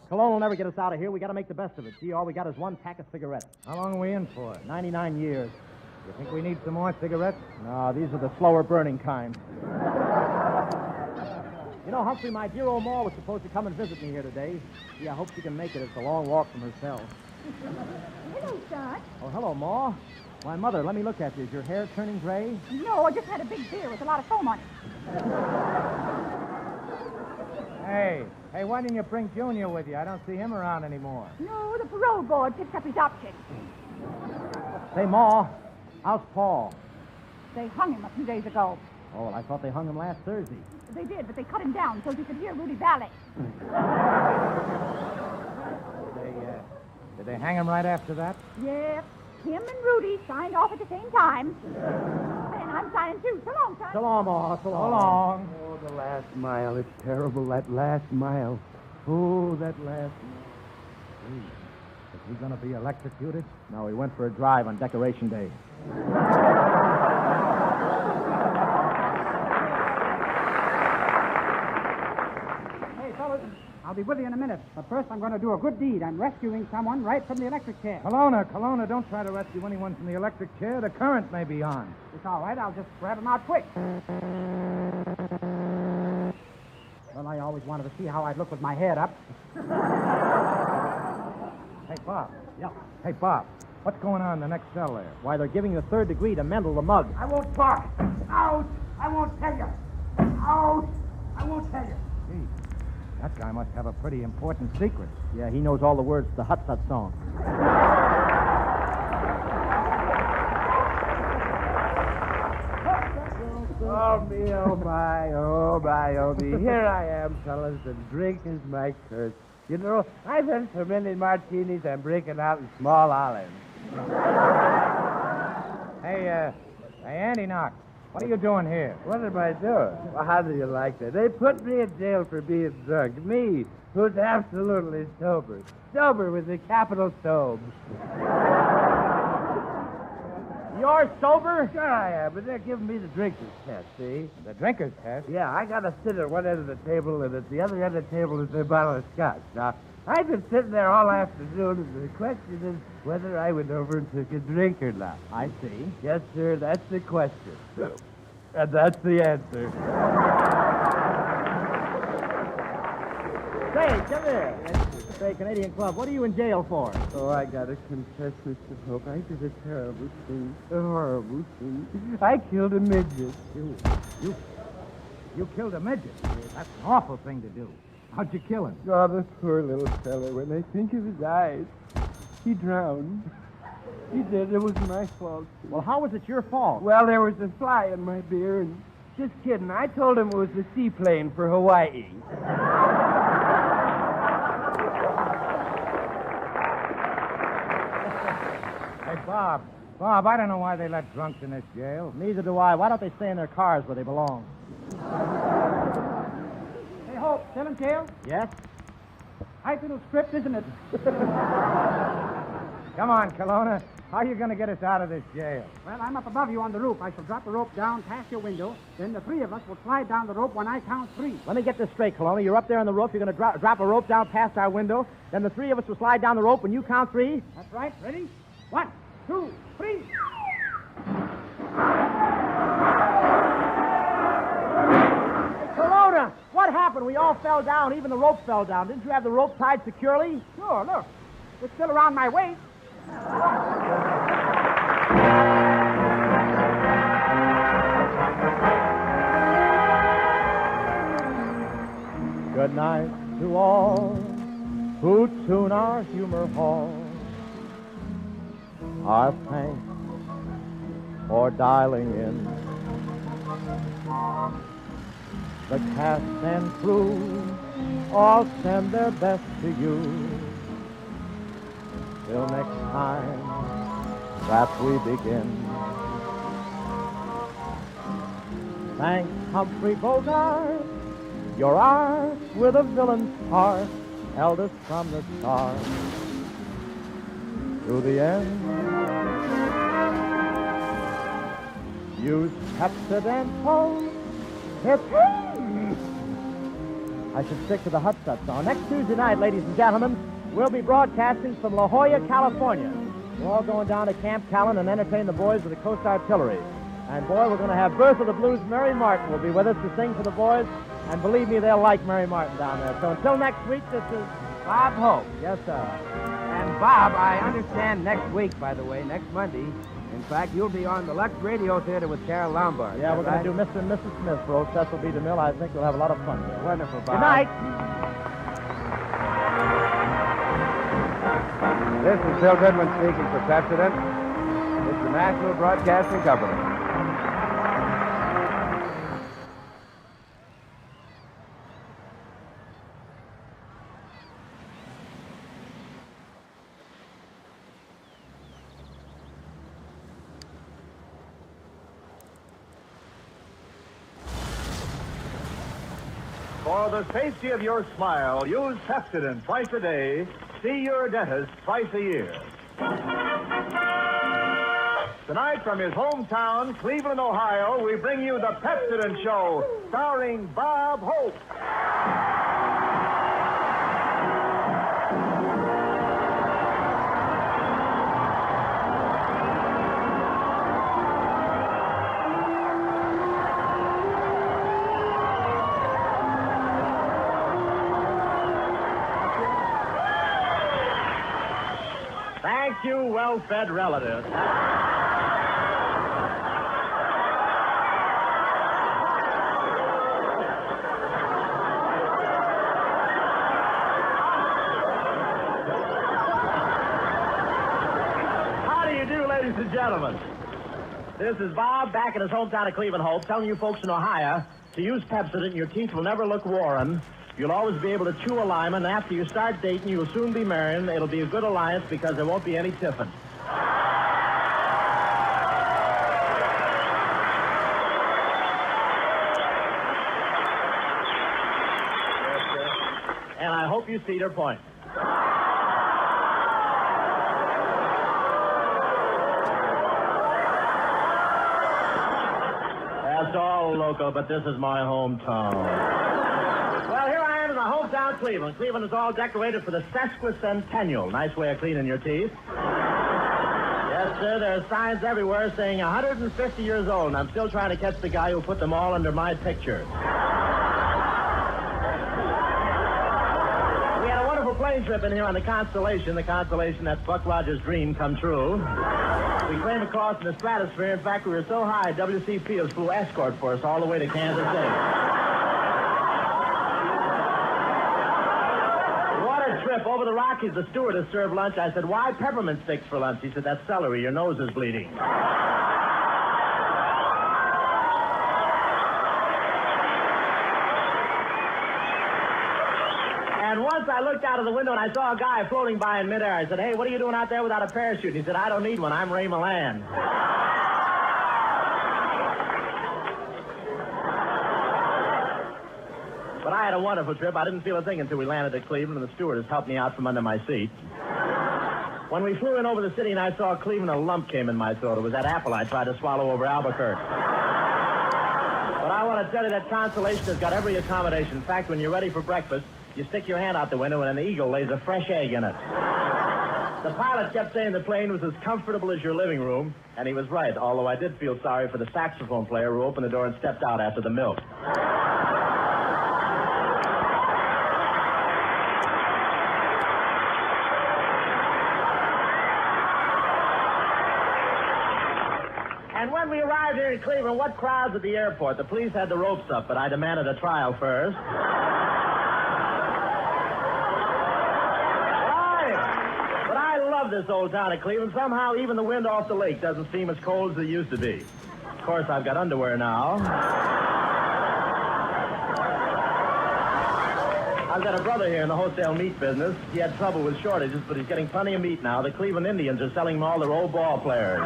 Cologne will never get us out of here. We got to make the best of it. Gee, all we got is one pack of cigarettes. How long are we in for? 99 years. You think we need some more cigarettes? No, these are the slower burning kind. You know, Humphrey, my dear old Ma was supposed to come and visit me here today. Gee, I hope she can make it. It's a long walk from her cell. Hello, son. Oh, hello, Ma. Why, Mother, let me look at you. Is your hair turning gray? No, I just had a big beer with a lot of foam on it. Hey, why didn't you bring Junior with you? I don't see him around anymore. No, the parole board picked up his option. Say, Ma, how's Paul? They hung him a few days ago. Oh, well, I thought they hung him last Thursday. They did, but they cut him down so he could hear Rudy Valley. Did they hang him right after that? Yes, him and Rudy signed off at the same time. And I'm signing too. So long, son. So long, Ma. So So long. Oh, the last mile. It's terrible, that last mile. Oh, that last mile. Is he going to be electrocuted? No, he went for a drive on Decoration Day. Hey, fellas, I'll be with you in a minute. But first, I'm going to do a good deed. I'm rescuing someone right from the electric chair. Colonna, don't try to rescue anyone from the electric chair. The current may be on. It's all right. I'll just grab him out quick. Well, I always wanted to see how I'd look with my head up. Hey, Bob. Yeah. Hey, Bob. What's going on in the next cell there? Why, they're giving the third degree to Mendel the mug. I won't bark. Ouch! I won't tell you. Ouch! I won't tell you. Gee, that guy must have a pretty important secret. Yeah, he knows all the words to the Hut Sut song. Oh, me, oh, my, oh, my, oh, me. Here I am, fellas, and drink is my curse. You know, I've had so many martinis, I'm breaking out in small olives. Hey, Andy Knox, what are you doing here? What am I doing? Well, how do you like that? They put me in jail for being drunk. Me, who's absolutely sober. Sober with a capital sober. You're sober? Sure I am, but they're giving me the drinker's test, see? The drinker's test? Yeah, I got to sit at one end of the table, and at the other end of the table is a bottle of scotch. Now, I've been sitting there all afternoon, and the question is whether I went over and took a drink or not. I see. Yes, sir, that's the question. And that's the answer. Say, come here. Say, Canadian Club, what are you in jail for? Oh, I gotta confess, Mr. Hope, I did a terrible thing. A horrible thing. I killed a midget. You killed a midget? That's an awful thing to do. How'd you kill him? Oh, the poor little fellow. When I think of his eyes, he drowned. He did. It was my fault. Well, how was it your fault? Well, there was a fly in my beer, and just kidding. I told him it was a seaplane for Hawaii. Hey, Bob, I don't know why they let drunks in this jail. Neither do I. Why don't they stay in their cars where they belong? Hey, Hope, still in jail? Yes? Tight little script, isn't it? Come on, Colonna. How are you going to get us out of this jail? Well, I'm up above you on the roof. I shall drop the rope down past your window. Then the three of us will slide down the rope when I count three. Let me get this straight, Colonna. You're up there on the roof. You're going to drop a rope down past our window. Then the three of us will slide down the rope when you count three. That's right. Ready? 1, 2, 3. Corona, what happened? We all fell down. Even the rope fell down. Didn't you have the rope tied securely? Sure, look. It's still around my waist. Good night to all who tune our humor hall. Our thanks for dialing in. The cast and crew all send their best to you. Till next time that we begin. Thanks, Humphrey Bogart. Your art with a villain's heart held us from the start to the end. Use Pepsodent. I should stick to the Hut Shut song. Next Tuesday night, ladies and gentlemen, we'll be broadcasting from La Jolla, California. We're all going down to Camp Callan and entertain the boys with the Coast Artillery. And, boy, we're going to have Birth of the Blues. Mary Martin will be with us to sing for the boys. And believe me, they'll like Mary Martin down there. So until next week, this is Bob Hope. Yes, sir. And, Bob, I understand next week, by the way, next Monday, in fact, you'll be on the Lux Radio Theater with Carol Lombard. Yeah, we're going to do Mr. and Mrs. Smith for old Cecil B. DeMille. I think we'll have a lot of fun there. Wonderful, Bob. Good night. This is Bill Goodwin speaking for Pepsodent. It's the National Broadcasting Company. For the safety of your smile, use Pepsodent twice a day. See your dentist twice a year. Tonight, from his hometown, Cleveland, Ohio, we bring you the Pepsodent Show, starring Bob Hope. Thank you, well-fed relatives. How do you do, ladies and gentlemen? This is Bob back in his hometown of Cleveland, Hope, telling you folks in Ohio to use Pepsodent. Your teeth will never look worn. You'll always be able to chew a lime, and after you start dating, you'll soon be marrying. It'll be a good alliance because there won't be any tiffin. And I hope you see their point. That's all local, but this is my hometown. Well, here I am in my hometown, Cleveland. Cleveland is all decorated for the sesquicentennial. Nice way of cleaning your teeth. Yes, sir, there are signs everywhere saying 150 years old, and I'm still trying to catch the guy who put them all under my picture. We had a wonderful plane trip in here on the Constellation that's Buck Rogers' dream come true. We came across in the stratosphere. In fact, we were so high, W.C. Fields flew escort for us all the way to Kansas City. Trip over the Rockies, the stewardess served lunch. I said, why peppermint sticks for lunch? He said, that's celery. Your nose is bleeding. And once I looked out of the window and I saw a guy floating by in midair. I said, hey, what are you doing out there without a parachute? He said, I don't need one. I'm Ray Milland. But I had a wonderful trip. I didn't feel a thing until we landed at Cleveland, and the stewardess helped me out from under my seat. When we flew in over the city and I saw Cleveland, a lump came in my throat. It was that apple I tried to swallow over Albuquerque. But I want to tell you that Constellation has got every accommodation. In fact, when you're ready for breakfast, you stick your hand out the window and an eagle lays a fresh egg in it. The pilot kept saying the plane was as comfortable as your living room, and he was right, although I did feel sorry for the saxophone player who opened the door and stepped out after the milk. And when we arrived here in Cleveland, what crowds at the airport? The police had the ropes up, but I demanded a trial first. But I love this old town of Cleveland. Somehow, even the wind off the lake doesn't seem as cold as it used to be. Of course, I've got underwear now. I've got a brother here in the wholesale meat business. He had trouble with shortages, but he's getting plenty of meat now. The Cleveland Indians are selling him all their old ball players.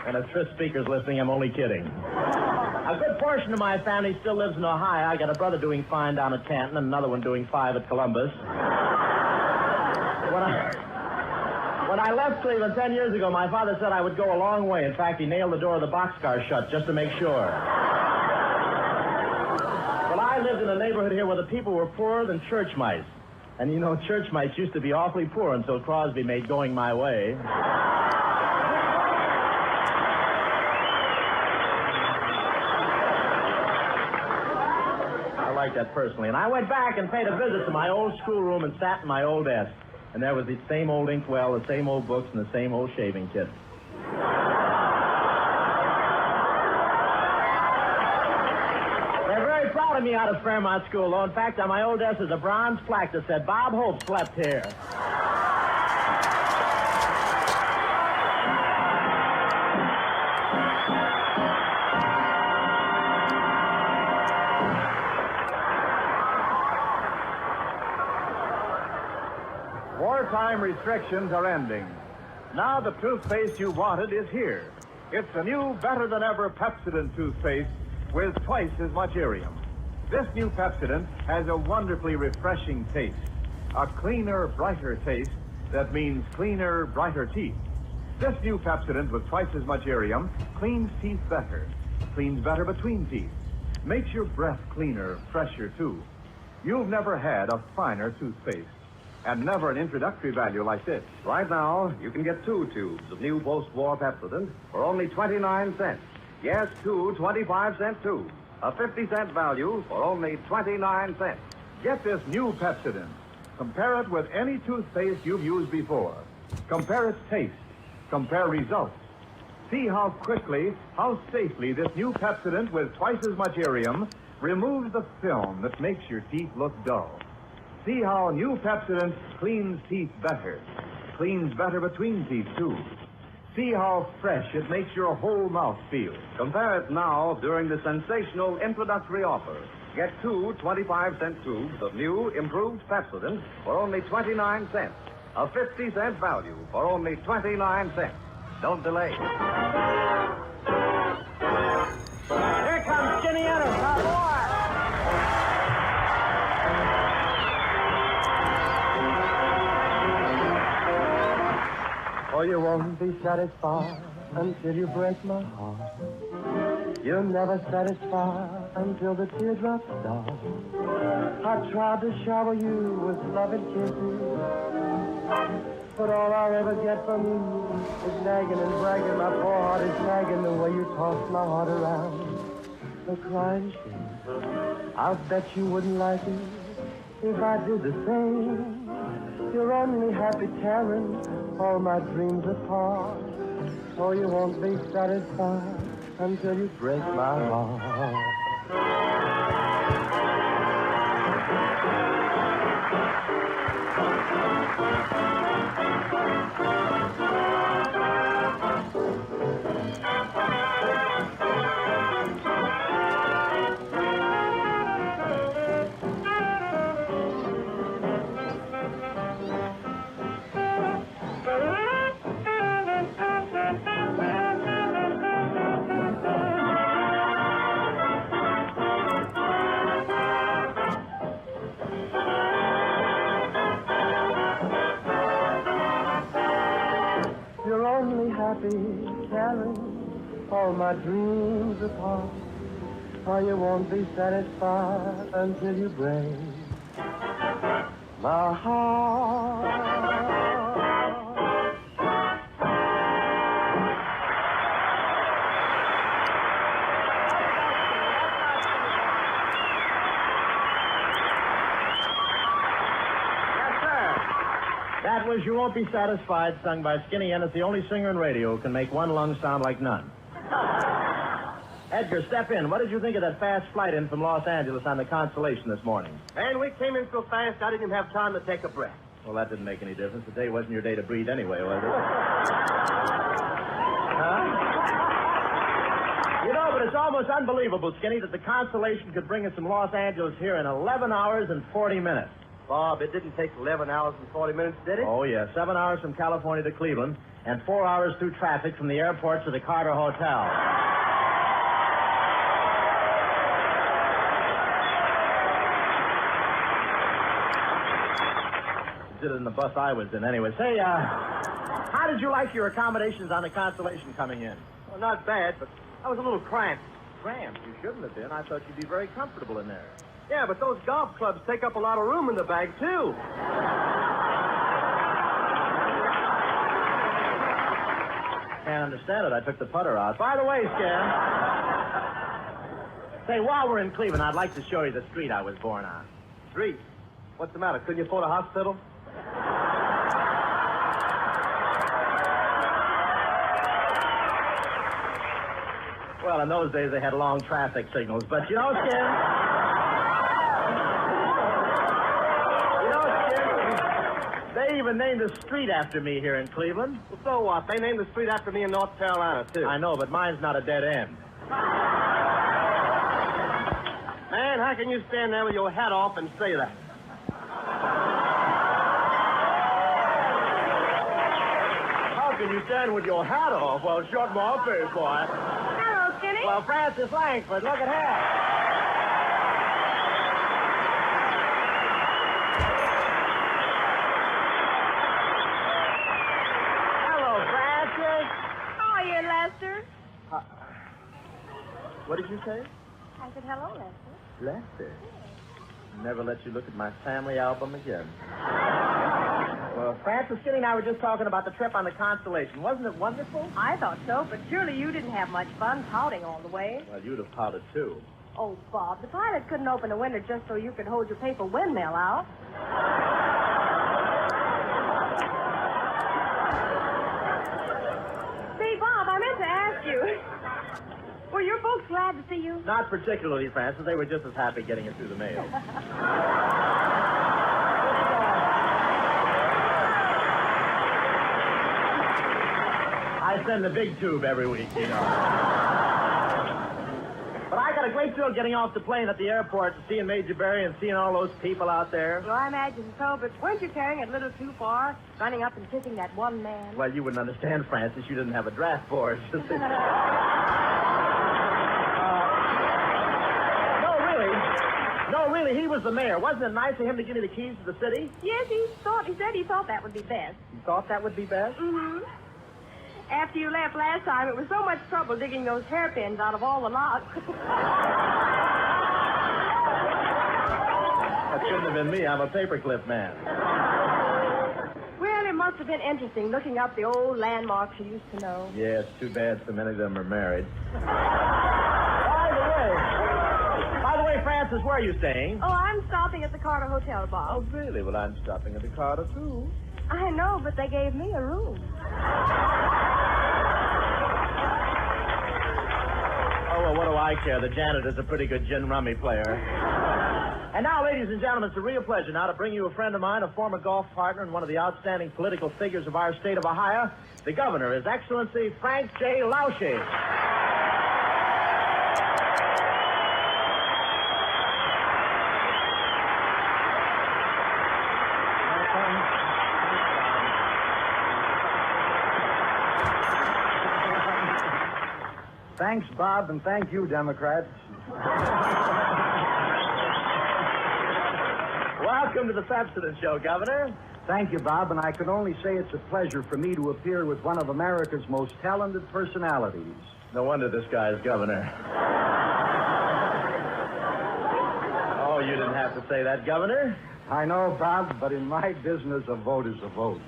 And if Tris Speaker's listening, I'm only kidding. A good portion of my family still lives in Ohio. I got a brother doing fine down at Canton and another one doing 5 at Columbus. When I left Cleveland 10 years ago, my father said I would go a long way. In fact, he nailed the door of the boxcar shut just to make sure. Well, I lived in a neighborhood here where the people were poorer than church mice. And you know, church mice used to be awfully poor until Crosby made going my way. I like that personally. And I went back and paid a visit to my old schoolroom and sat in my old desk. And there was the same old inkwell, the same old books, and the same old shaving kit. They're very proud of me out of Fairmont School, though. In fact, on my old desk is a bronze plaque that said, Bob Hope slept here. Wartime restrictions are ending. Now the toothpaste you wanted is here. It's a new, better-than-ever Pepsodent toothpaste with twice as much Irium. This new Pepsodent has a wonderfully refreshing taste. A cleaner, brighter taste that means cleaner, brighter teeth. This new Pepsodent with twice as much Irium cleans teeth better. Cleans better between teeth. Makes your breath cleaner, fresher, too. You've never had a finer toothpaste. And never an introductory value like this. Right now, you can get 2 tubes of new post-war Pepsodent for only 29 cents. Yes, 2 25-cent tubes. A 50-cent value for only 29 cents. Get this new Pepsodent. Compare it with any toothpaste you've used before. Compare its taste. Compare results. See how quickly, how safely this new Pepsodent with twice as much Irium removes the film that makes your teeth look dull. See how new Pepsodent cleans teeth better. Cleans better between teeth, too. See how fresh it makes your whole mouth feel. Compare it now during the sensational introductory offer. Get 2 25-cent tubes of new, improved Pepsodent for only 29 cents. A 50-cent value for only 29 cents. Don't delay. Here comes Skinny Ennis, our boy. Oh, you won't be satisfied until you break my heart. You're never satisfied until the teardrops start. I tried to shower you with loving kisses, but all I'll ever get from you is nagging and bragging. My poor heart is nagging the way you toss my heart around. The crying shame. I bet you wouldn't like it if I did the same. You're only happy tearing all my dreams apart. Oh, you won't be satisfied until you break my heart. Happy tearing all my dreams apart. For you won't be satisfied until you break my heart. That was You Won't Be Satisfied, sung by Skinny Ennis, the only singer in radio who can make one lung sound like none. Edgar, step in. What did you think of that fast flight in from Los Angeles on the Constellation this morning? And we came in so fast, I didn't even have time to take a breath. Well, that didn't make any difference. The day wasn't your day to breathe anyway, was it? Huh? You know, but it's almost unbelievable, Skinny, that the Constellation could bring us from Los Angeles here in 11 hours and 40 minutes. Bob, it didn't take 11 hours and 40 minutes, did it? Oh, yeah. 7 hours from California to Cleveland and 4 hours through traffic from the airport to the Carter Hotel. Did it in the bus I was in anyway. Say, how did you like your accommodations on the Constellation coming in? Well, not bad, but I was a little cramped. Cramped? You shouldn't have been. I thought you'd be very comfortable in there. Yeah, but those golf clubs take up a lot of room in the bag, too. Can't understand it. I took the putter out. By the way, Scan. Say, while we're in Cleveland, I'd like to show you the street I was born on. Street? What's the matter? Couldn't you afford a hospital? Well, in those days, they had long traffic signals. But, you know, Skin... They even named a street after me here in Cleveland. Well, so what? They named the street after me in North Carolina, too. I know, but mine's not a dead end. Man, how can you stand there with your hat off and say that? How can you stand with your hat off? Well, shut my face, boy. Hello, Skinny. Well, Francis Langford, look at her. What did you say? I said, hello, Lester. Lester? Never let you look at my family album again. Well, Francis, Skinny and I were just talking about the trip on the Constellation. Wasn't it wonderful? I thought so, but surely you didn't have much fun pouting all the way. Well, you'd have pouted, too. Oh, Bob, the pilot couldn't open a window just so you could hold your paper windmill out. Say, Bob, I meant to ask you. Were your folks glad to see you? Not particularly, Francis. They were just as happy getting it through the mail. I send the big tube every week, you know. But I got a great thrill getting off the plane at the airport and seeing Major Barry and seeing all those people out there. Well, I imagine so, but weren't you carrying it a little too far, running up and kissing that one man? Well, you wouldn't understand, Francis. You didn't have a draft board. No, really, he was the mayor. Wasn't it nice of him to give me the keys to the city? Yes, he said he thought that would be best. You thought that would be best? Mm-hmm. After you left last time, it was so much trouble digging those hairpins out of all the locks. That shouldn't have been me. I'm a paperclip man. Well, it must have been interesting looking up the old landmarks you used to know. Yeah, it's too bad so many of them are married. By the way, Francis, where are you staying? Oh, I'm stopping at the Carter Hotel, Bob. Oh, really? Well, I'm stopping at the Carter, too. I know, but they gave me a room. Oh, well, what do I care? The janitor's a pretty good gin rummy player. And now, ladies and gentlemen, it's a real pleasure now to bring you a friend of mine, a former golf partner, and one of the outstanding political figures of our state of Ohio, the governor, His Excellency Frank J. Lausche. Thanks, Bob, and thank you, Democrats. Welcome to the Pepsodent Show, Governor. Thank you, Bob, and I can only say it's a pleasure for me to appear with one of America's most talented personalities. No wonder this guy is governor. you didn't have to say that, Governor. I know, Bob, but in my business, a vote is a vote.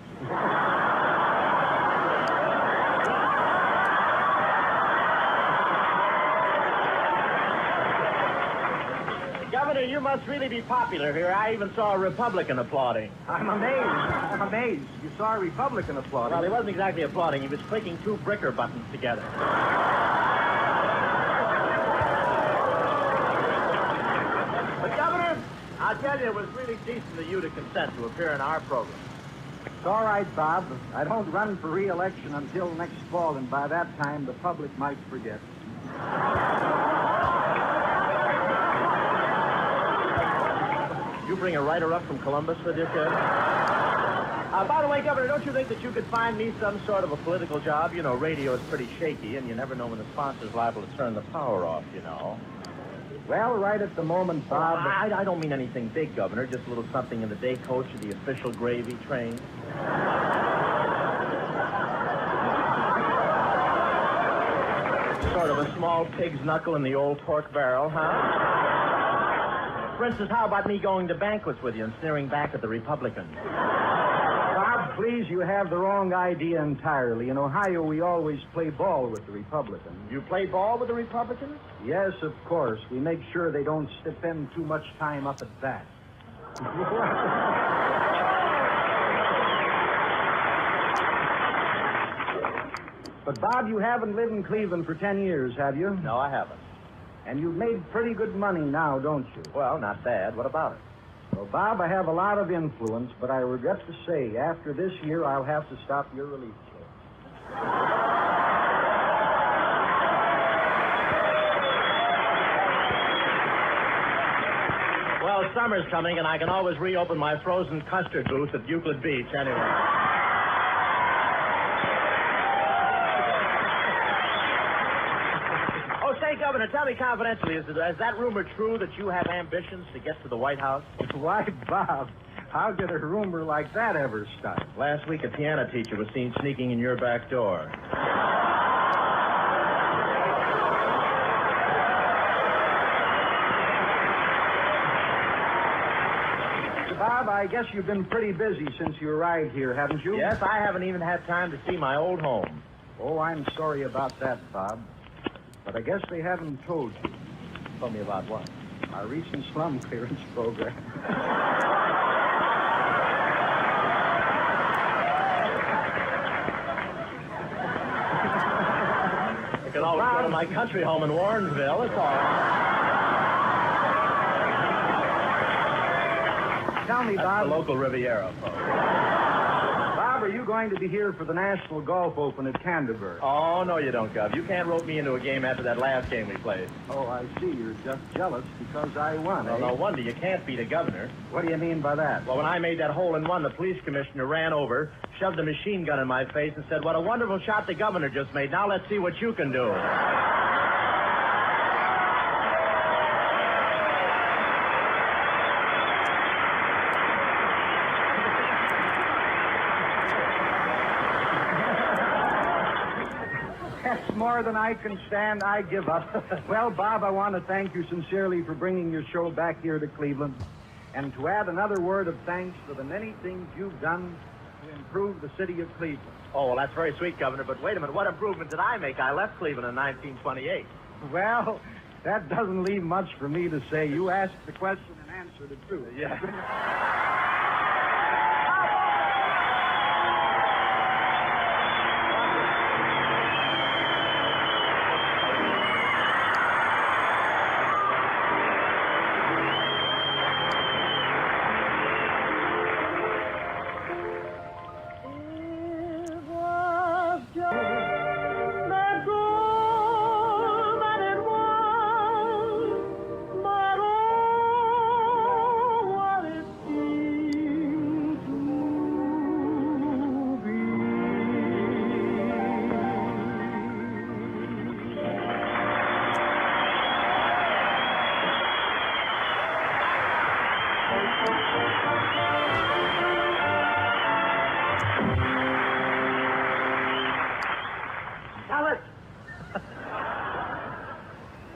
Governor, you must really be popular here. I even saw a Republican applauding. I'm amazed. You saw a Republican applauding. Well, he wasn't exactly applauding. He was clicking two breaker buttons together. But, Governor, I'll tell you, it was really decent of you to consent to appear in our program. It's all right, Bob. I don't run for re-election until next fall, and by that time, the public might forget. You bring a writer up from Columbus with you, kid? By the way, Governor, don't you think that you could find me some sort of a political job? You know, radio is pretty shaky, and you never know when the sponsor's liable to turn the power off, you know. Well, right at the moment, Bob... Well, I don't mean anything big, Governor. Just a little something in the day coach of the official gravy train. Sort of a small pig's knuckle in the old pork barrel, huh? For instance, how about me going to banquets with you and sneering back at the Republicans? Bob, please, you have the wrong idea entirely. In Ohio, we always play ball with the Republicans. You play ball with the Republicans? Yes, of course. We make sure they don't spend too much time up at bat. But, Bob, you haven't lived in Cleveland for 10 years, have you? No, I haven't. And you've made pretty good money now, don't you? Well, not bad. What about it? Well, Bob, I have a lot of influence, but I regret to say, after this year, I'll have to stop your relief show. Well, summer's coming, and I can always reopen my frozen custard booth at Euclid Beach anyway. Say, Governor, tell me confidentially, is that rumor true that you have ambitions to get to the White House? Why, Bob, how did a rumor like that ever start? Last week, a piano teacher was seen sneaking in your back door. Bob, I guess you've been pretty busy since you arrived here, haven't you? Yes, I haven't even had time to see my old home. Oh, I'm sorry about that, Bob. But I guess they haven't told you. Told me about what? Our recent slum clearance program. I could always go to my country home in Warrensville. It's all right. Tell me, That's Bob. the local Riviera, folks. Bob, are you going to be here for the National Golf Open at Canterbury? Oh, no, you don't, Gov. You can't rope me into a game after that last game we played. Oh, I see. You're just jealous because I won, Well, no wonder. You can't beat a governor. What do you mean by that? Well, when I made that hole-in-one, the police commissioner ran over, shoved a machine gun in my face, and said, "What a wonderful shot the governor just made. Now let's see what you can do." That's more than I can stand. I give up. Well, Bob, I want to thank you sincerely for bringing your show back here to Cleveland, and to add another word of thanks for the many things you've done to improve the city of Cleveland. Oh, well, that's very sweet, Governor, but wait a minute. What improvement did I make? I left Cleveland in 1928. Well, that doesn't leave much for me to say. You asked the question and answered it, too. Yeah.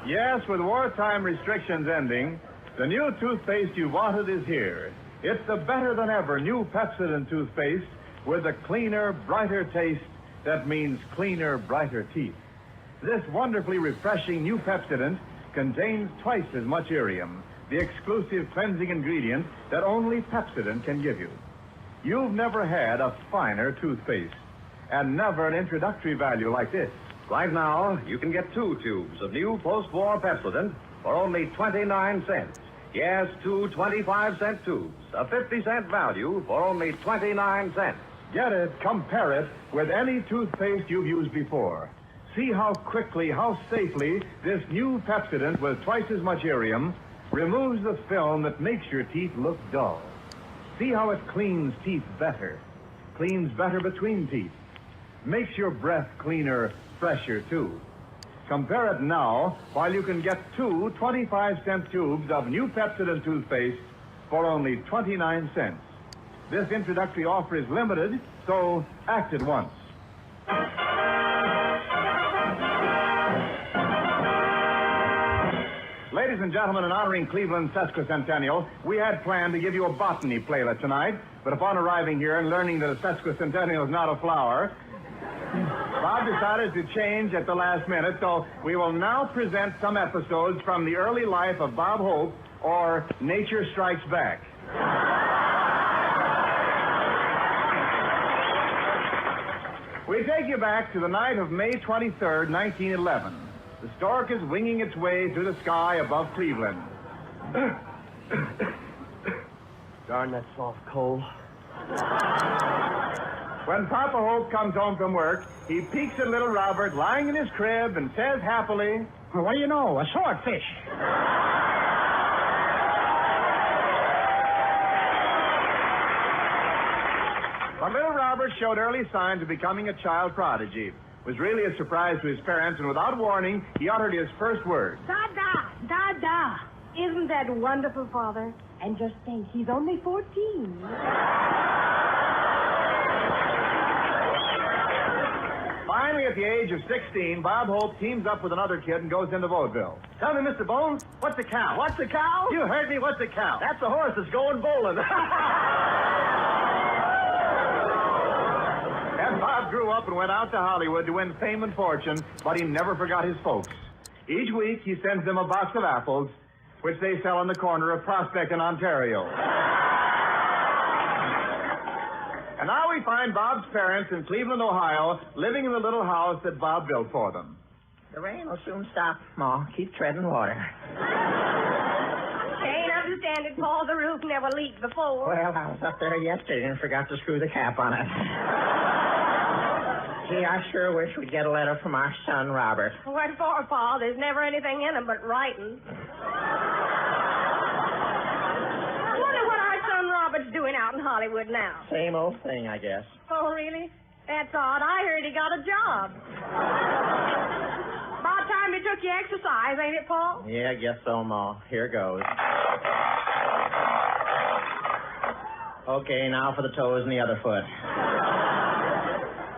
Yes, with wartime restrictions ending, The new toothpaste you wanted is here. It's the better-than-ever new Pepsodent toothpaste with a cleaner, brighter taste that means cleaner, brighter teeth. This wonderfully refreshing new Pepsodent contains twice as much irium, the exclusive cleansing ingredient that only Pepsodent can give you. You've never had a finer toothpaste, and never an introductory value like this. Right now, you can get 2 tubes of new post-war Pepsodent for only 29 cents. Yes, 2 25-cent tubes, a 50-cent value for only 29 cents. Get it, compare it with any toothpaste you've used before. See how quickly, how safely this new Pepsodent with twice as much irium removes the film that makes your teeth look dull. See how it cleans teeth better, cleans better between teeth, makes your breath cleaner, fresher, too. Compare it now while you can get 2 25-cent tubes of new Pepsodent toothpaste for only 29 cents. This introductory offer is limited, so act at once. Ladies and gentlemen, in honoring Cleveland's sesquicentennial, we had planned to give you a botany playlet tonight, but upon arriving here and learning that a sesquicentennial is not a flower, Bob decided to change at the last minute, so we will now present some episodes from the early life of Bob Hope, or Nature Strikes Back. We take you back to the night of May 23rd, 1911. The stork is winging its way through the sky above Cleveland. Darn that soft coal. When Papa Hope comes home from work, he peeks at little Robert lying in his crib and says happily, Well, what do you know? A swordfish. But little Robert showed early signs of becoming a child prodigy. It was really a surprise to his parents, and without warning, he uttered his first word. Da-da, da-da. Isn't that wonderful, Father? And just think, he's only 14. Finally, at the age of 16, Bob Hope teams up with another kid and goes into vaudeville. Tell me, Mr. Bones, what's a cow? What's a cow? You heard me, what's a cow? That's a horse that's going bowling. And Bob grew up and went out to Hollywood to win fame and fortune, but he never forgot his folks. Each week, he sends them a box of apples, which they sell on the corner of Prospect and Ontario. And now we find Bob's parents in Cleveland, Ohio, living in the little house that Bob built for them. The rain will soon stop, Ma. Keep treading water. Can't understand it, Paul. The roof never leaked before. Well, I was up there yesterday and forgot to screw the cap on it. Gee, I sure wish we'd get a letter from our son, Robert. What for, Paul? There's never anything in them but writing. I wonder what our son Robert's doing out in Hollywood now. Same old thing, I guess. Oh, really? That's odd. I heard he got a job. About time you took your exercise, ain't it, Paul? Yeah, I guess so, Ma. Here goes. Okay, now for the toes and the other foot.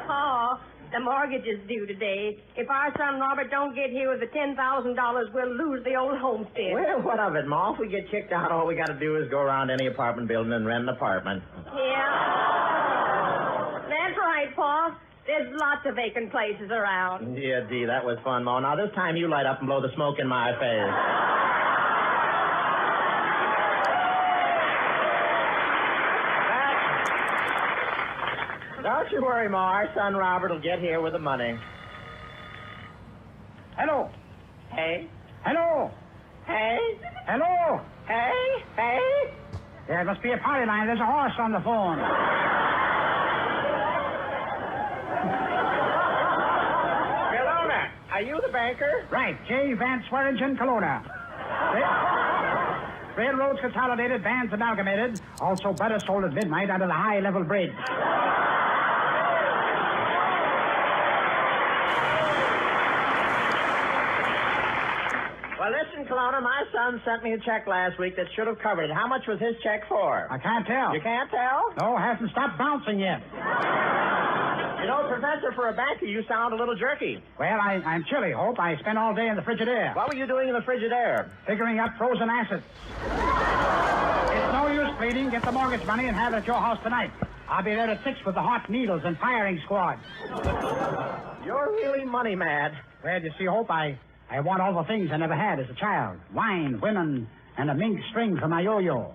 Oh, the mortgage is due today. If our son Robert don't get here with the $10,000, we'll lose the old homestead. Well, what of it, Ma? If we get kicked out, all we got to do is go around any apartment building and rent an apartment. Yeah. That's right, Paul. There's lots of vacant places around. Yeah, Dee, that was fun, Ma. Now, this time you light up and blow the smoke in my face. Don't you worry, Ma. Our son Robert will get here with the money. Hello. Hey? Hello. Hey? Hello. Hey? Hey? There must be a party line. There's a horse on the phone. Kelowna, are you the banker? Right. J. Vance Swearingen, Kelowna. Railroads consolidated, bands amalgamated. Also butter sold at midnight under the high-level bridge. Well, listen, Kelowna, my son sent me a check last week that should have covered it. How much was his check for? I can't tell. You can't tell? No, hasn't stopped bouncing yet. You You know, Professor, for a banker, you sound a little jerky. Well, I'm chilly, Hope. I spent all day in the Frigidaire. What were you doing in the Frigidaire? Figuring up frozen assets. It's no use pleading. Get the mortgage money and have it at your house tonight. I'll be there at 6 with the hot needles and firing squad. You're really money mad. Well, you see, Hope, I want all the things I never had as a child. Wine, women, and a mink string for my yo-yo.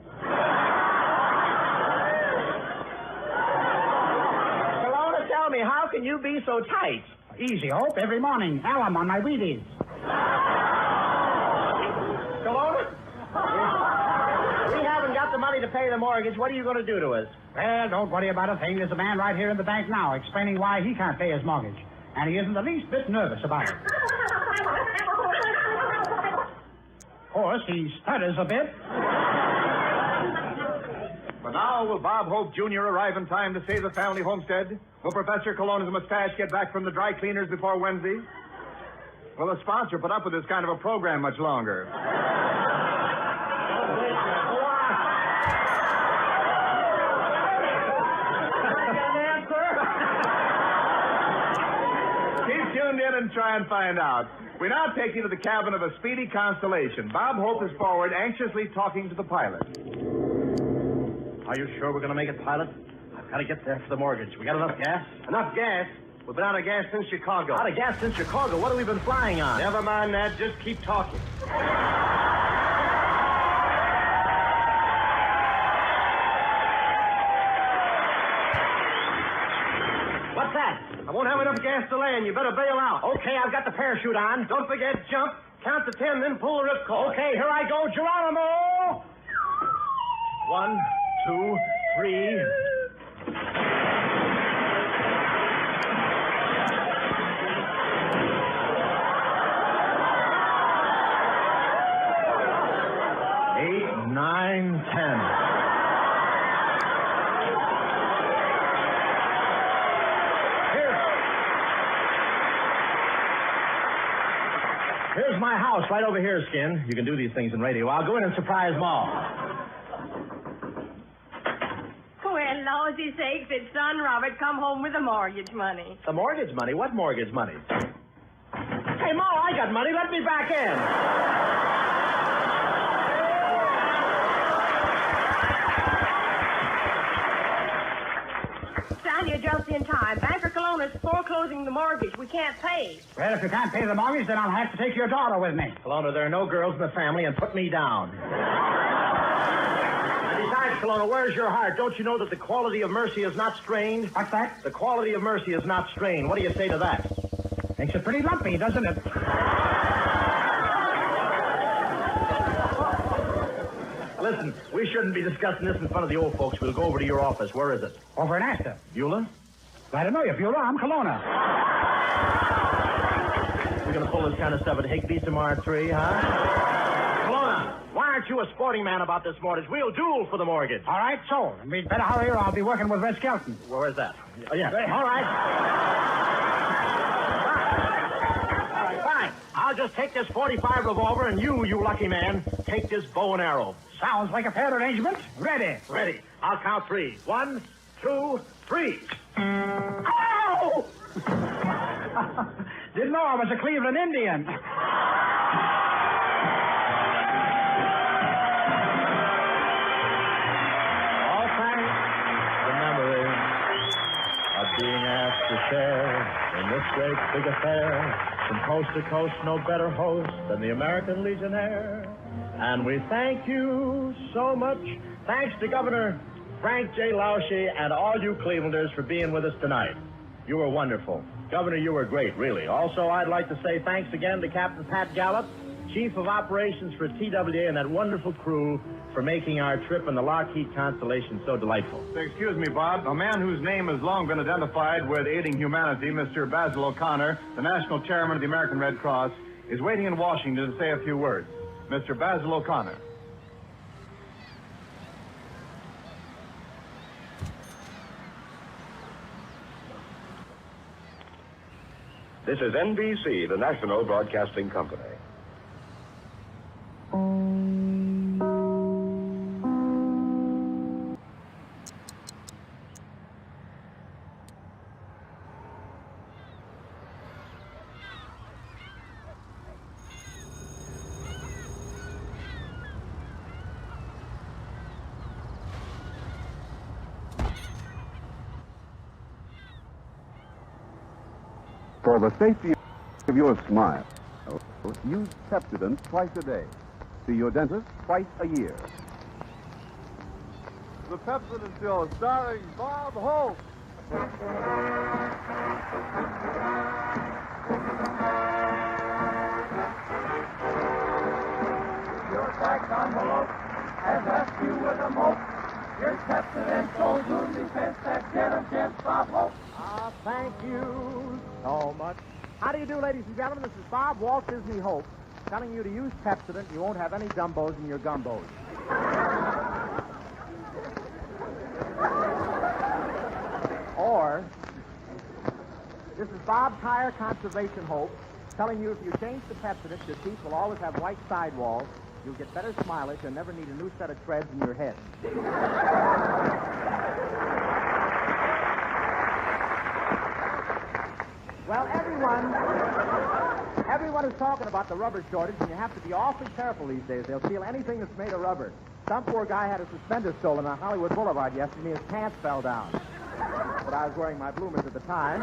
Kelowna, tell me, how can you be so tight? Easy, Hope. Every morning, alum on my Wheaties. Kelowna? We haven't got the money to pay the mortgage. What are you going to do to us? Well, don't worry about a thing. There's a man right here in the bank now explaining why he can't pay his mortgage. And he isn't the least bit nervous about it. Of course, he stutters a bit. But now, will Bob Hope Jr. arrive in time to save the family homestead? Will Professor Cologne's mustache get back from the dry cleaners before Wednesday? Will the sponsor put up with this kind of a program much longer? Keep tuned in and try and find out. We now take you to the cabin of a speedy Constellation. Bob Hope is forward, anxiously talking to the pilot. Are you sure we're going to make it, pilot? I've got to get there for the mortgage. We got enough gas? Enough gas? We've been out of gas since Chicago. Out of gas since Chicago? What have we been flying on? Never mind that. Just keep talking. What's that? I won't have enough gas to land. You better bail out. Okay, I've got the parachute on. Don't forget, jump. Count to 10, then pull the ripcord. Okay, here I go. Geronimo! 1, 2, 3. Eight, 9, 10. Here's my house right over here, Skin. You can do these things in radio. I'll go in and surprise Ma. Well, Lawsy sakes, it's son Robert come home with the mortgage money. The mortgage money? What mortgage money? Hey, Ma, I got money. Let me back in. Son, you're just in time. Banker Cologne's foreclosing the mortgage. We can't pay. Well, if you can't pay the mortgage, then I'll have to take your daughter with me. Kelowna, there are no girls in the family, and put me down. And besides, Kelowna, where's your heart? Don't you know that the quality of mercy is not strained? What's that? The quality of mercy is not strained. What do you say to that? Makes it pretty lumpy, doesn't it? Listen, we shouldn't be discussing this in front of the old folks. We'll go over to your office. Where is it? Over in Astor. Beulah? Glad to know you, Beulah. I'm Kelowna. We're going to pull this kind of stuff at Higbee's tomorrow at 3, huh? Kelowna, why aren't you a sporting man about this mortgage? We'll duel for the mortgage. All right, sold. And we'd better hurry or I'll be working with Red Skelton. Where's that? Oh, yeah. All right. Fine. I'll just take this .45 revolver, and you lucky man, take this bow and arrow. Sounds like a fair arrangement. Ready. Ready. I'll count 3. 1, 2, 3. Oh! Didn't know I was a Cleveland Indian. All thanks to the memory of being asked to share in this great big affair. From coast to coast, no better host than the American Legionnaire. And we thank you so much. Thanks to Governor Frank J. Lausche and all you Clevelanders for being with us tonight. You were wonderful. Governor, you were great, really. Also, I'd like to say thanks again to Captain Pat Gallup, Chief of Operations for TWA, and that wonderful crew for making our trip in the Lockheed Constellation so delightful. Excuse me, Bob. A man whose name has long been identified with aiding humanity, Mr. Basil O'Connor, the national chairman of the American Red Cross, is waiting in Washington to say a few words. Mr. Basil O'Connor. This is NBC, the national broadcasting company. For the safety of your smile, use Pepsodent twice a day. See your dentist twice a year. The Pepsodent Show, starring Bob Hope. Your tax envelope has left you with a mope. Your Pepsodent Gold Wound Defense that get against Bob Hope. Ah, thank you so much. How do you do, ladies and gentlemen? This is Bob Walt Disney Hope, telling you to use Pepsodent. You won't have any dumbos in your gumbos. Or, this is Bob Tire Conservation Hope, telling you if you change to Pepsodent, your teeth will always have white sidewalls. You'll get better smilage and never need a new set of treads in your head. Well, everyone is talking about the rubber shortage, and you have to be awfully careful these days. They'll steal anything that's made of rubber. Some poor guy had a suspender stolen on Hollywood Boulevard yesterday. His pants fell down. But I was wearing my bloomers at the time.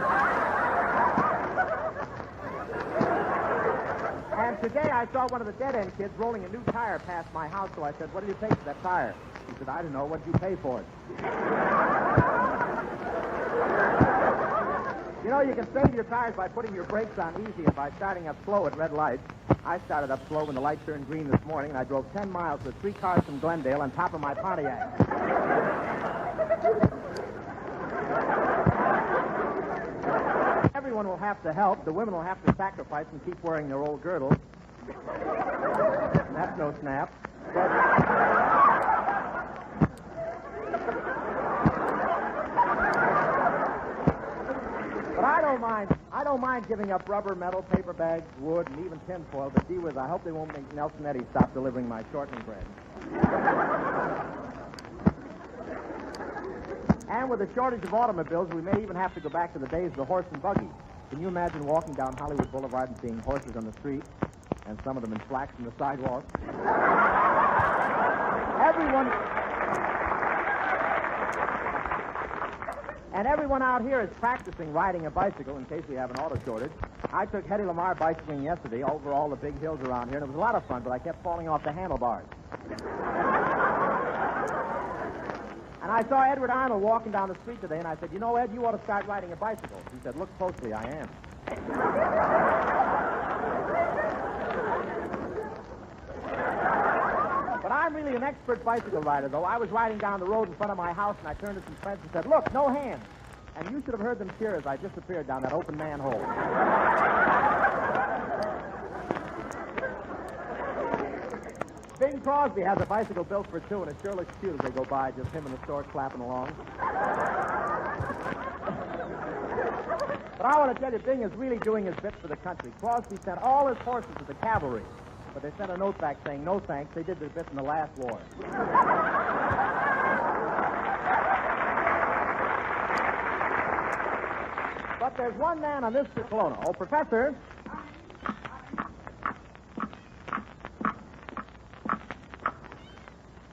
And today I saw one of the dead-end kids rolling a new tire past my house, so I said, "What did you pay for that tire?" He said, "I don't know. What did you pay for it?" You know, you can save your tires by putting your brakes on easy and by starting up slow at red lights. I started up slow when the light turned green this morning, and I drove 10 miles with 3 cars from Glendale on top of my Pontiac. Everyone will have to help. The women will have to sacrifice and keep wearing their old girdles. That's no snap. But I don't mind giving up rubber, metal, paper bags, wood, and even tinfoil. But gee whiz, I hope they won't make Nelson Eddy stop delivering my shortening bread. And with a shortage of automobiles, we may even have to go back to the days of the horse and buggy. Can you imagine walking down Hollywood Boulevard and seeing horses on the street, and some of them in slacks on the sidewalk? Everyone out here is practicing riding a bicycle in case we have an auto shortage. I took Hedy Lamarr bicycling yesterday over all the big hills around here, and it was a lot of fun, but I kept falling off the handlebars. And I saw Edward Arnold walking down the street today, and I said, "You know, Ed, you ought to start riding a bicycle." He said, "Look closely, I am." But I'm really an expert bicycle rider, though. I was riding down the road in front of my house, and I turned to some friends and said, "Look, no hands." And you should have heard them cheer as I disappeared down that open manhole. Bing Crosby has a bicycle built for two, and it sure looks cute as they go by, just him and the stork clapping along. But I want to tell you, Bing is really doing his bit for the country. Crosby sent all his horses to the cavalry, but they sent a note back saying, "No thanks, they did their bit in the last war." But there's one man on this Kelowna. Oh, Professor.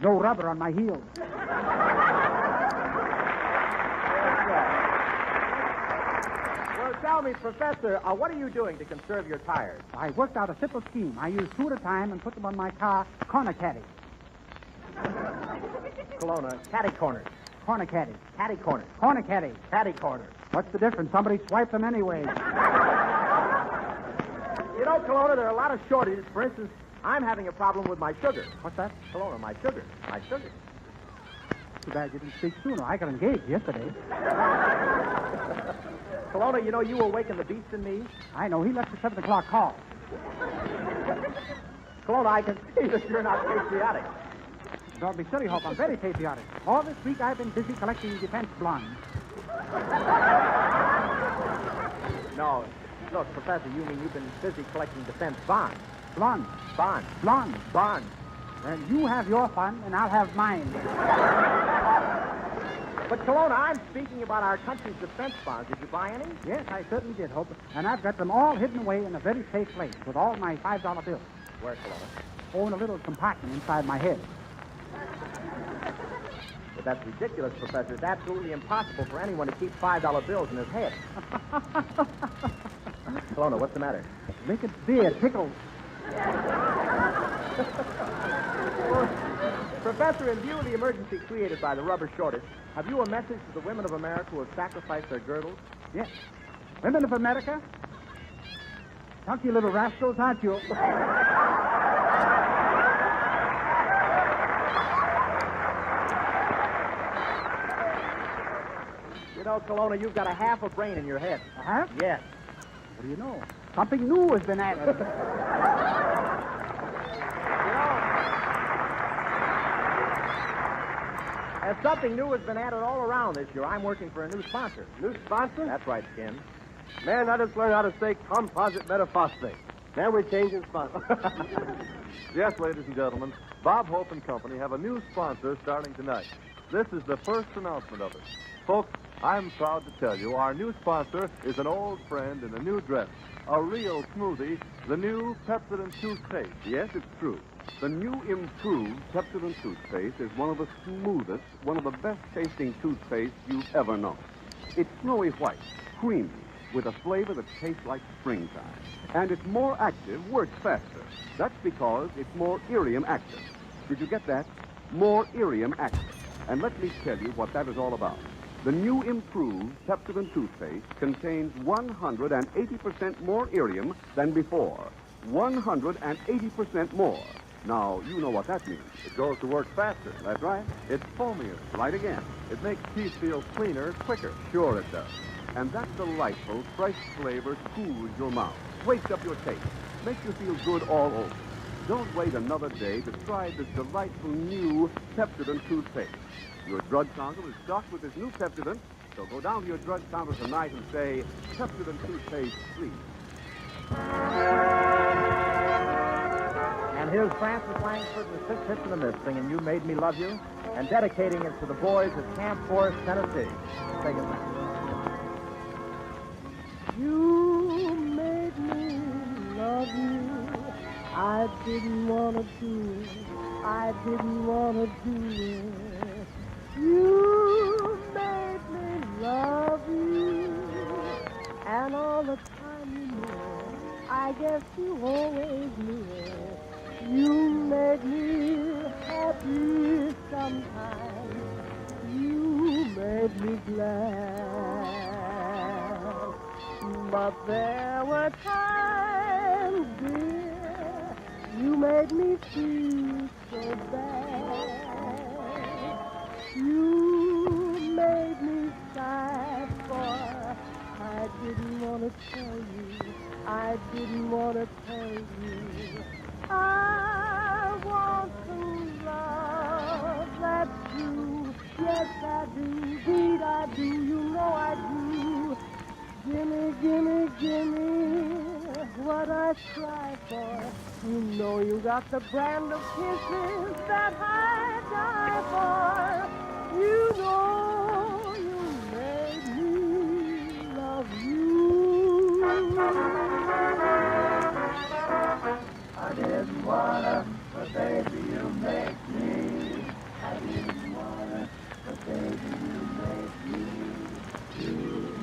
No rubber on my heels. Well, tell me, Professor, what are you doing to conserve your tires? I worked out a simple scheme. I use 2 at a time and put them on my car corner caddy. Kelowna, caddy corners. Corner caddy. Caddy corners. Corner caddy. Caddy corners. What's the difference? Somebody swiped them anyway. You know, Kelowna, there are a lot of shortages. For instance, I'm having a problem with my sugar. What's that? Kelowna, my sugar. My sugar. Too bad you didn't speak sooner. I got engaged yesterday. Kelowna, you know you awakened the beast in me. I know. He left the 7 o'clock call. Kelowna, I can see that you're not patriotic. Don't be silly, Hope. I'm very patriotic. All this week I've been busy collecting defense bonds. No. Look, Professor, you mean you've been busy collecting defense bonds. Blondes. Bonds. Blondes. Bonds. Well, you have your fun, and I'll have mine. But, Kelowna, I'm speaking about our country's defense bonds. Did you buy any? Yes, I certainly did, Hope. And I've got them all hidden away in a very safe place with all my $5 bills. Where, Kelowna? Oh, in a little compartment inside my head. But that's ridiculous, Professor. It's absolutely impossible for anyone to keep $5 bills in his head. Kelowna, what's the matter? Make it dear, tickle. Professor, in view of the emergency created by the rubber shortage, have you a message to the women of America who have sacrificed their girdles? Yes. Women of America? Chunky little rascals, aren't you? You know, Kelowna, you've got a half a brain in your head. A half? Yes. What do you know? Something new has been added. As something new has been added all around this year, I'm working for a new sponsor. New sponsor? That's right, Skin. Man, I just learned how to say composite metaphosphate. Now we're changing sponsors. Yes, ladies and gentlemen, Bob Hope and Company have a new sponsor starting tonight. This is the first announcement of it. Folks, I'm proud to tell you our new sponsor is an old friend in a new dress. A real smoothie, the new Pepsodent toothpaste. Yes, it's true. The new improved Pepsodent toothpaste is one of the smoothest, one of the best-tasting toothpaste you've ever known. It's snowy white, creamy, with a flavor that tastes like springtime. And it's more active, works faster. That's because it's more irium active. Did you get that? More irium active. And let me tell you what that is all about. The new improved Pepsodent toothpaste contains 180% more irium than before. 180% more. Now, you know what that means. It goes to work faster. That's right. It's foamier. Right again. It makes teeth feel cleaner, quicker. Sure it does. And that delightful, fresh flavor cools your mouth, wakes up your taste, makes you feel good all over. Don't wait another day to try this delightful new Pepsodent toothpaste. Your drug counter is stocked with this new Pepsodent, so go down to your drug counter tonight and say, Pepsodent toothpaste, please. And here's Francis Langsford with 6 Hits and a Miss singing You Made Me Love You and dedicating it to the boys at Camp Forest, Tennessee. Take it back. You made me love you. I didn't want to do it. I didn't want to do it. You made me love you. And all the time you knew, I guess you always knew it. You made me happy sometimes. You made me glad. But there were times, dear, you made me feel so bad. You made me sigh, for I didn't want to tell you. I didn't want to tell you. I want some love that's true. Yes, I do. Indeed, I do. You know I do. Gimme, gimme, gimme what I cry for. You know you got the brand of kisses that I die for. You know you made me love you. I didn't wanna, but baby, you make me. I didn't wanna, but baby, you make me. You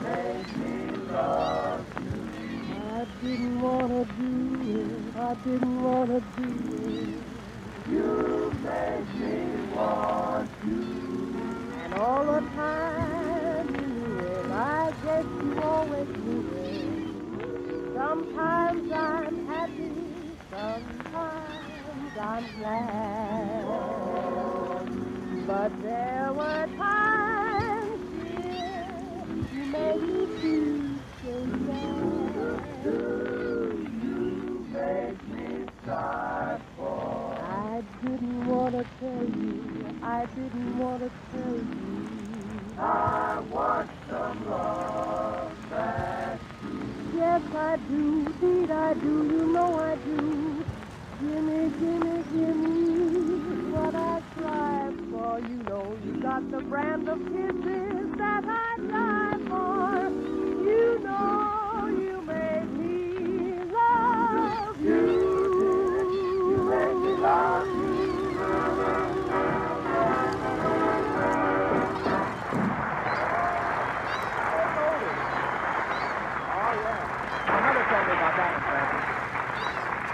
make me love you. I didn't want to do it. I didn't want to do it. You make me want you. And all the time you knew it. I guess you always knew it. Sometimes I'm happy. Sometimes I'm glad. But there were times, dear, you made me feel so sad. You make me sigh for. I didn't want to tell you. I didn't want to tell you. I want some love that's true. Yes, I do. Indeed, I do. You know I do. Gimme, gimme, gimme what I cry for. You know you got the brand of kisses that I die for. You know you made me love you. You make me love you. Another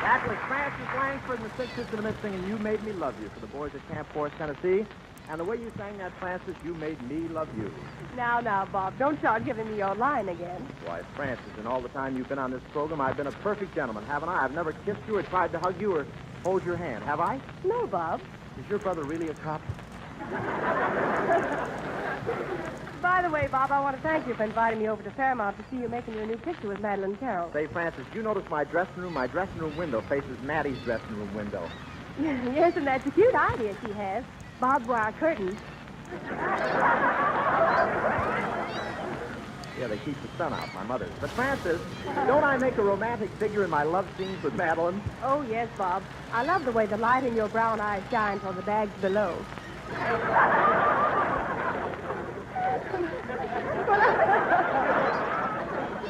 That was Francis Langford and the Six Instruments singing You Made Me Love You for the boys at Camp Forest, Tennessee. And the way you sang that, Francis, You Made Me Love You. Now, Bob, don't start giving me your line again. Why, Francis, in all the time you've been on this program, I've been a perfect gentleman, haven't I? I've never kissed you or tried to hug you or hold your hand, have I? No, Bob. Is your brother really a cop? By the way, Bob, I want to thank you for inviting me over to Fairmount to see you making your new picture with Madeline Carroll. Say, Francis, you notice my dressing room window faces Maddie's dressing room window. Yes, and that's a cute idea she has. Barbed wire curtains. Yeah, they keep the sun out, my mother's. But, Francis, don't I make a romantic figure in my love scenes with Madeline? Oh, yes, Bob. I love the way the light in your brown eyes shines on the bags below.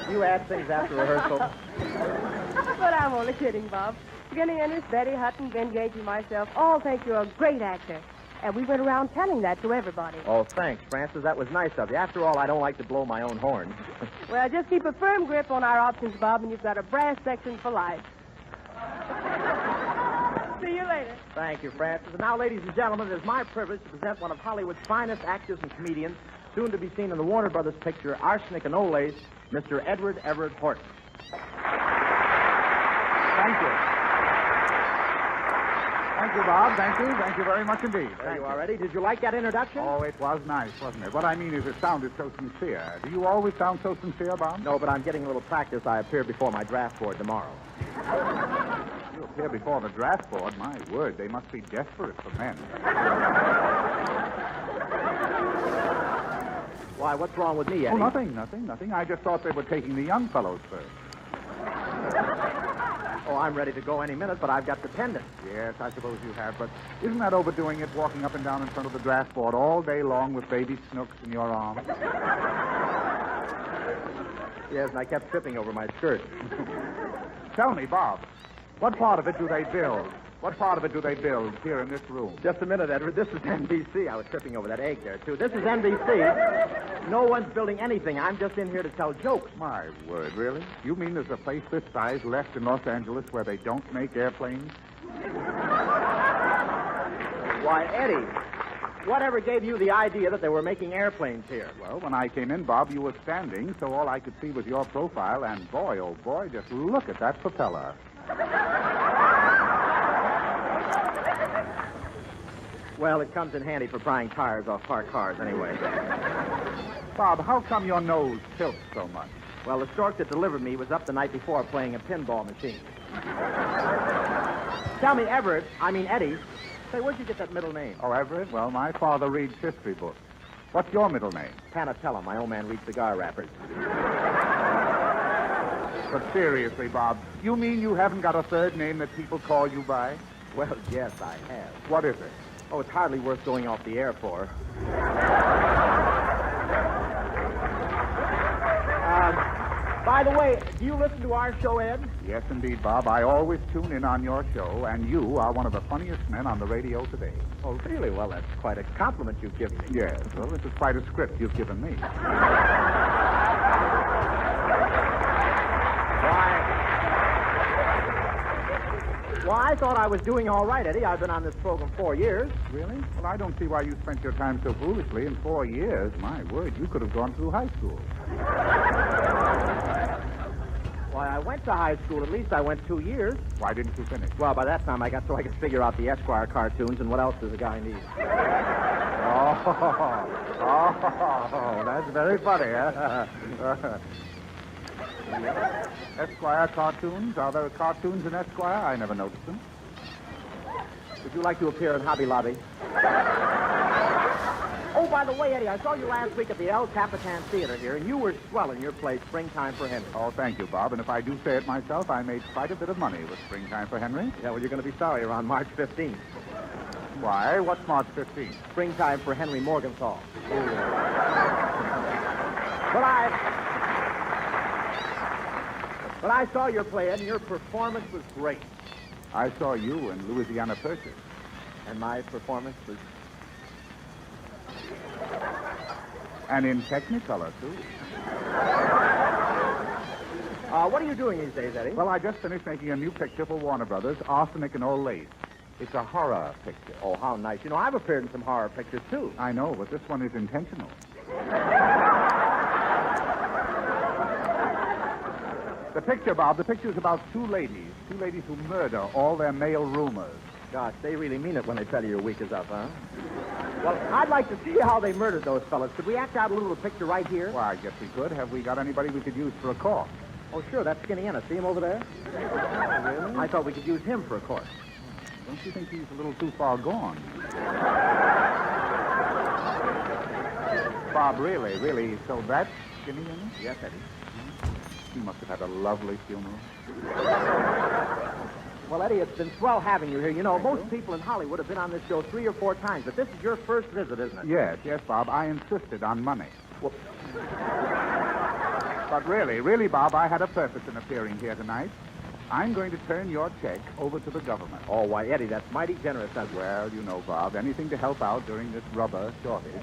You add things after rehearsal. But I'm only kidding, Bob. Skinny Ennis, Betty Hutton, Ben Gage, and myself all think you're a great actor. And we went around telling that to everybody. Oh, thanks, Francis. That was nice of you. After all, I don't like to blow my own horn. Well, just keep a firm grip on our options, Bob, and you've got a brass section for life. See you later. Thank you, Francis. And now, ladies and gentlemen, it is my privilege to present one of Hollywood's finest actors and comedians, soon to be seen in the Warner Brothers picture Arsenic and Olace, Mr. Edward Everett Horton. Thank you. Thank you, Bob. Thank you. Thank you very much indeed. There you are, Eddie. Did you like that introduction? Oh, it was nice, wasn't it? What I mean is it sounded so sincere. Do you always sound so sincere, Bob? No, but I'm getting a little practice. I appear before my draft board tomorrow. You appear before the draft board? My word, they must be desperate for men. Why, what's wrong with me, Eddie? Oh, nothing. I just thought they were taking the young fellows first. Oh, I'm ready to go any minute, but I've got dependents. Yes, I suppose you have, but isn't that overdoing it, walking up and down in front of the draft board all day long with baby Snooks in your arms? Yes, and I kept tripping over my skirt. Tell me, Bob, what part of it do they build? What part of it do they build here in this room? Just a minute, Edward. This is NBC. I was tripping over that egg there, too. This is NBC. No one's building anything. I'm just in here to tell jokes. My word, really? You mean there's a place this size left in Los Angeles where they don't make airplanes? Why, Eddie, whatever gave you the idea that they were making airplanes here? Well, when I came in, Bob, you were standing, so all I could see was your profile, and boy, oh boy, just look at that propeller. Well, it comes in handy for prying tires off parked cars anyway. Bob, how come your nose tilts so much? Well, the stork that delivered me was up the night before playing a pinball machine. Tell me, Eddie, say, where'd you get that middle name? Oh, Everett? Well, my father reads history books. What's your middle name? Panatella. My old man reads cigar wrappers. But seriously, Bob, you mean you haven't got a third name that people call you by? Well, yes, I have. What is it? Oh, it's hardly worth going off the air for. By the way, do you listen to our show, Ed? Yes, indeed, Bob. I always tune in on your show, and you are one of the funniest men on the radio today. Oh, really? Well, that's quite a compliment you've given me. Yes, well, this is quite a script you've given me. Why, I thought I was doing all right, Eddie. I've been on this program 4 years. Really? Well, I don't see why you spent your time so foolishly in 4 years. My word, you could have gone through high school. Why, I went to high school. At least I went 2 years. Why didn't you finish? Well, by that time I got so I could figure out the Esquire cartoons and what else does a guy need. Oh, that's very funny, huh? Esquire cartoons? Are there cartoons in Esquire? I never noticed them. Would you like to appear in Hobby Lobby? Oh, by the way, Eddie, I saw you last week at the El Capitan Theater here, and you were swell in your play, Springtime for Henry. Oh, thank you, Bob. And if I do say it myself, I made quite a bit of money with Springtime for Henry. Yeah, well, you're going to be sorry around March 15th. Why? What's March 15th? Springtime for Henry Morgenthau. But I saw your play, Ed, and your performance was great. I saw you in Louisiana Purchase. And my performance was... And in Technicolor, too. What are you doing these days, Eddie? Well, I just finished making a new picture for Warner Brothers, Arsenic and Old Lace. It's a horror picture. Oh, how nice. You know, I've appeared in some horror pictures, too. I know, but this one is intentional. The picture, Bob, the picture's about two ladies who murder all their male roomers. Gosh, they really mean it when they tell you your week is up, huh? Well, I'd like to see how they murdered those fellas. Could we act out a little picture right here? Why, I guess we could. Have we got anybody we could use for a corpse? Oh, sure, that's Skinny Ennis. See him over there? Oh, really? I thought we could use him for a corpse. Don't you think he's a little too far gone? Bob, really, so that's Skinny Ennis? Yes, Eddie. He must have had a lovely funeral. Well, Eddie, it's been swell having you here. You know, most people in Hollywood have been on this show 3 or 4 times, but this is your first visit, isn't it? Yes, Bob. I insisted on money. Well, but really, Bob, I had a purpose in appearing here tonight. I'm going to turn your check over to the government. Oh, why, Eddie, that's mighty generous of you. Well, you know, Bob, anything to help out during this rubber shortage.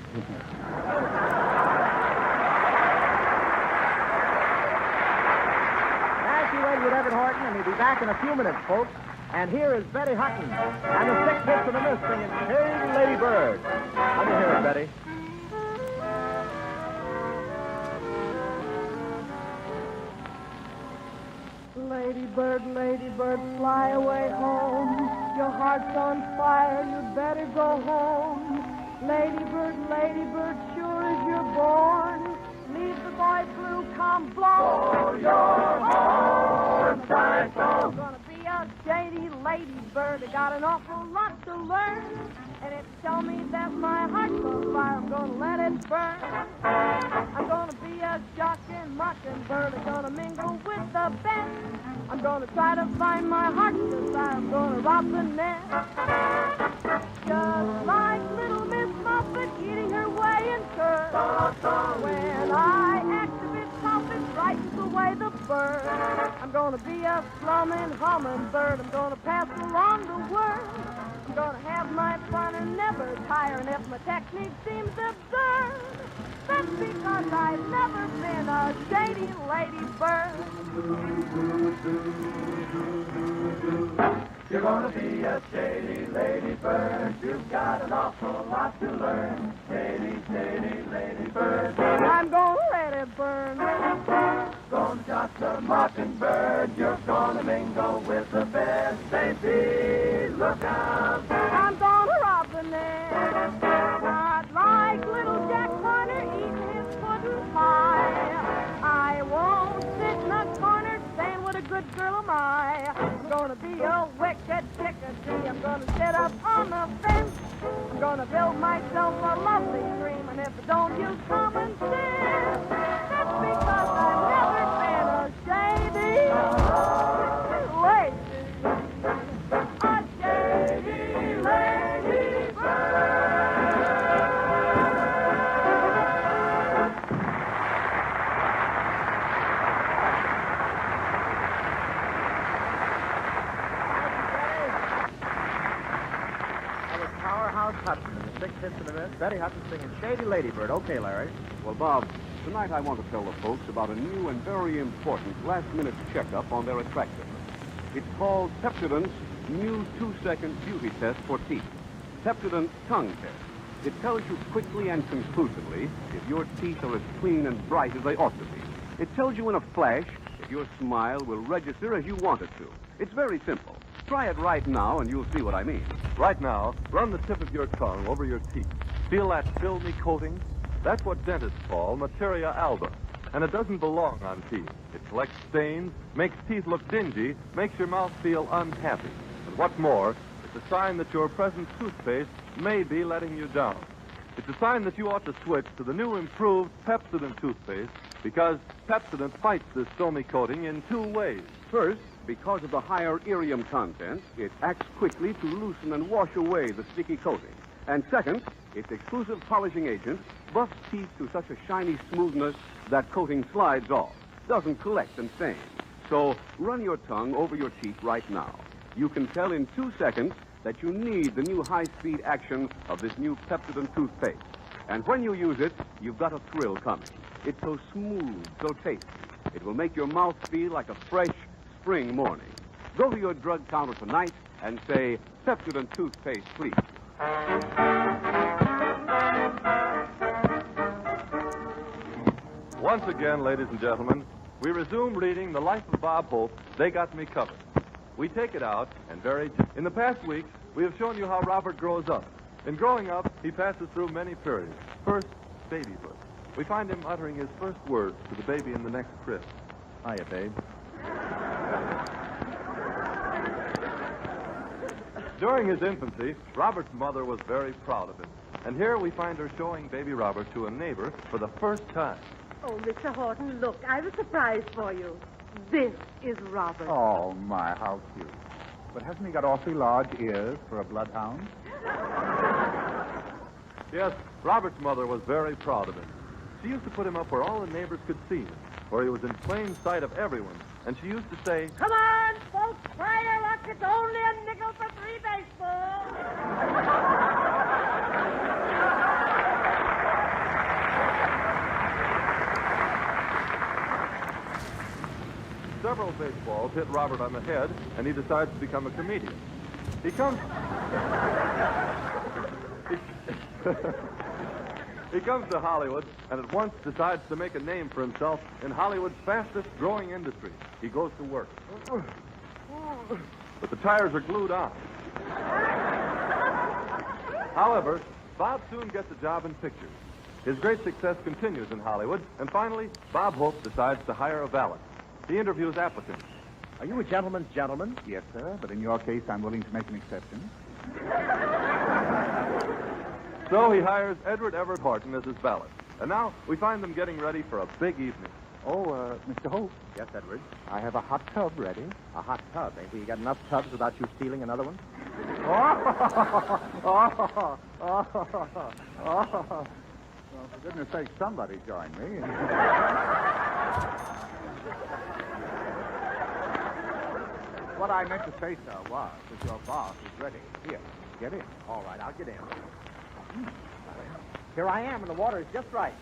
With Everett Horton, and he'll be back in a few minutes, folks. And here is Betty Hutton and the 6 hits of the Miss singing Shady Lady Bird. Let me hear it, Betty. Lady bird, fly away home. Your heart's on fire, you'd better go home. Lady bird, sure as you're born, leave the boy blue, come blow your horn. I'm gonna be a shady lady bird. I got an awful lot to learn, and it's tell me that my heart's on fire. I'm gonna let it burn. I'm gonna be a jockin' mockingbird. I'm gonna mingle with the best. I'm gonna try to find my heart's desire. I'm gonna rob the nest. Just like little Miss Muffet eating her way in curd. When I act a bit tough, it frightens away the bird. I'm gonna be a slumming hummingbird. I'm gonna pass along the word. I'm gonna have my fun and never tire. And if my technique seems absurd, that's because I've never been a shady lady bird. You're gonna be a shady lady bird. You've got an awful lot to learn. Shady lady bird. I'm gonna let it burn. Gonna jock the mockingbird. You're gonna mingle with the best. Baby, look out. I'm gonna rob the nest. Not like little Jack Horner eating his pudding pie. I won't sit in a corner saying what a good girl am I. I'm gonna be a wicked chickadee. I'm gonna sit up on the fence. I'm gonna build myself a lovely dream. And if I don't use common sense, that's because I've never been a shady lady. A shady lady bird. Hudson and the 6 hits of the Miss. Betty Hutton singing Shady Lady Bird. Okay, Larry. Well, Bob, tonight I want to tell the folks about a new and very important last-minute checkup on their attractiveness. It's called Pepsodent's new 2-second beauty test for teeth. Pepsodent Tongue Test. It tells you quickly and conclusively if your teeth are as clean and bright as they ought to be. It tells you in a flash if your smile will register as you want it to. It's very simple. Try it right now, and you'll see what I mean. Right now, run the tip of your tongue over your teeth. Feel that filmy coating? That's what dentists call materia alba, and it doesn't belong on teeth. It collects stains, makes teeth look dingy, makes your mouth feel unhappy. And what's more, it's a sign that your present toothpaste may be letting you down. It's a sign that you ought to switch to the new improved Pepsodent toothpaste, because Pepsodent fights this filmy coating in 2 ways. First, because of the higher irium content, it acts quickly to loosen and wash away the sticky coating. And second, its exclusive polishing agent buffs teeth to such a shiny smoothness that coating slides off, doesn't collect and stain. So run your tongue over your teeth right now. You can tell in 2 seconds that you need the new high-speed action of this new Pepsodent toothpaste. And when you use it, you've got a thrill coming. It's so smooth, so tasty. It will make your mouth feel like a fresh spring morning. Go to your drug counter tonight and say, Pepsodent toothpaste, please. Once again, ladies and gentlemen, we resume reading The Life of Bob Hope, They Got Me Covered. We take it out and in the past weeks, we have shown you how Robert grows up. In growing up, he passes through many periods. First, babyhood. We find him uttering his first words to the baby in the next crib. Hiya, babe. During his infancy, Robert's mother was very proud of him. And here we find her showing baby Robert to a neighbor for the first time. Oh, Mr. Horton, look, I have a surprise for you. This is Robert. Oh, my, how cute. But hasn't he got awfully large ears for a bloodhound? Yes, Robert's mother was very proud of him. She used to put him up where all the neighbors could see him, where he was in plain sight of everyone. And she used to say, Come on, folks, try your luck. It's only a nickel for 3 baseballs. Several baseballs hit Robert on the head, and he decides to become a comedian. He comes to Hollywood and at once decides to make a name for himself in Hollywood's fastest growing industry. He goes to work. But the tires are glued on. However, Bob soon gets a job in pictures. His great success continues in Hollywood, and finally, Bob Hope decides to hire a valet. He interviews applicants. Are you a gentleman's gentleman? Yes, sir, but in your case, I'm willing to make an exception. So he hires Edward Everett Horton as his valet. And now we find them getting ready for a big evening. Oh, Mr. Hope. Yes, Edward? I have a hot tub ready. A hot tub. Ain't we got enough tubs without you stealing another one? Well, for goodness sake, somebody join me. What I meant to say, sir, was that your boss is ready. Here, get in. All right, I'll get in. Here I am, and the water is just right.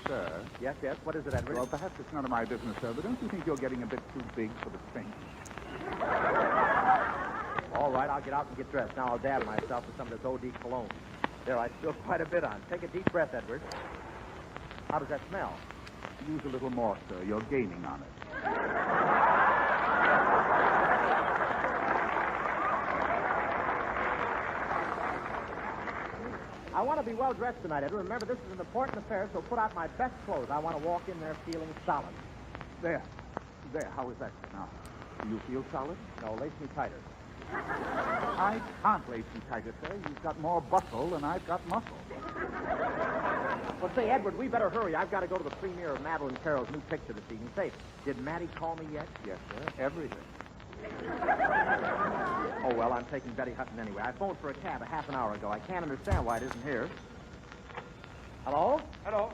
Sir? Yes, what is it, Edward? Well, perhaps it's none of my business, sir, but don't you think you're getting a bit too big for the sink? All right, I'll get out and get dressed. Now I'll dab myself with some of this OD cologne. There, I spill quite a bit on. Take a deep breath, Edward. How does that smell? Use a little more, sir. You're gaining on it. I want to be well dressed tonight, Edward. Remember, this is an important affair, so put out my best clothes. I want to walk in there feeling solid. There. How is that now? Do you feel solid? No, lace me tighter. I can't lace you tighter, sir. You've got more bustle than I've got muscle. Well, say, Edward, we better hurry. I've got to go to the premiere of Madeline Carroll's new picture this evening. Say, did Maddie call me yet? Yes, sir. Everything. Oh, well, I'm taking Betty Hutton anyway. I phoned for a cab a half an hour ago. I can't understand why it isn't here. Hello? Hello.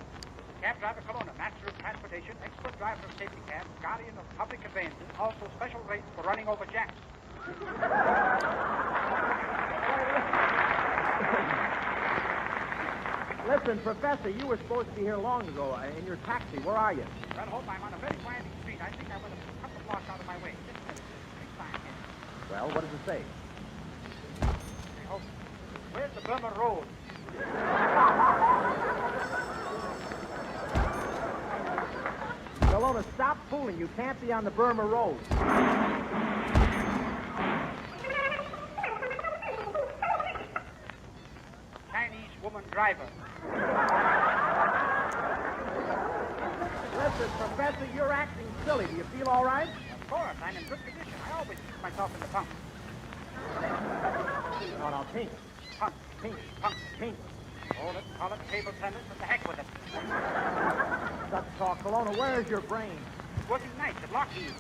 Cab driver Colonna, master of transportation, expert driver of safety cabs, guardian of public conveyances, also special rates for running over jacks. Listen, Professor, you were supposed to be here long ago in your taxi. Where are you? Well, Hope, I'm on a very winding street. I think I went a couple of blocks out of my way. Just a minute. Big sign here. Well, what does it say? Hey, Hope, where's the Burma Road? Colonna, stop fooling. You can't be on the Burma Road. Chinese woman driver. Listen, Professor, you're acting silly. Do you feel all right? Of course, I'm in good condition. I always keep myself in the pump. Oh, now, pink. Pump, pink, pump, pink. Oh, let's call it table tennis, and the heck with it. Let's talk. Colonna, where's your brain? Working nights at Lockheed.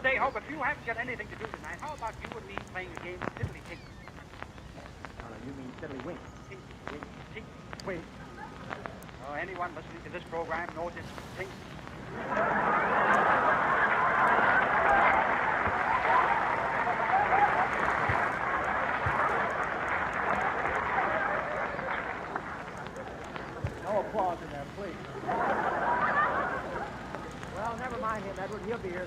Say, Hope, if you haven't got anything to do tonight, how about you and me playing a game of tiddly tink? You mean tiddly-wink? Tink, wink, tink, wink. Oh, anyone listening to this program knows it's tink. No applause in there, please.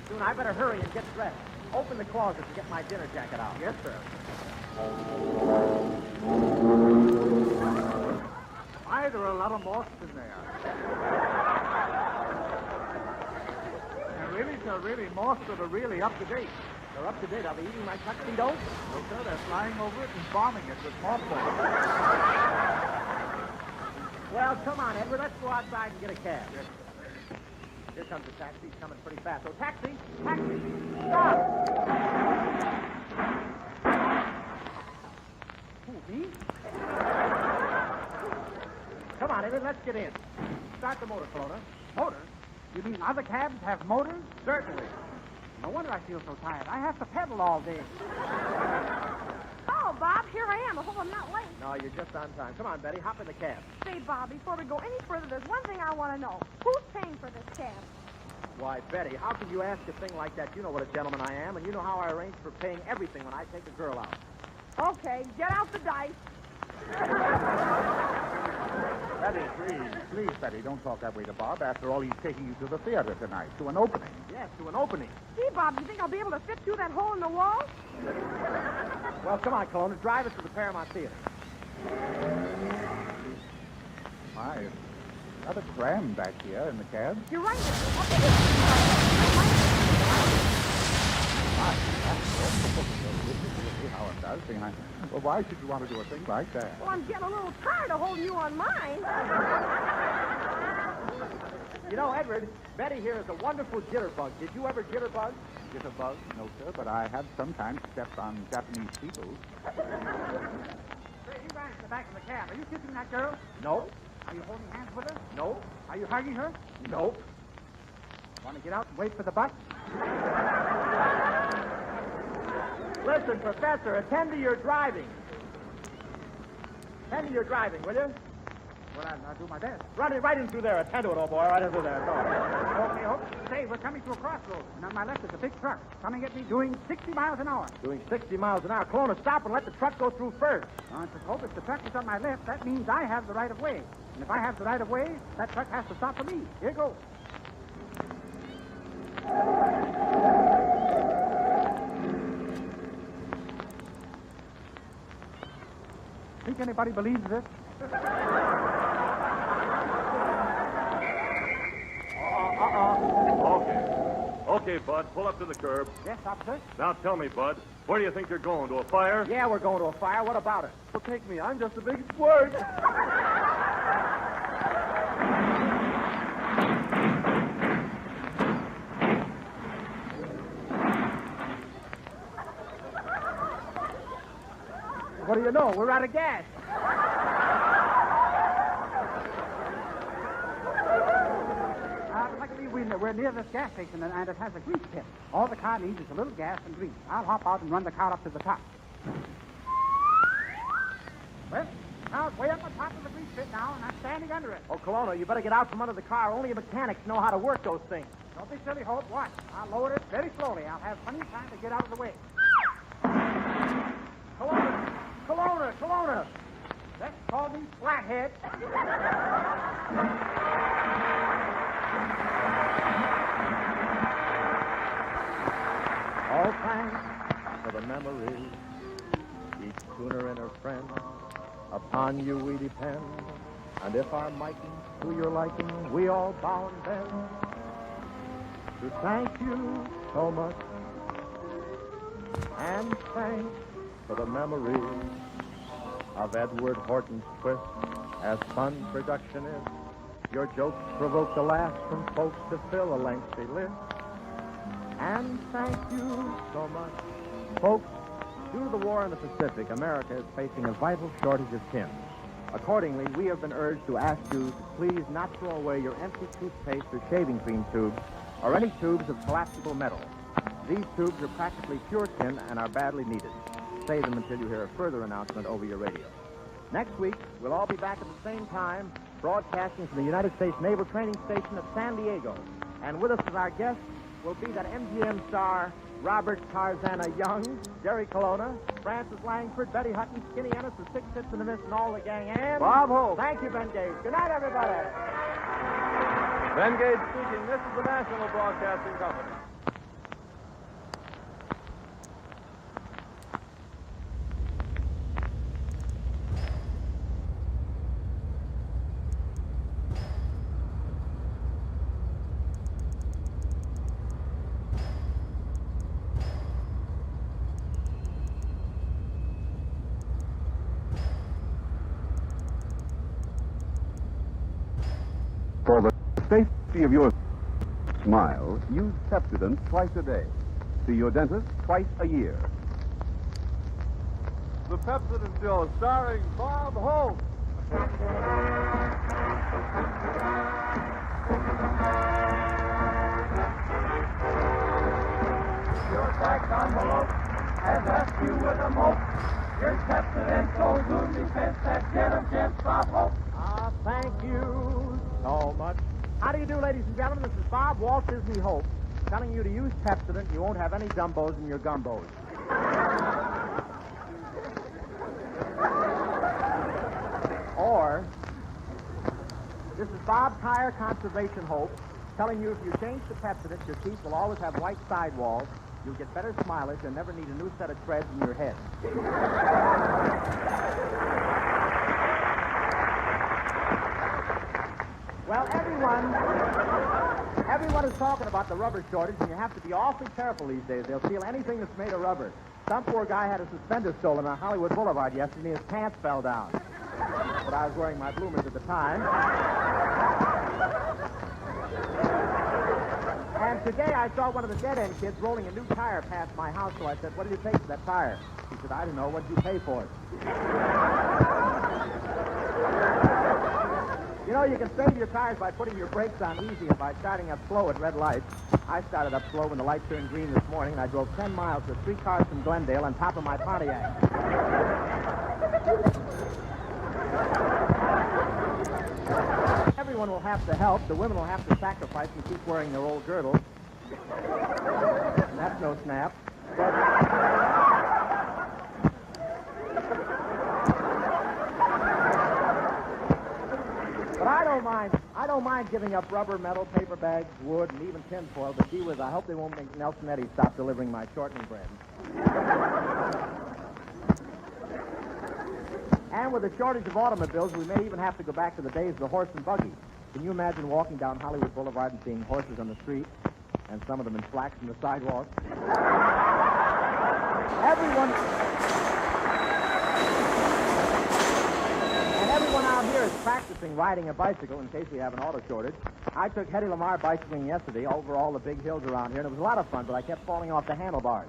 soon. I better hurry and get dressed. Open the closet to get my dinner jacket out. Yes, sir. Why, there are a lot of moths in there. And really, sir, really, moths that are really up to date. They're up to date. Are they eating my tuxedo? No, sir, they're flying over it and bombing it with mothballs. Well, come on, Edward. Let's go outside and get a cab. Yes, sir. Here comes the taxi. He's coming pretty fast. Oh, taxi! Taxi! Stop! Who, me? Come on, Edward. Let's get in. Start the motor, Kelowna. Motors? You mean other cabs have motors? Certainly. No wonder I feel so tired. I have to pedal all day. Oh, Bob, here I am. I hope I'm not late. No, you're just on time. Come on, Betty. Hop in the cab. Say, Bob, before we go any further, there's one thing I want to know. Who's paying for this cab? Why, Betty, how can you ask a thing like that? You know what a gentleman I am, and you know how I arrange for paying everything when I take a girl out. Okay, get out the dice. Betty, please, Betty, don't talk that way to Bob. After all, he's taking you to the theater tonight, to an opening. Yes, to an opening. Gee, Bob, you think I'll be able to fit through that hole in the wall? Well, come on, Kelowna. Drive us to the Paramount Theater. My, it's rather crammed back here in the cab. You're right. How embarrassing. Well, why should you want to do a thing like that? Well, I'm getting a little tired of holding you on mine. You know, Edward, Betty here is a wonderful jitterbug. Did you ever jitterbug? Jitterbug? No, sir, but I have sometimes stepped on Japanese people. Say, you guys in the back of the cab, are you kissing that girl? No. Are you holding hands with her? No. Are you hugging her? Nope. Want to get out and wait for the bus? Listen, Professor, attend to your driving. Attend to your driving, will you? Well, I'll do my best. Run it right in through there. Attend to it, old boy. Right in through there. Go. Okay. Say, we're coming to a crossroads, and on my left is a big truck coming at me doing 60 miles an hour. Doing 60 miles an hour. Kelowna, stop and let the truck go through first. I suppose if the truck is on my left, that means I have the right of way. And if I have the right of way, that truck has to stop for me. Here goes. Think anybody believes this? Okay, Bud, pull up to the curb. Yes, officer. Now tell me, Bud, where do you think you're going? To a fire? Yeah, we're going to a fire. What about it? Well, take me. I'm just a big squirt. What do you know? We're out of gas. Luckily, we're near this gas station, and it has a grease pit. All the car needs is a little gas and grease. I'll hop out and run the car up to the top. Well, now it's way up on top of the grease pit now, and I'm standing under it. Oh, Kelowna, you better get out from under the car. Only mechanics know how to work those things. Don't be silly, Hope. Watch. I'll lower it very slowly. I'll have plenty of time to get out of the way. Kelowna! Let's call me Flathead. All thanks for the memories, each schooner and her friend. Upon you we depend, and if our miking to your liking, we all bow and bend. To thank you so much, and thanks for the memories of Edward Horton's twist, as fun production is. Your jokes provoke the laughs from folks to fill a lengthy list. And thank you so much. Folks, due to the war in the Pacific, America is facing a vital shortage of tin. Accordingly, we have been urged to ask you to please not throw away your empty toothpaste or shaving cream tubes or any tubes of collapsible metal. These tubes are practically pure tin and are badly needed. Save them until you hear a further announcement over your radio. Next week, we'll all be back at the same time, broadcasting from the United States Naval Training Station of San Diego. And with us as our guests will be that MGM star, Robert Tarzana Young, Jerry Kelowna, Francis Langford, Betty Hutton, Skinny Ennis, the Six Hits and the Miss, and all the gang, and Bob Hope. Thank you, Ben Gage. Good night, everybody. Ben Gage speaking. This is the National Broadcasting Company. safety of your smile, use Pepsodent twice a day. See your dentist twice a year. The Pepsodent Show, starring Bob Hope. Your tax envelope has left you with a mope. Your Pepsodent Gold Zoom Defense that get a chance, Bob Hope. Ah, thank you so much. How do you do, ladies and gentlemen? This is Bob Walt Disney Hope, telling you to use Pepsodent. You won't have any dumbos in your gumbos. Or, this is Bob Tire Conservation Hope, telling you if you change to Pepsodent, your teeth will always have white sidewalls. You'll get better smilage and never need a new set of treads in your head. Well, everyone is talking about the rubber shortage, and you have to be awfully careful these days. They'll steal anything that's made of rubber. Some poor guy had a suspender stolen on Hollywood Boulevard yesterday, and his pants fell down. But I was wearing my bloomers at the time. And today I saw one of the dead-end kids rolling a new tire past my house, so I said, "What did you pay for that tire?" He said, "I don't know. What did you pay for it?" You know, you can save your tires by putting your brakes on easy and by starting up slow at red lights. I started up slow when the light turned green this morning, and I drove 10 miles with 3 cars from Glendale on top of my Pontiac. Everyone will have to help. The women will have to sacrifice and keep wearing their old girdles. That's no snap. But I don't mind giving up rubber, metal, paper bags, wood, and even tinfoil, but gee whiz, I hope they won't make Nelson Eddy stop delivering my shortening bread. And with the shortage of automobiles, we may even have to go back to the days of the horse and buggy. Can you imagine walking down Hollywood Boulevard and seeing horses on the street, and some of them in slacks on the sidewalk? Everyone out here is practicing riding a bicycle in case we have an auto shortage. I took Hedy Lamarr bicycling yesterday over all the big hills around here, and it was a lot of fun, but I kept falling off the handlebars.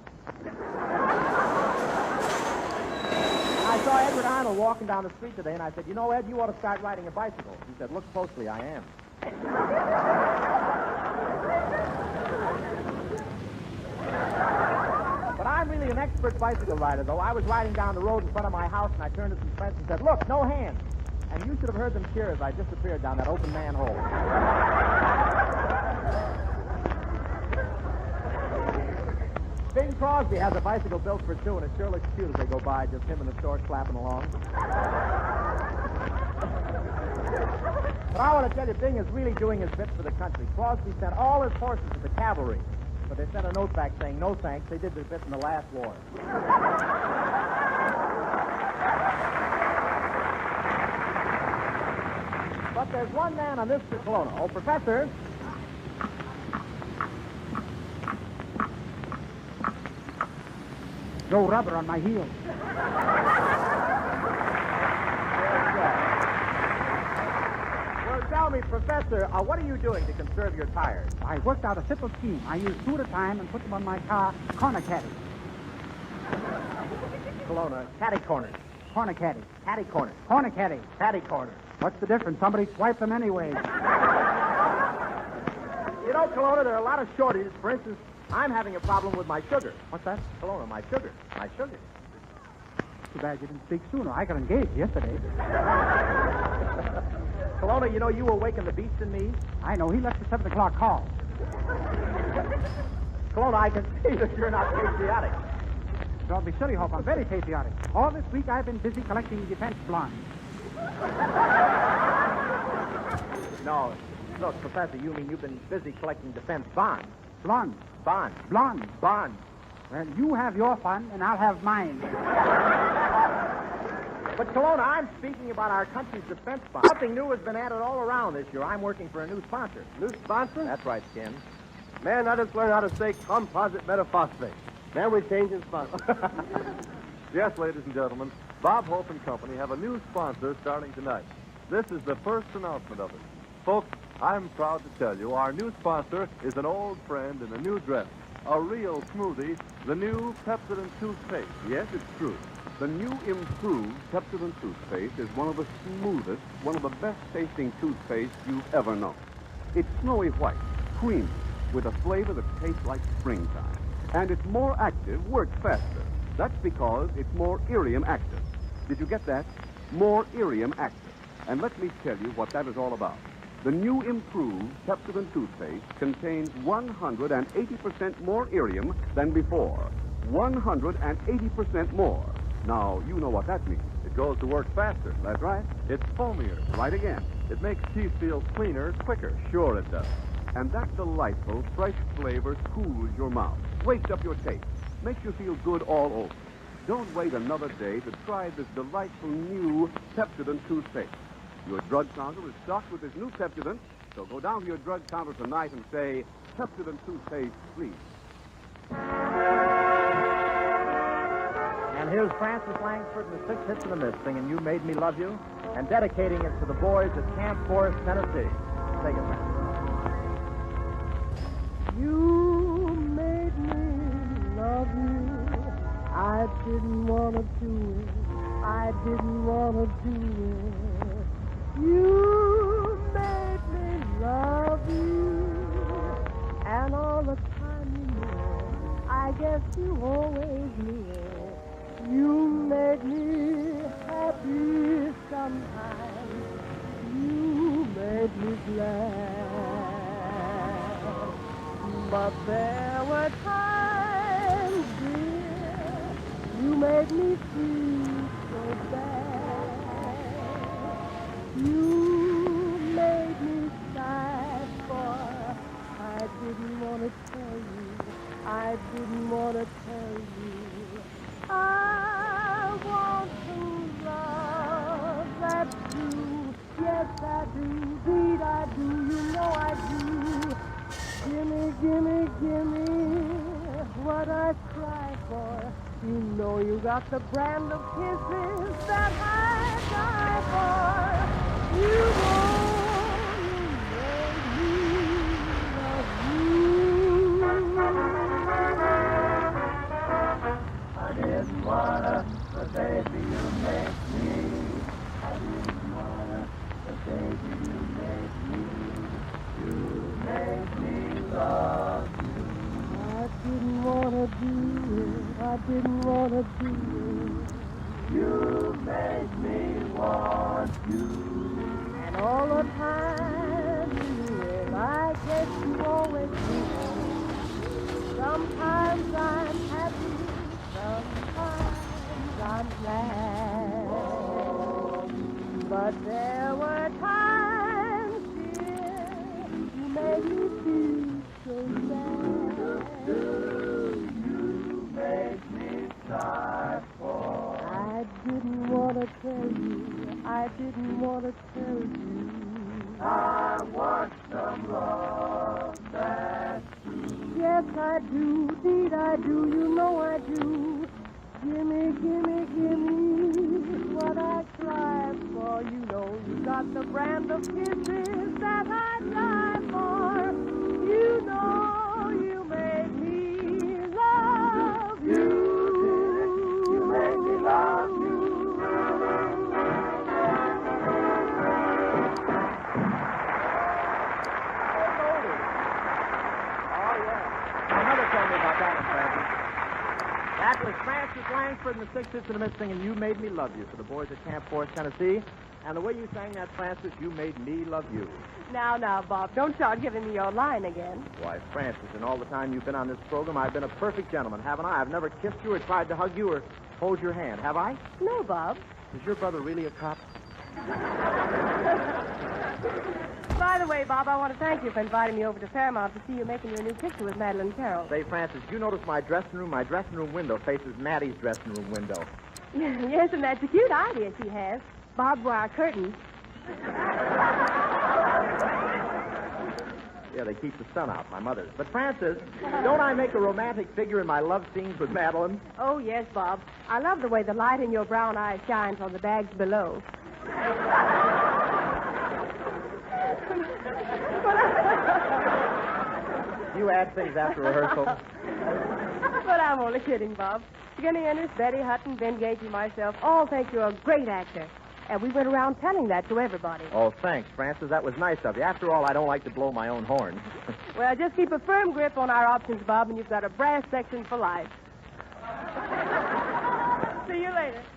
I saw Edward Arnold walking down the street today, and I said, "You know, Ed, you ought to start riding a bicycle." He said, "Look closely, I am." But I'm really an expert bicycle rider, though. I was riding down the road in front of my house, and I turned to some friends and said, "Look, no hands." And you should have heard them cheer as I disappeared down that open manhole. Bing Crosby has a bicycle built for two, and it sure looks cute as they go by, just him and the stork clapping along. But I want to tell you, Bing is really doing his bit for the country. Crosby sent all his horses to the cavalry, but they sent a note back saying, "No thanks, they did their bit in the last war." But there's one man on this Kelowna. Oh, Professor. No rubber on my heels. Well, tell me, Professor, what are you doing to conserve your tires? I worked out a simple scheme. I use 2 at a time and put them on my car corner caddy. Kelowna, caddy corners. Corner caddy. Caddy corners. Corner caddy. Caddy corners. What's the difference? Somebody swiped them anyway. You know, Kelowna, there are a lot of shortages. For instance, I'm having a problem with my sugar. What's that? Kelowna, my sugar. My sugar. Too bad you didn't speak sooner. I got engaged yesterday. Kelowna, you know you awakened the beast in me. I know. He left the 7 o'clock call. Kelowna, I can see that you're not patriotic. Don't be silly, Hope. I'm very patriotic. All this week I've been busy collecting defense bonds. No. Look, Professor, you mean you've been busy collecting defense bonds. Blonde. Bonds. Blonde. Bonds. Well, you have your fun, and I'll have mine. But, Kelowna, I'm speaking about our country's defense bonds. Something new has been added all around this year. I'm working for a new sponsor. New sponsor? That's right, Skin. Man, I just learned how to say composite metaphosphate. Now we're changing sponsors. Yes, ladies and gentlemen, Bob Hope and Company have a new sponsor starting tonight. This is the first announcement of it. Folks, I'm proud to tell you our new sponsor is an old friend in a new dress. A real smoothie, the new Pepsodent toothpaste. Yes, it's true. The new improved Pepsodent toothpaste is one of the smoothest, one of the best-tasting toothpaste you've ever known. It's snowy white, creamy, with a flavor that tastes like springtime. And it's more active, works faster. That's because it's more irium active. Did you get that? More irium active. And let me tell you what that is all about. The new improved Pepsodent toothpaste contains 180% more irium than before. 180% more. Now, you know what that means. It goes to work faster. That's right. It's foamier. Right again. It makes teeth feel cleaner, quicker. Sure it does. And that delightful, fresh flavor cools your mouth, wakes up your taste, makes you feel good all over. Don't wait another day to try this delightful new Pepsodent toothpaste. Your drug counter is stocked with this new Pepsodent, so go down to your drug counter tonight and say, Pepsodent toothpaste, please. And here's Francis Langsford and the Six Hits in the Mist singing You Made Me Love You and dedicating it to the boys at Camp Forest, Tennessee. Take it, Francis. You made me love you. I didn't want to do it. I didn't want to do it. You made me love you. And all the time you know, I guess you always knew it. You made me happy sometimes. You made me glad. But there were times, dear, you made me feel so bad. You made me sad, for I didn't want to tell you. I didn't want to tell you. I want to love, that's true. Yes, I do, indeed I do. You know I do. Gimme, gimme, gimme what I cry for. You know you got the brand of kisses that I die for. You know you made me love you. I didn't wanna, but baby you make me. I didn't wanna, but baby you make me. You make me love you. I didn't want to do it. I didn't want to do it. You made me want you. And all the time you knew, I guess you always knew. Sometimes I'm happy, sometimes I'm glad. But there were times, dear, you made me feel so sad. You made me sigh for. I didn't want to tell you. I didn't want to tell you. I want some love that's true. Yes, I do. Indeed, I do. You know I do. Gimme, gimme, gimme what I cry for. You know you got the brand of kisses that I die for. You know you made me love you. You made me love you. My mother told me about that one, Francis. That was Francis Langsford and the Six Hits in the Mist singing You Made Me Love You for the boys at Camp Forest, Tennessee. And the way you sang that, Francis, you made me love you. Now, Bob, don't start giving me your line again. Why, Francis, in all the time you've been on this program, I've been a perfect gentleman, haven't I? I've never kissed you or tried to hug you or hold your hand, have I? No, Bob. Is your brother really a cop? By the way, Bob, I want to thank you for inviting me over to Fairmount to see you making your new picture with Madeline Carroll. Say, Francis, you notice my dressing room window faces Maddie's dressing room window. Yes, and that's a cute idea she has. Barbed wire curtains. Yeah, they keep the sun out, my mother's. But, Francis, don't I make a romantic figure in my love scenes with Madeline? Oh, yes, Bob. I love the way the light in your brown eyes shines on the bags below. you add things after rehearsal? But I'm only kidding, Bob. Skinny Ennis, Betty Hutton, Ben Gage, and myself all think you're a great actor. And we went around telling that to everybody. Oh, thanks, Francis. That was nice of you. After all, I don't like to blow my own horn. Well, just keep a firm grip on our options, Bob, and you've got a brass section for life. See you later. Thanks.